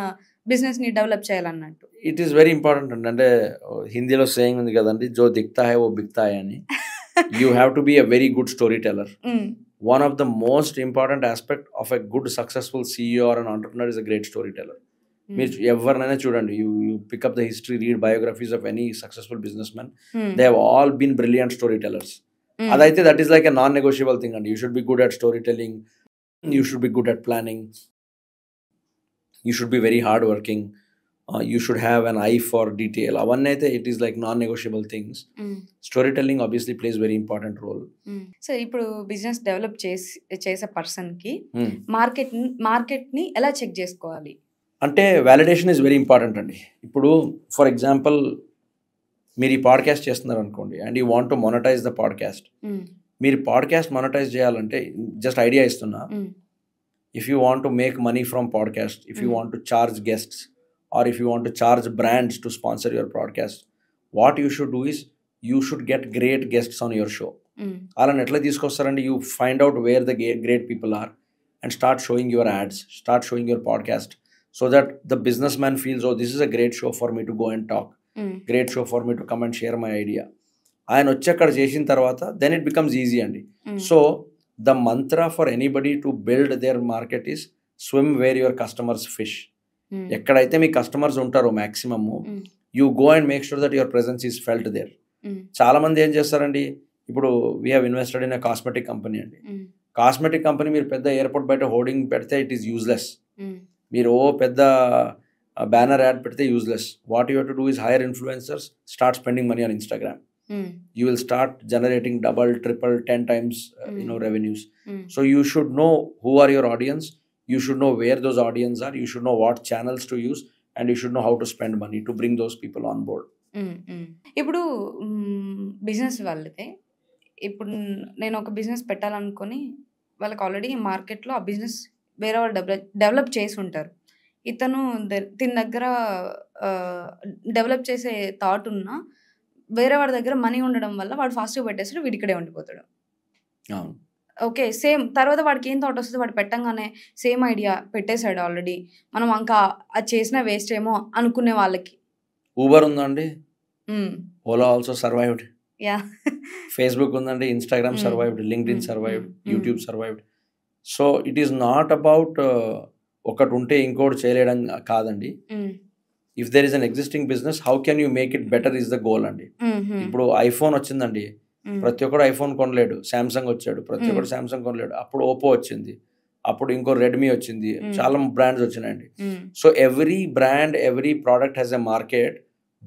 బిజినెస్ని డెవలప్ చేయాలన్నట్టు? ఇట్ ఈస్ వెరీ ఇంపార్టెంట్ అండి. అంటే హిందీలో సేయింగ్ ఉంది కదండి, జో దిక్తా హై ఓ బిక్తా హై అని. You have to be a very good story teller. One of the most important aspect of a good successful CEO or an entrepreneur is a great storyteller. మీరు ఎవరినైనా చూడండి, you pick up the history, read biographies of any successful businessman, they have all been brilliant storytellers. అదైతే that is like a non-negotiable thing అండి. You should be good at storytelling, you should be good at planning, you should be very hard working, you should have an eye for detail. అవన్నీ అయితే it is like non-negotiable things. Storytelling obviously plays very important role. So ఇప్పుడు business develop చేసే పర్సన్కి మార్కెట్ని ఎలా check చేసుకోవాలి? అంటే validation is very important అండి. ఇప్పుడు ఫర్ ఎగ్జాంపుల్ మీరు ఈ పాడ్కాస్ట్ చేస్తున్నారు అనుకోండి, and you want to monetize the podcast. మీరు పాడ్కాస్ట్ మొనటైజ్ చేయాలంటే జస్ట్ ఐడియా ఇస్తున్నా. If you want to make money from podcast, if you want to charge guests, or if you want to charge brands to sponsor your podcast, what you should do is you should get great guests on your show. Alani etla తీసుకొస్తారండి, you find out where the great people are and start showing your ads, start showing your podcast, so that the businessman feels, oh, this is a great show for me to go and talk, great show for me to come and share my idea. ఆయన వచ్చి అక్కడ చేసిన తర్వాత then it becomes easy అండి. So the mantra for anybody to build their market is swim where your customers fish. ఎక్కడైతే మీ customers ఉంటారో maximum, you go and make sure that your presence is felt there. చాలా మంది ఏం చేస్తారండి, ఇప్పుడు we have invested in a cosmetic company అండి. Cosmetic company మీరు పెద్ద ఎయిర్పోర్ట్ బయట హోర్డింగ్ పెడితే ఇట్ ఈస్ యూజ్లెస్. మీరు పెద్ద బ్యానర్ యాడ్ పెడితే useless. What you have to do is hire influencers, start spending money on Instagram. You will start generating double, triple, 10 times revenues. So you should know who are your audience. You should know where those audience are. You should know what channels to use, and you should know how to spend money to bring those people on board. ఇప్పుడు business వాళ్ళతే, ఇప్పుడు నేను ఒక business పెట్టాలనుకొని వాళ్ళకి already మార్కెట్లో ఆ business వేరే వాళ్ళు develop చేసి ఉంటారు. ఇతను దీని దగ్గర డెవలప్ చేసే థాట్ ఉన్నా వేరే వాడి దగ్గర మనీ ఉండడం వల్ల వాడు ఫాస్ట్గా పెట్టేస్తాడు, వీడి ఇక్కడే ఉండిపోతాడు. ఓకే, సేమ్ తర్వాత వాడికి ఏం థాట్ వస్తుంది, వాడు పెట్టంగానే సేమ్ ఐడియా పెట్టేశాడు ఆల్రెడీ, మనం ఇంకా అది చేసిన వేస్ట్ ఏమో అనుకునే వాళ్ళకి. ఊబర్ ఉందండి, ఓలా ఆల్సో సర్వైవ్డ్, ఫేస్బుక్ ఉందండి, Instagram survived, LinkedIn survived, YouTube survived. So it is not about ఒకటి ఉంటే ఇంకోటి చేయలేడం కాదండి. If there is an existing business, how can you make it better is the goal అండి. ఇప్పుడు ఐఫోన్ వచ్చిందండి, ప్రతి ఒక్కడు ఐఫోన్ కొనలేడు. శాంసంగ్ వచ్చాడు, ప్రతి ఒక్కడు శాంసంగ్ కొనలేడు. అప్పుడు ఓపో వచ్చింది, అప్పుడు ఇంకో రెడ్మీ వచ్చింది, చాలా బ్రాండ్స్ వచ్చినాయండి. So every brand, every product has a market,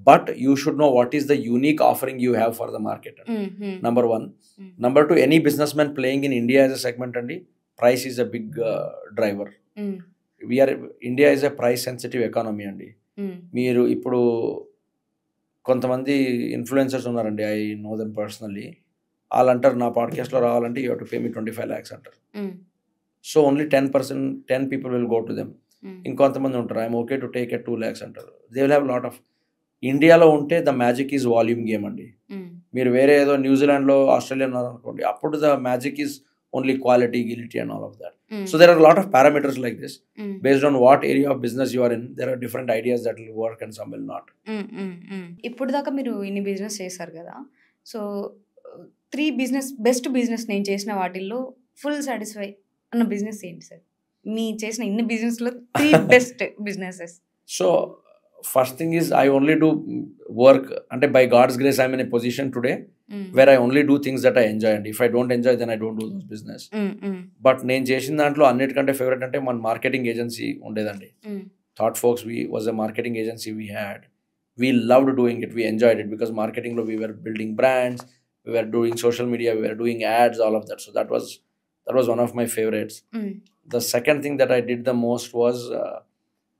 but you should know what is the unique offering you have for the market. Number 1. Number 2, any business man playing in India as a segment అండి, price is a big driver. India is a price sensitive economy అండి. మీరు ఇప్పుడు కొంతమంది influencers ఉన్నారండి, I know them personally. వాళ్ళు అంటారు, నా పాడ్కాస్ట్లో రావాలంటే you have to pay me 25 lakhs అంటారు. So only 10 people will go to them. ఇంకొంతమంది ఉంటారు, I'm okay to take at 2 lakhs అంటారు. They will have lot of. ఇండియాలో ఉంటే the magic is volume game అండి. మీరు వేరే ఏదో న్యూజిలాండ్లో, ఆస్ట్రేలియా ఉన్నారనుకోండి, అప్పుడు the magic is only quality, quality and all of that. So there are a lot of parameters like this. Based on what area of business you are in, there are different ideas that will work and some will not. ఇప్పుడు దాకా మీరు ఇన్ని business చేశారు కదా, so 3 best business నేను చేసిన వాటిల్లో full satisfy అన్న బిజినెస్ ఏంటి సార్? మీ చేసిన ఇన్ని బిజినెస్లో 3 best businesses. So first thing is I only do work, అంటే by God's grace I'm in a position today where I only do things that I enjoy, and if I don't enjoy then I don't do those business. But నేను చేసిన దాంట్లో అన్నిటికంటే favourite అంటే మన marketing agency ఉండేదండి. Thought Folks was a marketing agency we had. We loved doing it, we enjoyed it, because marketing lo we were building brands, we were doing social media, we were doing ads, all of that. So that was one of my favorites. The second thing that I did the most was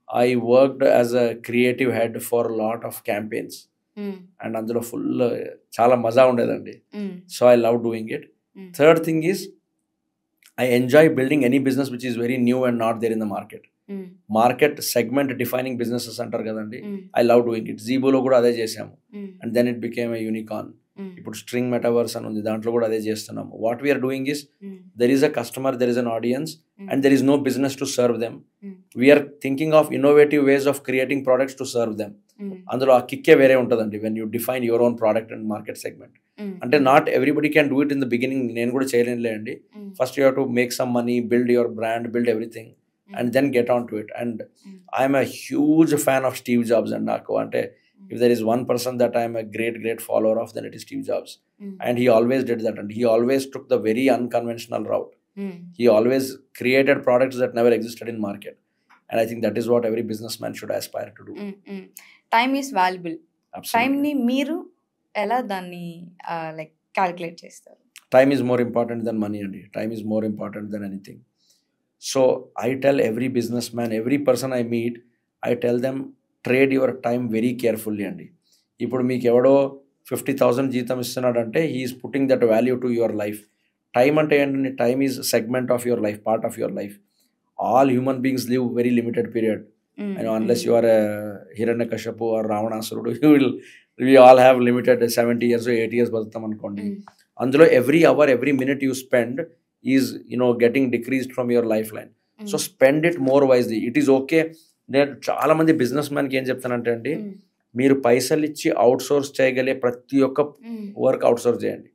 I worked as a creative head for a lot of campaigns. And అందులో full చాలా మజా ఉండేదండి. So I love doing it. Third thing is I enjoy building any business which is very new and not there in the market. Market segment defining businesses అంటారు కదండి. I love doing it. జీబోలో కూడా అదే చేసాము. And then it became a unicorn. ఇప్పుడు String Metaverse అని ఉంది, దాంట్లో కూడా అదే చేస్తున్నాము. What we're doing is there is a customer, there is an audience and there is no business to serve them. We're thinking of innovative ways of creating products to serve them. అందులో ఆ కిక్కే వేరే ఉంటుందండి when you define your own product and market segment. అంటే not everybody can do it in the beginning. నేను కూడా చేయలేనులే అండి. First you have to make some money, build your brand, build everything and then get on to it. And I'm a huge fan of Steve Jobs and Nako. Ante if there is one person that I'm a great follower of, then it is Steve Jobs. And he always did that, and he always took the very unconventional route. He always created products that never existed in market, and I think that is what every businessman should aspire to do. Time is valuable. Time ni meeru ela danni like calculate chestaru? Time is more important than money, and time is more important than anything. So I tell every businessman, every person I meet, I tell them trade your time very carefully అండి. ఇప్పుడు మీకు ఎవడో 50,000 జీతం ఇస్తున్నాడంటే he is putting that value to your life. Time అంటే ఏంటంటే time is segment of your life, part of your life. All human beings live very limited period. Unless you are Hiranyakashipu or రావణాసురుడు, we all have limited 70 years or 80 years బతుకుతాం అనుకోండి. అందులో every hour, every minute you spend is getting decreased from your lifeline. So spend it more wisely. It is okay. నేను చాలా మంది business మ్యాన్కి ఏం చెప్తానంటే అండి, మీరు పైసలు ఇచ్చి అవుట్ సోర్స్ చేయగలిగే ప్రతి ఒక్క వర్క్ అవుట్ సోర్స్ చేయండి.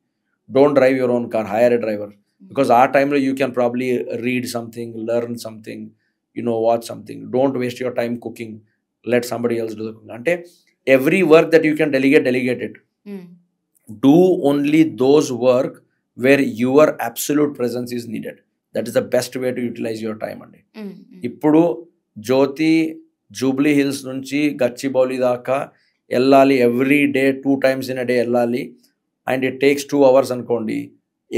Don't drive your own car, hire a driver. Because ఆ టైంలో you can probably read something, learn something, watch something. Don't waste your time cooking, let somebody else do the cooking. అంటే every work that you can delegate it. Do only those work where your absolute presence is needed. That is the best way to utilize your time అండి. ఇప్పుడు జ్యోతి Jubilee hills నుంచి గచ్చిబౌలి దాకా వెళ్ళాలి, every day 2 times in a day వెళ్ళాలి, and it takes 2 hours అనుకోండి.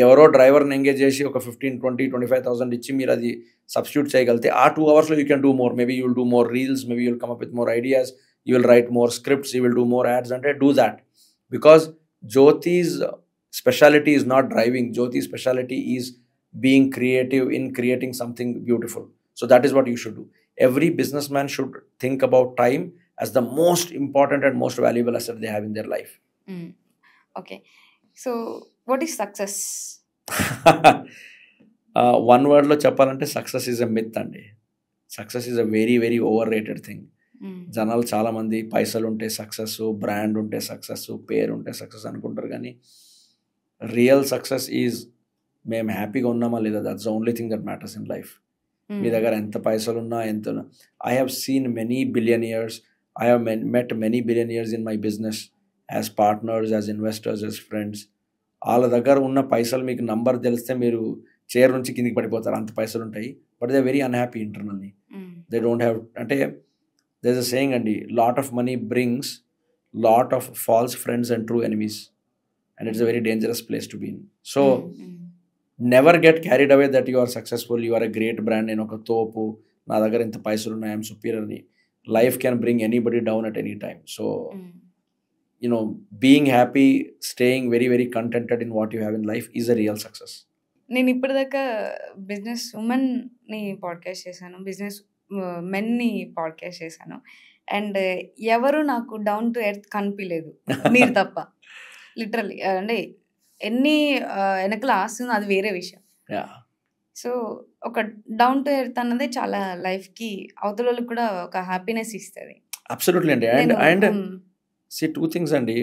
ఎవరో డ్రైవర్ని engage చేసి ఒక 15, 20, 25,000 ఇచ్చి మీరు అది సబ్స్టిట్యూట్ చేయగలిగితే ఆ 2 hours you can do more. Maybe you will do more reels, maybe you will come up with more ideas, you will write more scripts, you will do more ads. అంటే do that. Because Jyoti's speciality is not driving. Jyoti's speciality is being creative in creating something beautiful. So that is what you should do. Every businessman should think about time as the most important and most valuable asset they have in their life. Okay. So what is success? One word lo cheppalante success is a myth andi. Success is a very overrated thing. జనాలు చాలా మంది పైసలు ఉంటే success, brand ఉంటే success, పేరు ఉంటే success అనుకుంటారు. కానీ రియల్ సక్సెస్ ఈజ్ మేము హ్యాపీగా ఉన్నామా లేదా, that's the only thing that matters in life. మీ దగ్గర ఎంత పైసలు ఉన్నా ఎంత. I have seen many billionaires, I have met many billionaires in my business as partners, as investors, as friends. వాళ్ళ దగ్గర ఉన్న పైసలు మీకు నంబర్ తెలిస్తే మీరు చైర్ నుంచి కిందికి పడిపోతారు, అంత పైసలు ఉంటాయి. But they very unhappy internally. They don't have, అంటే దేర్ ఇస్ అ సేయింగ్ అండి, lot of money brings lot of false friends and true enemies. And it's a very dangerous place to be in. So never get carried away that you are successful, you are a great brand. నేను ఒక తోపు, నా దగ్గర ఇంత పైసలు ఉన్నాయి, I'm superior అని. Life can bring anybody down at any time. So being happy, staying very contented in what you have in life is a real success. నేను ఇప్పటిదాకా బిజినెస్ ఉమెన్ని పాడ్కాస్ట్ చేశాను, బిజినెస్ మెన్ని పాడ్కాస్ట్ చేశాను, అండ్ ఎవరు నాకు down to earth కనిపించలేదు, మీరు తప్ప. Literally అంటే ఎన్ని వెనకల ఆస్తుంది అది వేరే విషయం. సో ఒక డౌన్ టు ఎర్త్ అన్నది చాలా లైఫ్కి అవతల కూడా ఒక హ్యాపీనెస్ ఇస్తుంది. అబ్సల్యూట్లీ అండి. అండ్ see, 2 things అండి.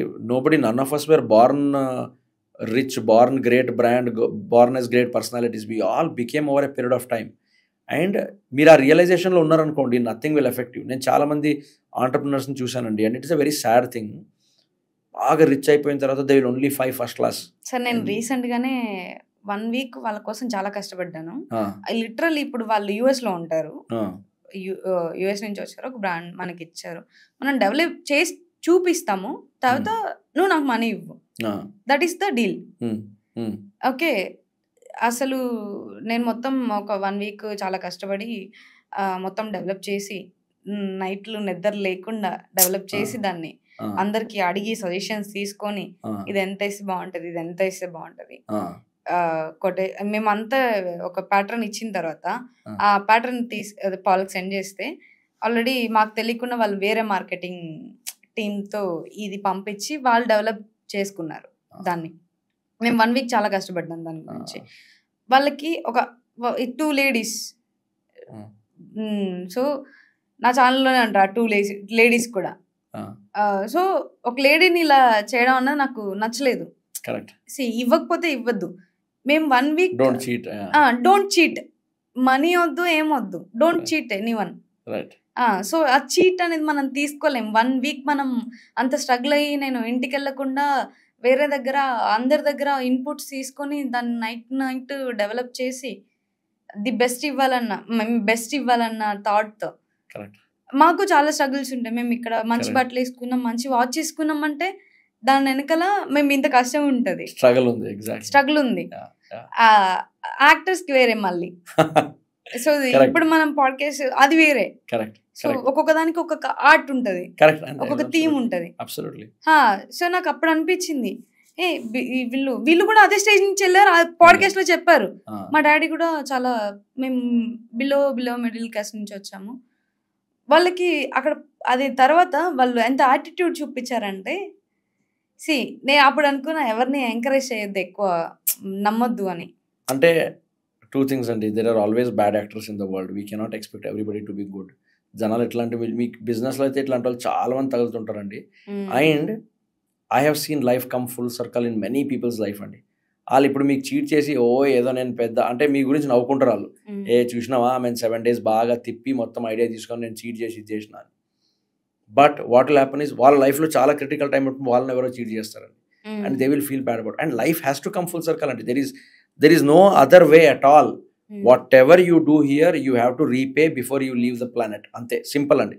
none of us were born rich, born great brand, born as great personalities. We all became over a period of time. And మీరు ఆ రియలైజేషన్లో ఉన్నారనుకోండి, నథింగ్ విల్ ఎఫెక్ట్ యూ. నేను చాలామంది ఆంటర్ప్రినర్స్ని చూశానండి, and it is a very sad thing. బాగా rich అయిపోయిన తర్వాత they will only 5 first class. Sir నేను రీసెంట్గానే 1 week వాళ్ళ కోసం చాలా కష్టపడ్డాను. లిటరల్లీ ఇప్పుడు వాళ్ళు యుఎస్లో ఉంటారు, యుఎస్ నుంచి వచ్చారు, ఒక బ్రాండ్ మనకి ఇచ్చారు, మనం డెవలప్ చేసి చూపిస్తాము, తర్వాత నువ్వు నాకు మనీ ఇవ్వు, that is the deal. Okay, అసలు నేను మొత్తం ఒక 1 week చాలా కష్టపడి మొత్తం డెవలప్ చేసి, నైట్లు నిద్ర లేకుండా డెవలప్ చేసి దాన్ని అందరికి అడిగి సజెషన్స్ తీసుకొని ఇది ఎంత వేస్తే బాగుంటది, ఇది ఎంత వేస్తే బాగుంటది మేమంతా ఒక ప్యాటర్న్ ఇచ్చిన తర్వాత ఆ ప్యాటర్న్ వాళ్ళకి సెండ్ చేస్తే ఆల్రెడీ మాకు తెలియకుండా వాళ్ళు వేరే మార్కెటింగ్ టీమ్తో ఇది పంపించి వాళ్ళు డెవలప్ చేసుకున్నారు దాన్ని. మేము 1 వీక్ చాలా కష్టపడ్డాం దాని గురించి. వాళ్ళకి ఒక 2 లేడీస్, సో నా ఛానల్లోనే అంటారు 2 లేడీస్ కూడా. సో ఒక లేడీని ఇలా చేయడం అన్నది నాకు నచ్చలేదు. ఇవ్వకపోతే ఇవ్వద్దు. మేము 1 వీక్ డోంట్ చీట్, మనీ వద్దు ఏమొద్దు, డోంట్ చీట్ ఎనీవన్. సో ఆ చీట్ అనేది మనం తీసుకోలేం. 1 వీక్ మనం అంత స్ట్రగుల్ అయ్యి నేను ఇంటికి వెళ్ళకుండా వేరే దగ్గర అందరి దగ్గర ఇన్పుట్స్ తీసుకొని దాన్ని నైట్ డెవలప్ చేసి ది బెస్ట్ ఇవ్వాలన్న థాట్తో మాకు చాలా స్ట్రగుల్స్ ఉంటాయి. మేము ఇక్కడ మంచి బట్టలు వేసుకున్నాం, మంచి వాచ్ తీసుకున్నాం అంటే దాని వెనకాల మేము ఇంత కష్టం ఉంటుంది, స్ట్రగుల్ ఉంది. యాక్టర్స్ కి వేరే మళ్ళీ. సో ఇప్పుడు మనం పాడ్కాస్ట్ అది వేరే. సో ఒక్కొక్క దానికి ఒక్కొక్క ఆర్ట్ ఉంటది, ఒక్కొక్క థీమ్ ఉంటది. సో నాకు అప్పుడు అనిపించింది వీళ్ళు కూడా అదే స్టేజ్ నుంచి వెళ్ళారు, పాడ్కాస్ట్ లో చెప్పారు. మా డాడీ కూడా చాలా, మేము బిలో మిడిల్ క్లాస్ నుంచి వచ్చాము. వాళ్ళకి అక్కడ అది తర్వాత వాళ్ళు ఎంత యాటిట్యూడ్ చూపించారంటే, నేను అప్పుడు అనుకున్నా ఎవరిని ఎంకరేజ్ చేయొద్దు, ఎక్కువ నమ్మొద్దు అని. అంటే 2 things అండి. there are always bad actors in the world. we cannot expect everybody to be good. జనాలు ఎట్లాంటి, మీకు బిజినెస్లో అయితే ఇట్లాంటి వాళ్ళు చాలా మంది తగులుతుంటారండి. And I have seen life come full circle in many people's life అండి. వాళ్ళు ఇప్పుడు మీకు చీట్ చేసి ఏదో నేను పెద్ద అంటే మీ గురించి నవ్వుకుంటారు వాళ్ళు. చూసినావా మేము 7 days బాగా తిప్పి మొత్తం ఐడియా తీసుకొని నేను చీట్ చేసి ఇది చేసిన. But what will happen is వాళ్ళ లైఫ్లో చాలా క్రిటికల్ టైం ఉంటుంది, వాళ్ళని ఎవరో చీట్ చేస్తారండి. And they will feel bad about. And life has to come full circle అండి. there is no other way at all. Whatever you do here, you have to repay before you leave the planet. అంతే simple అండి.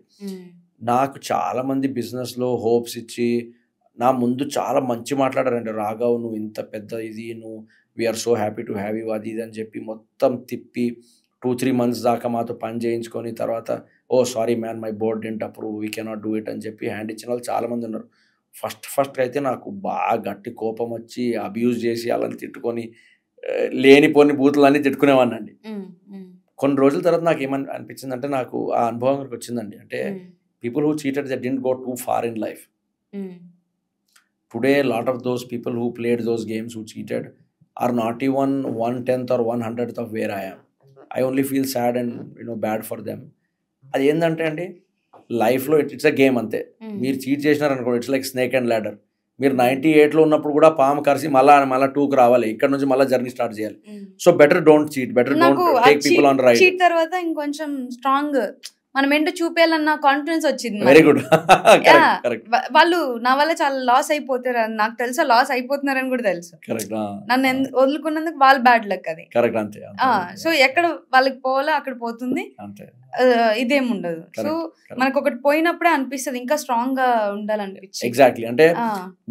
నాకు చాలా మంది బిజినెస్లో hopes ఇచ్చి నా ముందు చాలా మంచి మాట్లాడారండి. రాఘవ్ నువ్వు ఇంత పెద్ద ఇది, నువ్వు we're so happy to have you అది ఇది అని చెప్పి మొత్తం తిప్పి 2-3 months దాకా మాతో పని చేయించుకొని తర్వాత sorry man my board didn't approve, we cannot do it అని చెప్పి హ్యాండ్ ఇచ్చిన వాళ్ళు చాలా మంది ఉన్నారు. ఫస్ట్ అయితే నాకు బాగా గట్టి కోపం వచ్చి అబ్యూజ్ చేసి వాళ్ళని తిట్టుకొని లేనిపోని బూతులన్నీ తిట్టుకునేవాడిని అండి. కొన్ని రోజుల తర్వాత నాకు ఏమని అనిపించింది అంటే, నాకు ఆ అనుభవం వచ్చిందండి. అంటే people who cheated they didn't go too far in life. Today lot of those people who played those games who cheated are not even 1/10 or 1/100th of where I am. I only feel sad and bad for them. అది ఏంటంటే అండి, లైఫ్లో it's a game అంతే. మీరు cheat చేసినారనుకోండి, it's like snake and ladder. మీరు 98లో ఉన్నప్పుడు కూడా పాము కరిసి మళ్ళా 2కి రావాలి, ఇక్కడ నుంచి మళ్ళీ జర్నీ స్టార్ట్ చేయాలి. So better don't cheat, better don't take people on ride. Cheat తర్వాత ఇంకొంచెం స్ట్రాంగ్ మనం ఏంటో చూపేయాలన్న కాన్ఫిడెన్స్ వచ్చింది. Very good. వాళ్ళు నా వల్ల చాలా లాస్ అయిపోతారు, నాకు తెలుసా లాస్ అయిపోతున్నారని కూడా తెలుసు. నన్ను వదులుకున్నందుకు వాళ్ళు బ్యాడ్ లక్ అది. సో ఎక్కడ వాళ్ళకి పోవాలో అక్కడ పోతుంది, ఇదేం ఉండదు. సో మనకు ఒకటి పోయినప్పుడే అనిపిస్తుంది ఇంకా స్ట్రాంగ్ గా ఉండాలనిపించి. ఎగ్జాక్ట్లీ. అంటే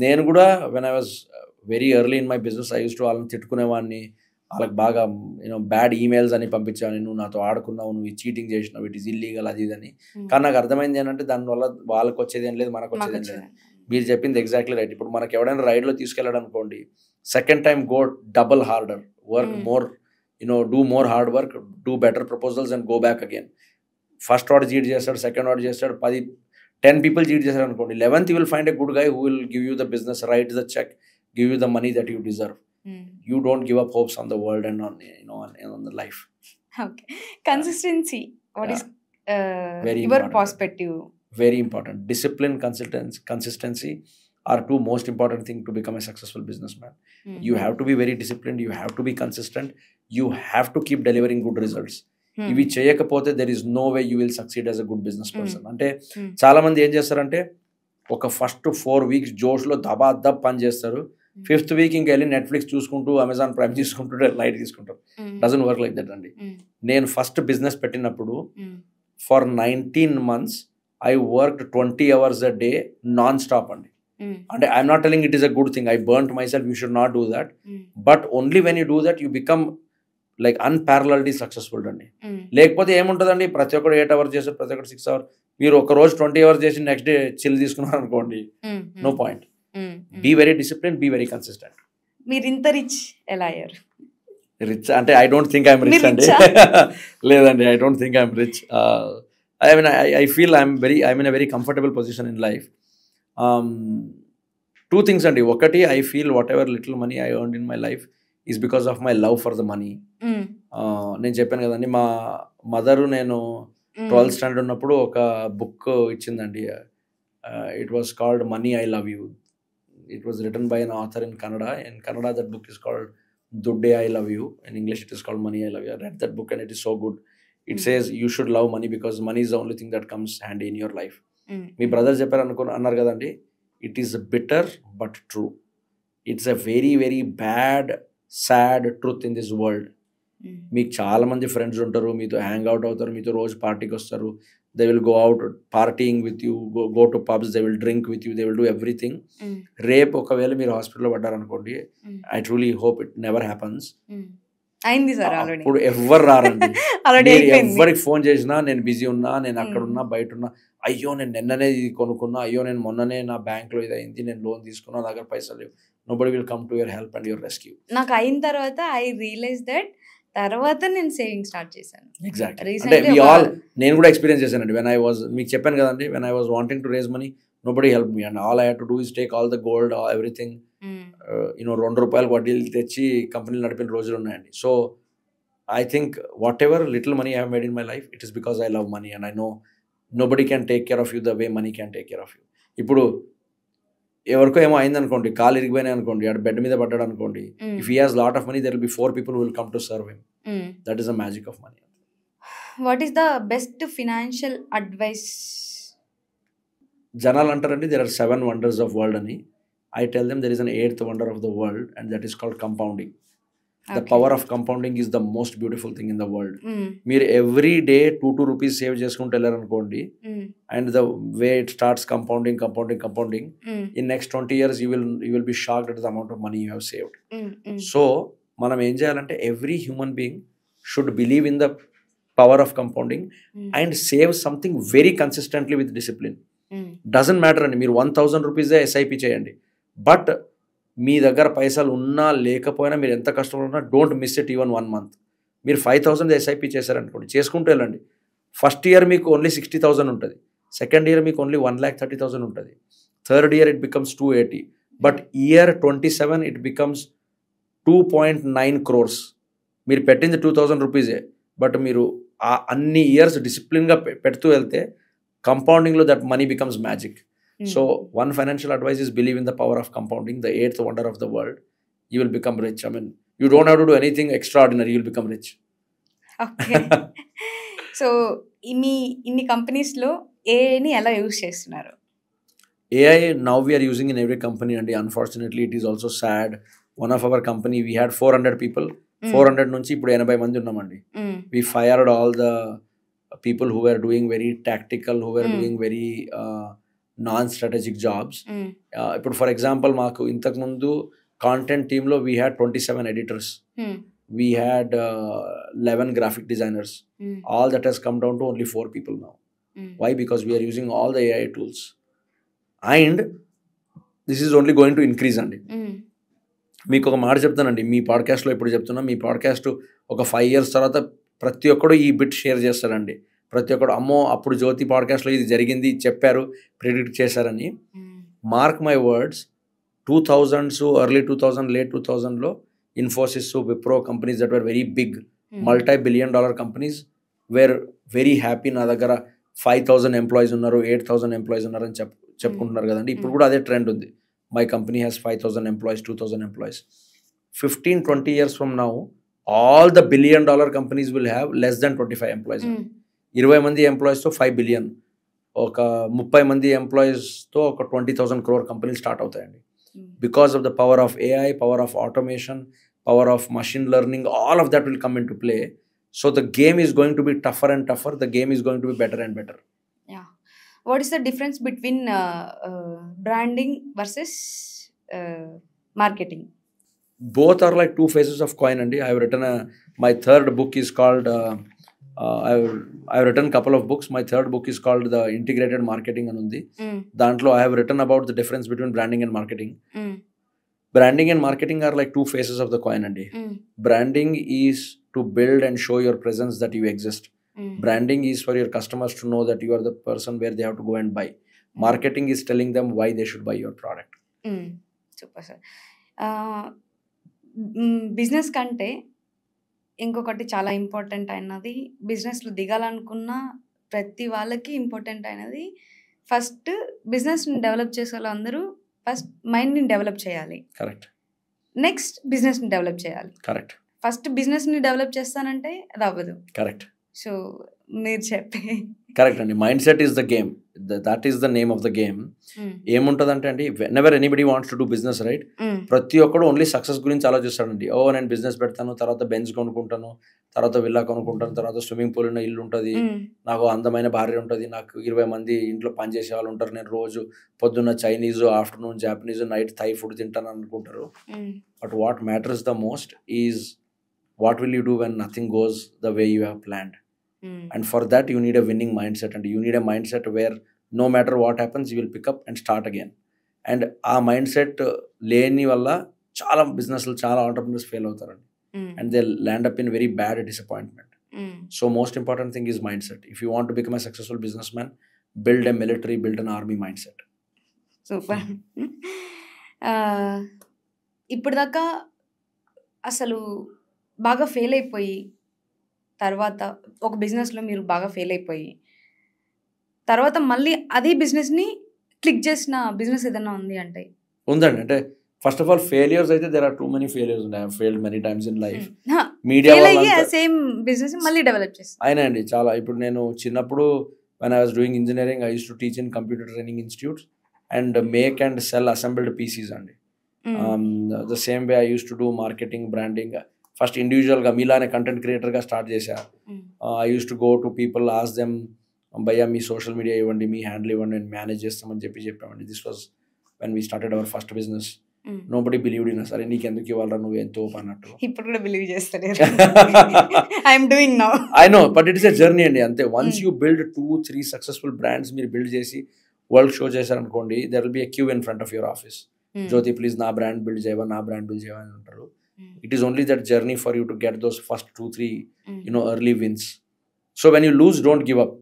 నేను కూడా when I was very early in my business I used to వాళ్ళని తిట్టుకునేవాడిని, వాళ్ళకి బాగా బ్యాడ్ ఈమెయిల్స్ అని పంపించాను, నువ్వు నాతో ఆడుకున్నావు, నువ్వు చీటింగ్ చేసినావు, ఇట్ ఈస్ ఇల్లీగల్ అది ఇదని. కానీ నాకు అర్థమైంది ఏంటంటే దానివల్ల వాళ్ళకి వచ్చేది ఏం లేదు, మనకు వచ్చేది ఏం లేదు. మీరు చెప్పింది ఎగ్జాక్ట్లీ రైట్. ఇప్పుడు మనకి ఎవడైనా రైడ్లో తీసుకెళ్ళాడు అనుకోండి, second time go double harder, work more, do more hard work, do better proposals and go back again. First వాడు చీట్ చేస్తాడు, సెకండ్ వాడు చేస్తాడు, 10 people చీట్ చేశారు అనుకోండి, 11th you will find a good guy who will give you the business, write the check, give you the money that you deserve. You don't give up hopes on the world and on on the life. Okay, consistency, what is your perspective? Very important. Discipline, consistency are 2 most important things to become a successful businessman. You have to be very disciplined, you have to be consistent, you have to keep delivering good results. ఇవి చేయకపోతే there is no way you will succeed as a good business person. అంటే చాలా మంది ఏం చేస్తారంటే, ఒక first 4 weeks జోష్లో దబ్ పని చేస్తారు, 5th week ఇంకా వెళ్ళి నెట్ఫ్లిక్స్ చూసుకుంటూ అమెజాన్ ప్రైమ్ తీసుకుంటూ లైట్ తీసుకుంటారు. డజన్ వర్క్ లైక్ దట్ అండి. నేను ఫస్ట్ బిజినెస్ పెట్టినప్పుడు for 19 months I worked 20 hours a day non stop అండి. అంటే I'm not telling it is a good thing, I burnt myself, you should not do that. But only when you do that you become like unparalleledly successful అండి. లేకపోతే ఏముంటుందండి, ప్రతి ఒక్కరు 8 hours చేస్తారు, ప్రతి ఒక్కరు 6 hours, మీరు ఒక రోజు 20 hours చేసి నెక్స్ట్ డే చిల్ తీసుకున్నారు అనుకోండి, no point. Be very discipline, be very consistent. మీరు ఇంత రిచ్ ఎలా అయ్యారు? రిచ్ అంటే I don't think I'm rich అండి. లేదండి, I don't think I'm rich. I mean, I feel I'm in a very comfortable position in life. Two things అండి. ఒకటి, I feel whatever little money I earned in my life is because of my love for the money. నేను చెప్పాను కదండి, మా mother నేను 12th standard ఉన్నప్పుడు ఒక book ఇచ్చిందండి. It was called money I love you. It was written by an author in Kannada. In Kannada that book is called దుడ్డే I love you. In English it is called money I love you. I read that book and it is so good. It says you should love money because money is the only thing that comes handy in your life. Me brother చెప్పారు అన్నారు కదండి, it is bitter but true. It's a very very bad sad truth in this world. మీకు చాలా మంది friends ఉంటారు, మీతో hang out అవుతారు, మీతో రోజు పార్టీకి వస్తారు. They will go out partying with you, go to pubs, they will drink with you, they will do everything. రేపు ఒకవేళ మీరు హాస్పిటల్లో పడ్డారనుకోండి, I truly hope it never happens. అయింది సార్ ఆల్రెడీ. ఇప్పుడు ఎవ్వరు రారండి. ఎవరికి ఫోన్ చేసినా నేను బిజీ ఉన్నా, నేను అక్కడ ఉన్నా, బయట ఉన్నా, అయ్యో నేను నిన్ననే ఇది కొనుక్కున్నా, అయ్యో నేను మొన్ననే నా బ్యాంక్లో ఇది అయింది, నేను లోన్ తీసుకున్నా, నా దగ్గర పైసలు లేవు. Nobody will come to your help and your rescue. నాకు అయిన తర్వాత ఐ రియలైజ్ దట్ తర్వాత నేను సేవింగ్ స్టార్ట్ చేశాను. ఎగ్జాక్ట్లీ. అంటే నేను కూడా ఎక్స్పీరియన్స్ చేశానండి. వెన్ ఐ వాజ్, మీకు చెప్పాను కదండి, when I was wanting to raise money, nobody helped me, and all I had to do is take all the gold, everything. ₹2 వడ్డీలు తెచ్చి కంపెనీలు నడిపిన రోజులు ఉన్నాయండి. So I think whatever little money I have made in my life, it is because I love money and I know nobody can take care of you the way money can take care of you. ఇప్పుడు ఎవరికో ఏమో అయిందనుకోండి, కాలు ఇరిగిపోయినాయి అనుకోండి, ఆడ bed మీద పడ్డాడు అనుకోండి, if he has lot of money there will be 4 people who will come to serve him. That is the magic of money. What is the best financial advice? జనాలు అంటారండి, there are 7 wonders of world అని. I tell them there is an 8th wonder of the world and that is called compounding. The power of compounding is the most beautiful thing in the world. మీరు every day 2 rupees save చేసుకుంటూ వెళ్ళారనుకోండి, and the way it starts compounding in next 20 years you will be shocked at the amount of money you have saved. So మనం ఏం చేయాలంటే, every human being should believe in the power of compounding and save something very consistently with discipline. Doesn't matter అండి, మీరు 1000 rupees SIP చేయండి, but మీ దగ్గర పైసలు ఉన్నా లేకపోయినా, మీరు ఎంత కష్టపడినా, don't miss it even 1 month. మీరు 5000 SIP చేశారనుకోండి, చేసుకుంటూ వెళ్ళండి. ఫస్ట్ ఇయర్ మీకు ఓన్లీ 60,000 ఉంటుంది, సెకండ్ ఇయర్ మీకు ఓన్లీ 1,30,000 ఉంటుంది, third year it becomes 280, but year 27 it becomes 2.9 crores. మీరు పెట్టింది 2000 రూపీసే, బట్ మీరు ఆ అన్ని ఇయర్స్ డిసిప్లిన్గా పెడుతూ వెళ్తే కంపౌండింగ్లో that money becomes magic. So one financial advice is believe in the power of compounding, the 8th wonder of the world. You will become rich. I mean, you don't have to do anything extraordinary, you will become rich. Okay. So ఇన్ని కంపెనీస్లో ఏఐని ఎలా use చేస్తున్నారు? AI now we are using in every company, and unfortunately it is also sad. One of our company we had 400 people, 400 నుంచి ఇప్పుడు 80 మంది ఉన్నామండి. We fired all the people who were doing very tactical, who were doing very non-strategic jobs. ఇప్పుడు for example మాకు ఇంతకుముందు content టీంలో we had 27 editors. We had 11 graphic designers. All that has come down to only 4 people now. Why? Because we are using all the AI tools. And this is only going to increase అండి. మీకు ఒక మాట చెప్తానండి, మీ పాడ్కాస్ట్లో ఇప్పుడు చెప్తున్నా, మీ podcast ఒక 5 years తర్వాత ప్రతి ఒక్కడు ఈ బిట్ షేర్ చేస్తాడండి. ప్రతి ఒక్కడు, అమ్మో అప్పుడు జ్యోతి పాడ్కాస్ట్లో ఇది జరిగింది చెప్పారు, ప్రిడిక్ట్ చేశారని. Mark my words, 2000s, early 2000, late 2000లో Infosys, Wipro companies that were very big multi-billion dollar companies were very happy. నా దగ్గర 5,000 ఎంప్లాయీస్ ఉన్నారు, 8,000 ఎంప్లాయీస్ ఉన్నారని చెప్పుకుంటున్నారు కదండి. ఇప్పుడు కూడా అదే ట్రెండ్ ఉంది. My company has 5,000 employees, 2,000 employees. 15-20 years from now all the $1 billion companies will have less than 25 employees. 20 మంది ఎంప్లాయీస్తో 5 billion, ఒక 30 మంది ఎంప్లాయీస్తో ఒక 20,000 crore కంపెనీలు స్టార్ట్ అవుతాయండి. Because of the power of AI, power of automation, power of machine learning, all of that will come into play. So the game is going to be tougher and tougher. The game is going to be better and better. Yeah. What is the difference between branding versus marketing? Both are like two faces of coin, and I have written my third book is called I've written a couple of books. My third book is called The Integrated Marketing అని ఉంది. దాంట్లో I have written about the difference between branding and marketing. Branding and marketing are like two faces of the coin అండి. Branding is to build and show your presence that you exist. Branding is for your customers to know that you are the person where they have to go and buy. Marketing is telling them why they should buy your product. Super sir. Business కంటే ఇంకొకటి చాలా important అయినది, బిజినెస్లో దిగాలనుకున్న ప్రతి వాళ్ళకి important అయినది, first బిజినెస్ని develop చేసే వాళ్ళందరూ ఫస్ట్ మైండ్ని డెవలప్ చేయాలి. కరెక్ట్. నెక్స్ట్ బిజినెస్ని డెవలప్ చేయాలి. కరెక్ట్. ఫస్ట్ బిజినెస్ని డెవలప్ చేస్తానంటే అది అవ్వదు. కరెక్ట్. సో మీరు చెప్పే కరెక్ట్ అండి. Mind set is the game. That is the name of the game. ఏముంటుందంటే అండి, whenever anybody wants to do business, right, ప్రతి ఒక్కడు ఓన్లీ సక్సెస్ గురించి ఆలోచిస్తాడండి. నేను బిజినెస్ పెడతాను, తర్వాత బెంజ్ కొనుక్కుంటాను, తర్వాత విల్లా కొనుక్కుంటాను, తర్వాత స్విమ్మింగ్ పూల్ ఉన్న ఇల్లు ఉంటుంది, నాకు అందమైన భార్య ఉంటుంది, నాకు 20 మంది ఇంట్లో పనిచేసే వాళ్ళు ఉంటారు, నేను రోజు పొద్దున్న Chinese, afternoon Japanese, night Thai food తింటాను అనుకుంటారు. But what matters the most is what will you do when nothing goes the way you have planned. And for that you need a winning mindset, and you need a mindset where no matter what happens you will pick up and start again. And ఆ mindset లేని వల్ల చాలా బిజినెస్లు, చాలా entrepreneurs fail అవుతారండి. And they land up in very bad disappointment. So most important thing is mindset. If you want to become a successful businessman, build a military, build an army mindset. Super. ఇప్పుడు దాకా అసలు బాగా fail అయిపోయి, తర్వాత ఒక బిజినెస్లో మీరు బాగా ఫెయిల్ అయిపోయి, తర్వాత మళ్ళీ అదే బిజినెస్ని క్లిక్ చేసిన బిజినెస్ ఏదైనా ఉంది అంటే? ఉందండి. అంటే ఫస్ట్ ఆఫ్ ఆల్ ఫెయిలియర్స్ అయితే there are too many failures. I have failed many times in life. Media same business మళ్ళీ డెవలప్ చేస్తాను అయినా అండి చాలా. ఇప్పుడు నేను చిన్నప్పుడు when I was doing engineering, I used to teach in computer training institutes and make and sell assembled PCs అండి. The same way I used to do marketing, branding. First ఇండివిజువల్గా మీలానే కంటెంట్ క్రియేటర్గా స్టార్ట్ చేశా. I use to go to people, ask them, భయ్యా మీ social media ఇవ్వండి, మీ handle ఇవ్వండి, నేను manage చేస్తామని చెప్పామండి. This was when we started our first business. Nobody believed in us. సరే నీకు ఎందుకు ఇవ్వాలరా, నువ్వు ఎంతో అన్నట్టు. ఇప్పుడు కూడా బిలీవ్ చేస్తారు. I'm doing now. I know, but it is a journey అండి. అంతే. Once you build 2-3 successful brands మీరు బిల్డ్ చేసి వరల్డ్ షో చేశారనుకోండి, there will be a queue in front of your office. Jyoti please నా బ్రాండ్ బిల్డ్ చేయవా, నా brand build చేయవా అని అంటారు. It is only that journey for you to get those first 2-3 early wins. So when you lose, don't give up.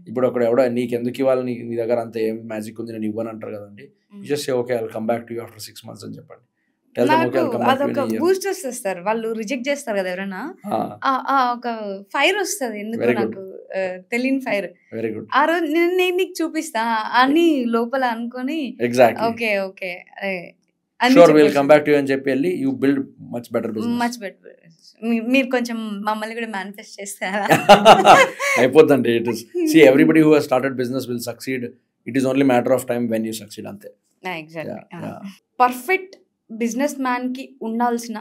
ఇప్పుడు అక్కడ ఎవడో నీకు ఎందుకు ఇవ్వాలి, నీ దగ్గర అంత ఏం మ్యాజిక్ ఉంది, నేను ఇవ్వను అంటారు కదండి. You just say okay, I'll come back to you after 6 months అని చెప్పండి. Tell them okay, I'll come back to you in a year. Boost వస్తారు, వాళ్ళు రిజెక్ట్ చేస్తారు కదా ఎవరైనా, ఒక ఫైర్ వస్తుంది. ఎందుకు నాకు తెలియని ఫైర్. Very good. ఆ రోజు నేను నీకు చూపిస్తా అని లోపల అనుకొని, exactly okay okay sure will come back to you అని చెప్పి వెళ్ళి you build much better business. Much better. మీరు కొంచెం మమ్మల్ని కూడా మేనిఫెస్ట్ చేస్తారా? అయిపోద్దండి. It is see everybody who has started business will succeed. It is only matter of time when you succeed, అంతే. ఎగ్జాక్ట్లీ. పర్ఫెక్ట్ బిజినెస్ మ్యాన్ కి ఉండాల్సిన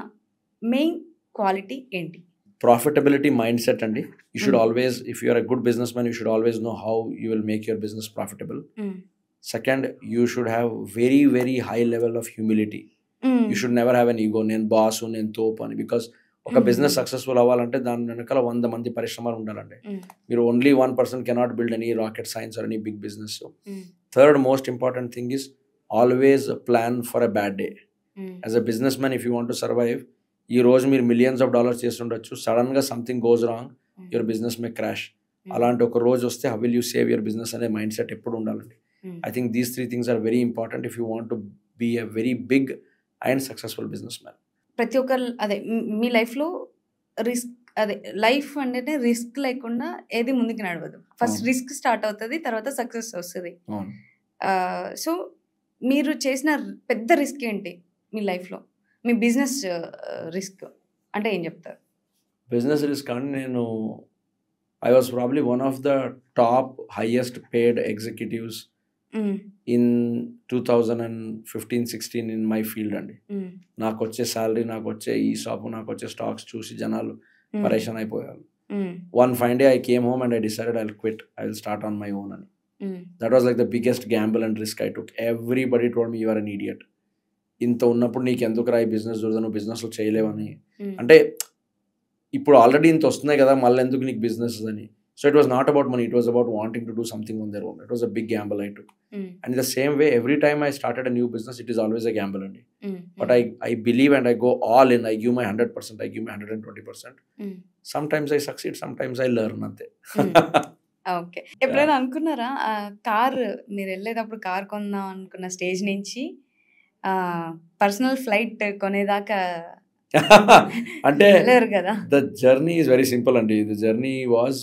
main quality ఏంటి? ప్రాఫిటబిలిటీ మైండ్ సెట్ అండి. You should always, if you are a good business man, you should always know how you will make your business profitable. Second, you should have very, very high level of humility. You should never have an ego. నేను boss, నేను తోపు అని. Because ఒక business successful అవ్వాలంటే దాని వెనకాల 100 మంది పరిశ్రమలు ఉండాలండి. మీరు only 1 person cannot build any rocket science or any big business. So third most important thing is always plan for a bad day. As a businessman, if you want to survive, ఈ రోజు మీరు millions of dollars చేస్తుండొచ్చు, sudden గా something goes wrong, your business May crash. అలాంటి ఒక రోజు వస్తే how will you save your business అనే mind set ఎప్పుడు ఉండాలండి. I think these 3 things are very important if you want to be a very big and successful businessman. ప్రతి ఒక్కరు అదే మీ లైఫ్లో రిస్క్, అదే లైఫ్ అంటే రిస్క్ లేకుండా ఏది ముందుకు నడవదు. ఫస్ట్ రిస్క్ స్టార్ట్ అవుతుంది, తర్వాత సక్సెస్ వస్తుంది. సో మీరు చేసిన పెద్ద రిస్క్ ఏంటి మీ లైఫ్లో? మీ బిజినెస్ రిస్క్ అంటే ఏం చెప్తారు? బిజినెస్ రిస్క్ అంటే నేను I was probably one of the top highest paid executives in 2015-16 in my field అండి. నాకు వచ్చే శాలరీ, నాకు వచ్చే ఈ షాప్, నాకు వచ్చే స్టాక్స్ చూసి జనాలు పరేషాన్ అయిపోయారు. One fine day I came home and I decided I'll quit. I will start on my own అని. That was like the biggest gamble and risk I took. Everybody told me you are an idiot. ఇంత ఉన్నప్పుడు నీకు ఎందుకు రా ఈ business, నువ్వు బిజినెస్లో చేయలేవని. అంటే ఇప్పుడు ఆల్రెడీ ఇంత వస్తున్నాయి కదా, మళ్ళీ ఎందుకు నీకు బిజినెస్ అని. So it was not about money, it was about wanting to do something on their own. It was a big gamble I took. And the same way every time I started a new business, it is always a gamble అండి. But I believe and I go all in. I give my 100%, I give my 120%. Sometimes I succeed, sometimes I learn, అంతే. Okay. ఎప్పుడైనా అనుకున్నారా car మీరు వెళ్ళేటప్పుడు car కొందాం అనుకున్న stage నుంచి personal flight కొనేదాకా అంటే లేరు కదా? The journey is very simple అండి. ద జర్నీ వాజ్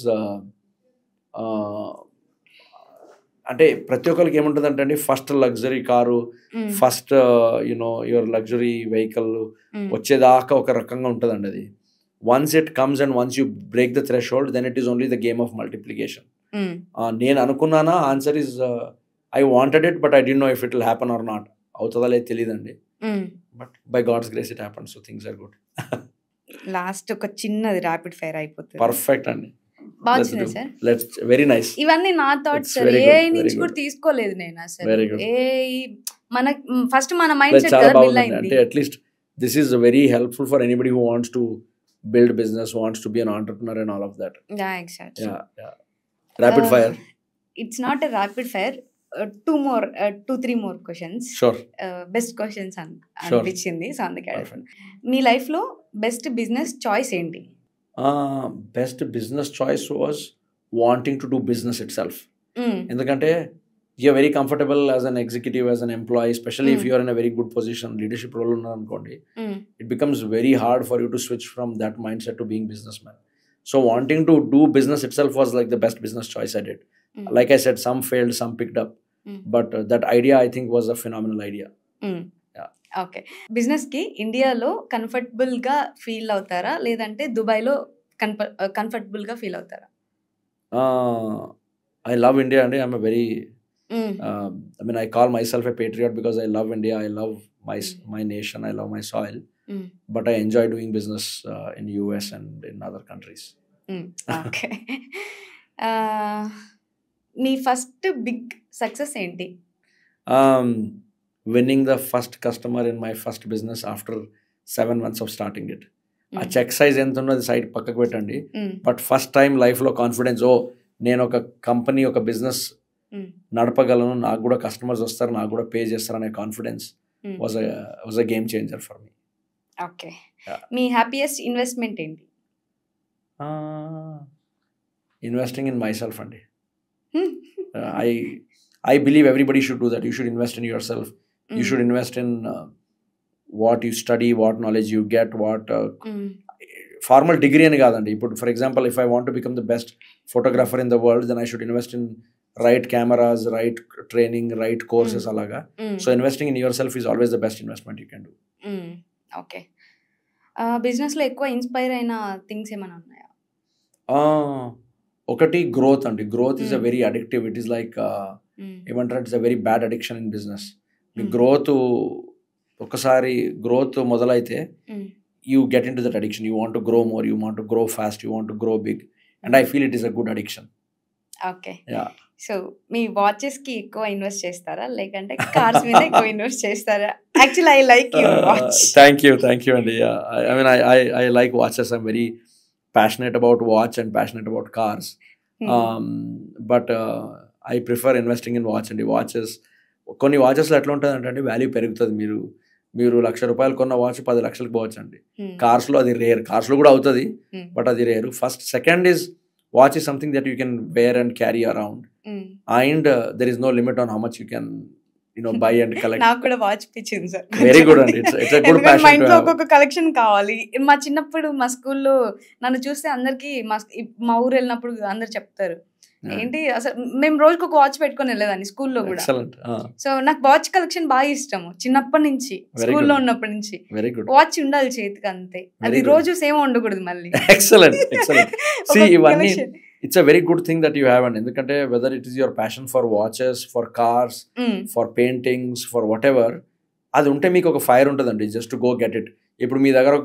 అంటే ప్రతి ఒక్కరికి ఏముంటుంది అంటే అండి, first luxury car, first you know your luxury vehicle వచ్చేదాకా ఒక రకంగా ఉంటుందండి అది. Once it comes and once you break the threshold, then it is only the game of multiplication. నేను అనుకున్నానా, answer is I wanted it, but I didn't know if it will happen or not. అవుతుందా లేదు తెలియదండి, but by God's grace it happen. So things are good. Last ఒక చిన్నది rapid fire అయిపోతుంది. Perfect అండి. బాగుంది సార్. Let's very nice. ఇవన్నీ నా థాట్స్ సార్, ఏ నుంచి కూడా తీసుకోలేదు నేను అసలు. ఏ మన ఫస్ట్ మన మైండ్ సెట్ కదా బిల్డ్ అయింది. అంటే at least this is very helpful for anybody who wants to build business, wants to be an entrepreneur and all of that. Yeah, exactly. Yeah. Rapid fire. It's not a rapid fire. 3 more questions. Sure. Best questions అనిపించింది. So అందుకే మీ life లో best business choice ఏంటి? Best business choice was wanting to do business it self. ఎందుకంటే you're very comfortable as an executive, as an employee, especially if you're in a very good position, leadership role unnakondi, it becomes very hard for you to switch from that mindset to being businessman. So wanting to do business itself was like the best business choice I did. Like I said, some failed, some picked up, but that idea I think was a phenomenal idea. Yeah. Okay. Business ki India lo comfortable ga feel avtara ledante Dubai lo comfortable ga feel avtara? I love India and I'm a very I mean, I call myself a patriot because I love India. I love my nation. I love my soil. But I enjoy doing business in US and in other countries. Okay. Me first big success enti? Winning the first customer in my first business after 7 months of starting it. A check size ఎంత ఉన్నది side పక్కకు పెట్టండి. But first time life లో confidence, నేను ఒక company, ఒక business నడపగలను, నాకు కూడా కస్టమర్స్ వస్తారు, నాకు కూడా పే చేస్తారు అనే confidence was a game changer for me. Okay. Me happiest investment ఏంటి? ఇన్వెస్టింగ్ ఇన్ మై సెల్ఫ్ అండి. I believe everybody should do that. You should invest in yourself. You should invest in what you study, what knowledge you get, what formal degree అని కాదండి. ఇప్పుడు for example if I want to become the best photographer in the world, then I should invest in right cameras, right training, right courses అలాగా. So investing in yourself is always the best investment you can do. Okay. బిజినెస్లో ఎక్కువ inspire అయిన things ఏమైనా ఉన్నాయా? ఒకటి growth అండి. Growth is a very addictive. It is like ఏమంటారు, it's a very bad addiction in business. Growth ఒకసారి growth మొదలైతే you get into that addiction. You want to grow more, you want to grow fast, you want to grow big, and I feel it is a good addiction. Okay. Yeah. So me watches కి ఎక్కువ invest చేస్తారా లేకంటే cars మీద ఎక్కువ invest చేస్తారా? Actually I like your watch. Thank you అండి. I mean I like watches. I'm very passionate about watch and passionate about cars. But I prefer investing in watch అండి. Watches కొన్ని వాచెస్లో ఎట్లా ఉంటుంది అంటే వాల్యూ పెరుగుతుంది. మీరు ₹1,00,000 కొన్న వాచ్ 10 లక్షలకు పోవచ్చు అండి. కార్స్లో అది రేర్. కార్స్లో కూడా అవుతుంది, బట్ అది rare. First. Second is watch is something that you can wear and carry around, and there is no limit on how much you can buy and collect. నాకు కూడా వాచ్ పిచ్చింది సార్. వెరీ గుడ్ అండి. It's a good passion. మా ఇంట్లో ఒక్కొక్క collection కావాలి. మా చిన్నప్పుడు మా స్కూల్లో నన్ను చూస్తే అందరికి మా ఊరు వెళ్ళినప్పుడు అందరు చెప్తారు, ఏంటి అసలు మేము రోజుకి ఒక వాచ్ పెట్టుకొని వెళ్ళేదాన్ని స్కూల్లో కూడా. సో నాకు వాచ్ కలెక్షన్ బాగా ఇష్టము చిన్నప్పటి నుంచి, స్కూల్లో ఉన్నప్పటి నుంచి. వాచ్ ఉండాలి చేతికి, అంతే. అది రోజు సేమ్ ఉండకూడదు మళ్ళీ. ఎక్సలెంట్. ఇవన్నీ it's a very good thing that you have అండి. ఎందుకంటే whether it is your passion for watches, for cars, for paintings, for whatever, అది ఉంటే మీకు ఒక ఫైర్ ఉంటుందండి just to go get it. ఇప్పుడు మీ దగ్గర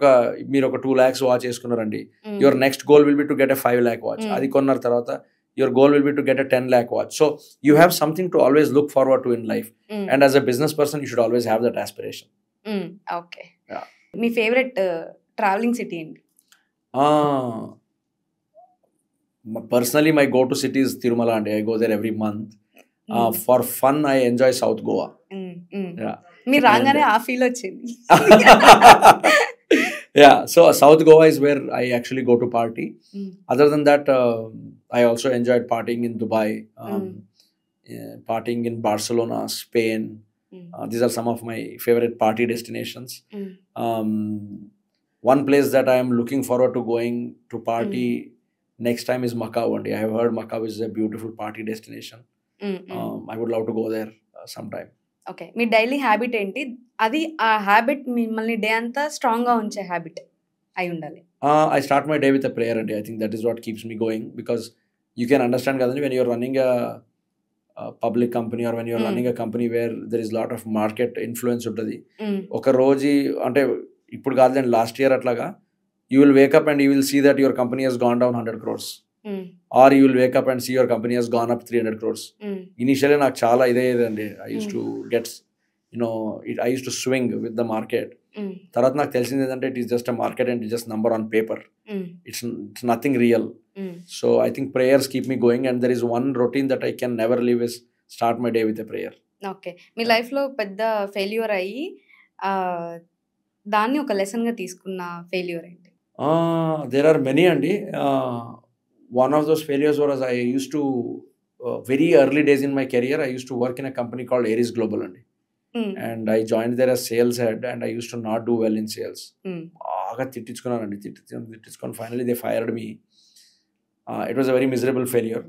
మీరు ఒక 2 lakhs వాచ్ వేసుకున్నారండి, your next goal will be to get a 5 lakh watch. అది కొన్న తర్వాత your goal will be to get a 10 lakh watch. So you have something to always look forward to in life. And as a business person, you should always have that aspiration. Okay. Yeah. Me favorite traveling city ఏంటి? Personally, my go-to city is Tirumala, and I go there every month. For fun, I enjoy South Goa. Yeah. మీరు రాగానే ఆ feel వచ్చింది. Yeah, so South Goa is where I actually go to party. Other than that, I also enjoyed partying in Dubai, partying in Barcelona, Spain. These are some of my favorite party destinations. One place that I am looking forward to going to party next time is Macau. And I have heard Macau is a beautiful party destination. I would love to go there sometime. Okay, me daily habit ఏంటి? అది ఆ habit మిమ్మల్ని day అంతా స్ట్రాంగ్గా ఉంచే habit అయి ఉండాలి. I start my day with a prayer, and I think that is what keeps me going, because you can understand kadani, when you're running a public company or when you're running a company where there is a lot of market influence untadi, oka roji ante ippudu kaadani last year atlaga, you will wake up and you will see that your company has gone down 100 crores. Or you will wake up and see your company has gone up 300 crores. Initially నాకు చాలా ఇదే అండి. I used to get, I used to swing with the market. తర్వాత నాకు తెలిసింది ఏంటంటే it is just a market and it's just number on paper. It's nothing real. So I think prayers keep me going, and there is one routine that I can never leave is start my day with a prayer. Okay, మీ లైఫ్లో పెద్ద failure అయ్యి దాన్ని ఒక లెసన్గా తీసుకున్న failure ఏంటి? There are many అండి. One of those failures was I used to, very early days in my career, I used to work in a company called Aries Global. And I joined there as sales head, and I used to not do well in sales. Finally they fired me. It was a very miserable failure.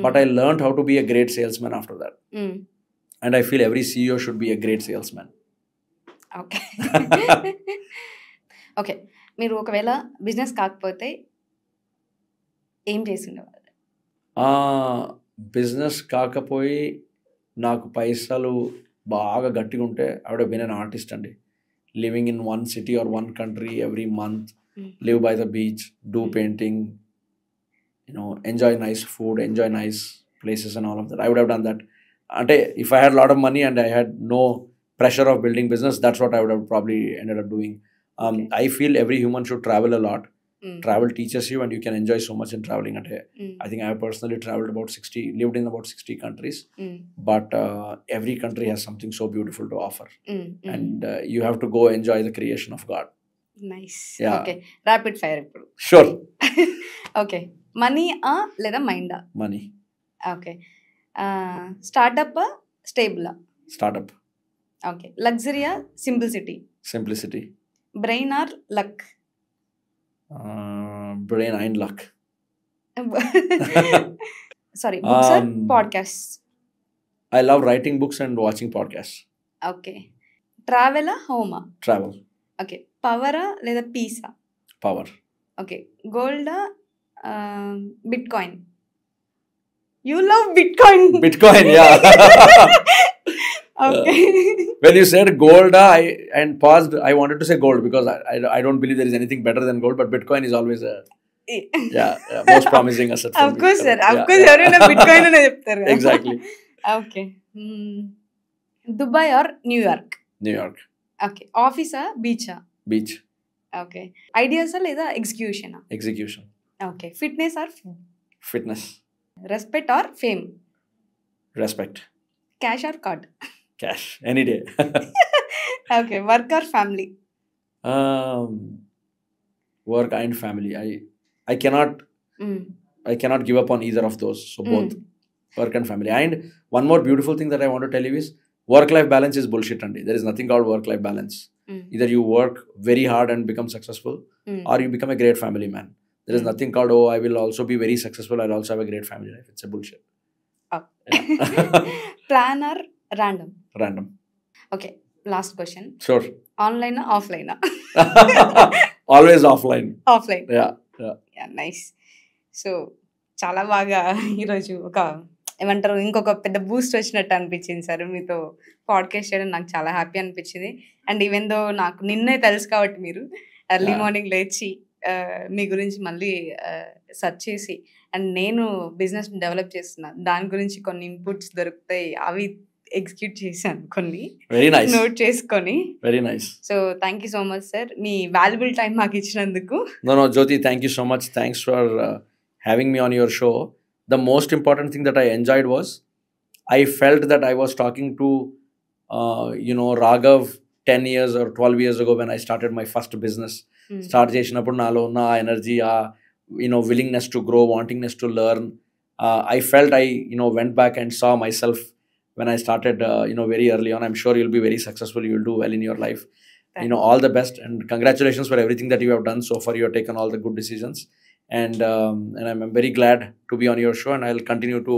But I learned how to be a great salesman after that. And I feel every CEO should be a great salesman. Okay. Okay, మీరు ఒకవేళ business కాకపోతే ఏం చేసిండేవారు? Business కాకపోయి నాకు పైసలు బాగా గట్టిగా ఉంటే I would have been an artist అండి. Living in one city or one country every month, live by the beach, do painting, enjoy nice food, enjoy nice places and all of that. I would have done that. అంటే if I had lot of money and I had no pressure of building business, that's what I would have probably ended up doing. I feel every human should travel a lot. Travel teaches you, and you can enjoy so much in traveling. I think I have personally traveled lived in about 60 countries. But every country has something so beautiful to offer. And you have to go enjoy the creation of God. Nice. Yeah. Okay, rapid fire ఇప్పుడు. Sure. Okay, money లేదా mind? Money. Okay, startup stable? Startup. Okay, luxury simplicity? Simplicity. Brain or luck? Brain and luck. Sorry, books or podcasts? I love writing books and watching podcasts. Okay, travel home? Travel. Okay, power లేదా peace? Power. Okay, gold bitcoin? You love bitcoin? Bitcoin, yeah. Okay. When you said gold, I paused. I wanted to say gold because I don't believe there is anything better than gold, but Bitcoin is always a most promising asset. Of course, sir. Of course, everyone Bitcoin ane cheptaru. Exactly. Okay. Dubai or New York? New York. Okay. Office beach? Beach. Okay. Ideas లేదా execution? Execution. Okay. Fitness or Fitness. Respect or fame? Respect. Cash or card? Cash. Any day. Okay. Work or family? Work and family. I cannot give up on either of those. So both work and family. And one more beautiful thing that I want to tell you is work-life balance is bullshit, Andy. There is nothing called work-life balance. Either you work very hard and become successful, or you become a great family man. There is nothing called, I will also be very successful, I'll also have a great family life. It's a bullshit. Oh. Yeah. Plan or random? Random. Okay, last question. Sure. Online or offline? Always offline. Offline. Yeah. Nice. So చాలా బాగా ఈరోజు ఒక ఏమంటారు ఇంకొక పెద్ద Boost వచ్చినట్టు అనిపించింది sir. మీతో పాడ్కాస్ట్ చేయడం నాకు చాలా హ్యాపీ అనిపించింది. అండ్ ఈవెన్ దో నాకు నిన్నే తెలుసు కాబట్టి మీరు ఎర్లీ మార్నింగ్ లేచి మీ గురించి మళ్ళీ సెర్చ్ చేసి అండ్ నేను బిజినెస్ డెవలప్ చేస్తున్నా దాని గురించి కొన్ని ఇన్పుట్స్ దొరుకుతాయి, అవి ఎగ్జిక్యూట్ చేశాను కొన్ని వెరీ నైస్, నోట్ చేసుకొని. Very nice. So thank you so much sir, me valuable time మాకు ఇచ్చినందుకు. No, Jyoti, thank you so much. Thanks for having me on your show. The most important thing that I enjoyed was I felt that I was talking to, Raghav 10 years or 12 years ago when I started my first business. Start చేసినప్పుడు నాలో ఉన్న ఆ energy, ఆ willingness to grow, wantingness to learn. I felt I went back and saw myself when I started very early on. I'm sure you'll be very successful. You'll do well in your life. All the best and congratulations for everything that you have done so far. You have taken all the good decisions, and I'm very glad to be on your show, and I'll continue to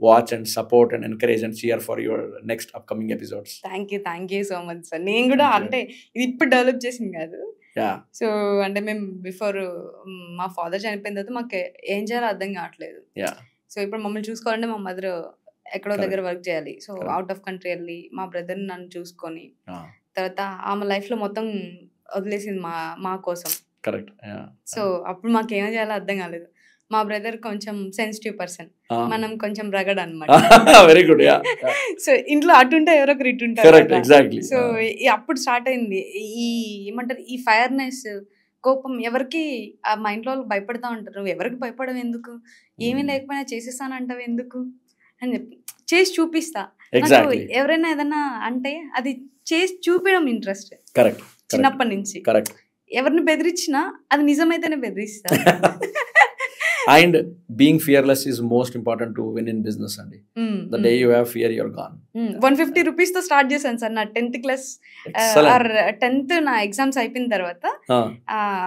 watch and support and encourage and cheer for your next upcoming episodes. Thank you so much sir. నేను కూడా అంటే ఇది ఇప్పుడు develop చేసింది కాదు. So అంటే మేము before మా ఫాదర్ చనిపోయిన తర్వాత మాకు ఏం చేయాలో అర్థం కావట్లేదు. సో ఇప్పుడు మమ్మల్ని చూసుకోవాలంటే మా మదర్ ఎక్కడో దగ్గర వర్క్ చేయాలి. సో అవుట్ ఆఫ్ కంట్రీ వెళ్ళి మా బ్రదర్ నన్ను చూసుకొని తర్వాత ఆమె లైఫ్ లో మొత్తం వదిలేసింది మా కోసం. కరెక్ట్. సో అప్పుడు మాకు ఏం చేయాలో అర్థం కాలేదు. మా బ్రదర్ కొంచెం సెన్సిటివ్ పర్సన్, మనం కొంచెం రగడ్ అనమాట. Very good. సో ఇంట్లో అటుంటే ఎవరో ఒకరు ఇటుంటారు. సో అప్పుడు స్టార్ట్ అయింది ఈ ఏమంటారు, ఈ ఫైర్నెస్, కోపం. ఎవరికి మా ఇంట్లో వాళ్ళు భయపడతా ఉంటారు, నువ్వు ఎవరికి భయపడవు ఎందుకు, ఏమీ లేకపోయినా చేసేస్తానంటావు ఎందుకు అని చెప్పి చేసి చూపిస్తా. నాకు ఎవరైనా ఏదైనా అంటే అది చేసి చూపించడం ఇంట్రెస్ట్ చిన్నప్పటి నుంచి. ఎవరిని బెదిరించినా అది నిజమైతేనే బెదిరిస్తా. And being fearless is most important to win in business అండి. The day you have fear, you're gone. 150 rupees తో స్టార్ట్ చేశాను సార్ నా 10th క్లాస్ ఆర్ 10th నా ఎగ్జామ్స్ అయిపోయిన తర్వాత.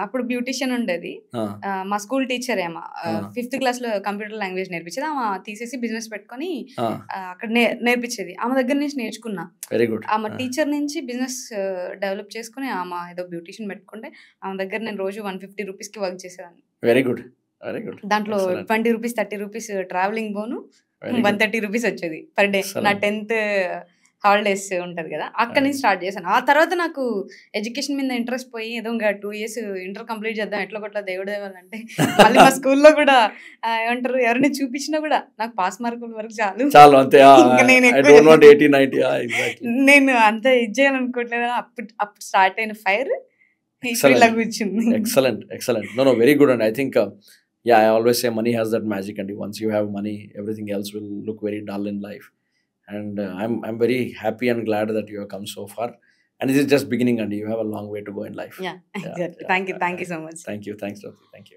అప్పుడు బ్యూటిషియన్ ఉండేది మా స్కూల్ టీచర్, ఏమో 5th క్లాస్ లో కంప్యూటర్ లాంగ్వేజ్ నేర్పించేది. ఆమె తీసేసి బిజినెస్ పెట్టుకొని అక్కడ నేర్పించేది. ఆమె దగ్గర నుంచి నేర్చుకున్నా. Very good. ఆమె టీచర్ నుంచి బిజినెస్ డెవలప్ చేసుకుని ఆమె ఏదో బ్యూటిషియన్ పెట్టుకుంటే ఆమె దగ్గర నేను రోజు 150 రూపీస్ కి వర్క్ చేసేదాన్ని. Very good. దాంట్లో 20 రూపీస్ 30 రూపీస్ ట్రావెలింగ్ బోను 130 రూపీస్ వచ్చేది పర్ డే. నా 10th హాలిడేస్ ఉంటది కదా, అక్కడి నుంచి స్టార్ట్ చేశాను. ఆ తర్వాత నాకు ఎడ్యుకేషన్ మీద ఇంట్రెస్ట్ పోయి ఏదో ఇంకా 2 years ఇంటర్ కంప్లీట్ చేద్దాం ఎట్లా కొట్లా దేవుడు దేవాలంటే మళ్ళీ మా స్కూల్లో కూడా ఏమంటారు, ఎవరిని చూపించినా కూడా నాకు పాస్ మార్కుల వరకు చాలు అంతే. నేను అంత ఇది చేయాలనుకోవట్లేదు. అప్పుడు స్టార్ట్ అయిన ఫైర్ ఇలా కూర్చుంది. Excellent. No, very good. And I think I always say money has that magic, and once you have money, everything else will look very dull in life. And I'm very happy and glad that you have come so far. And this is just beginning, and you have a long way to go in life. Exactly. Thank you so much. Thanks, Dr. Thank you.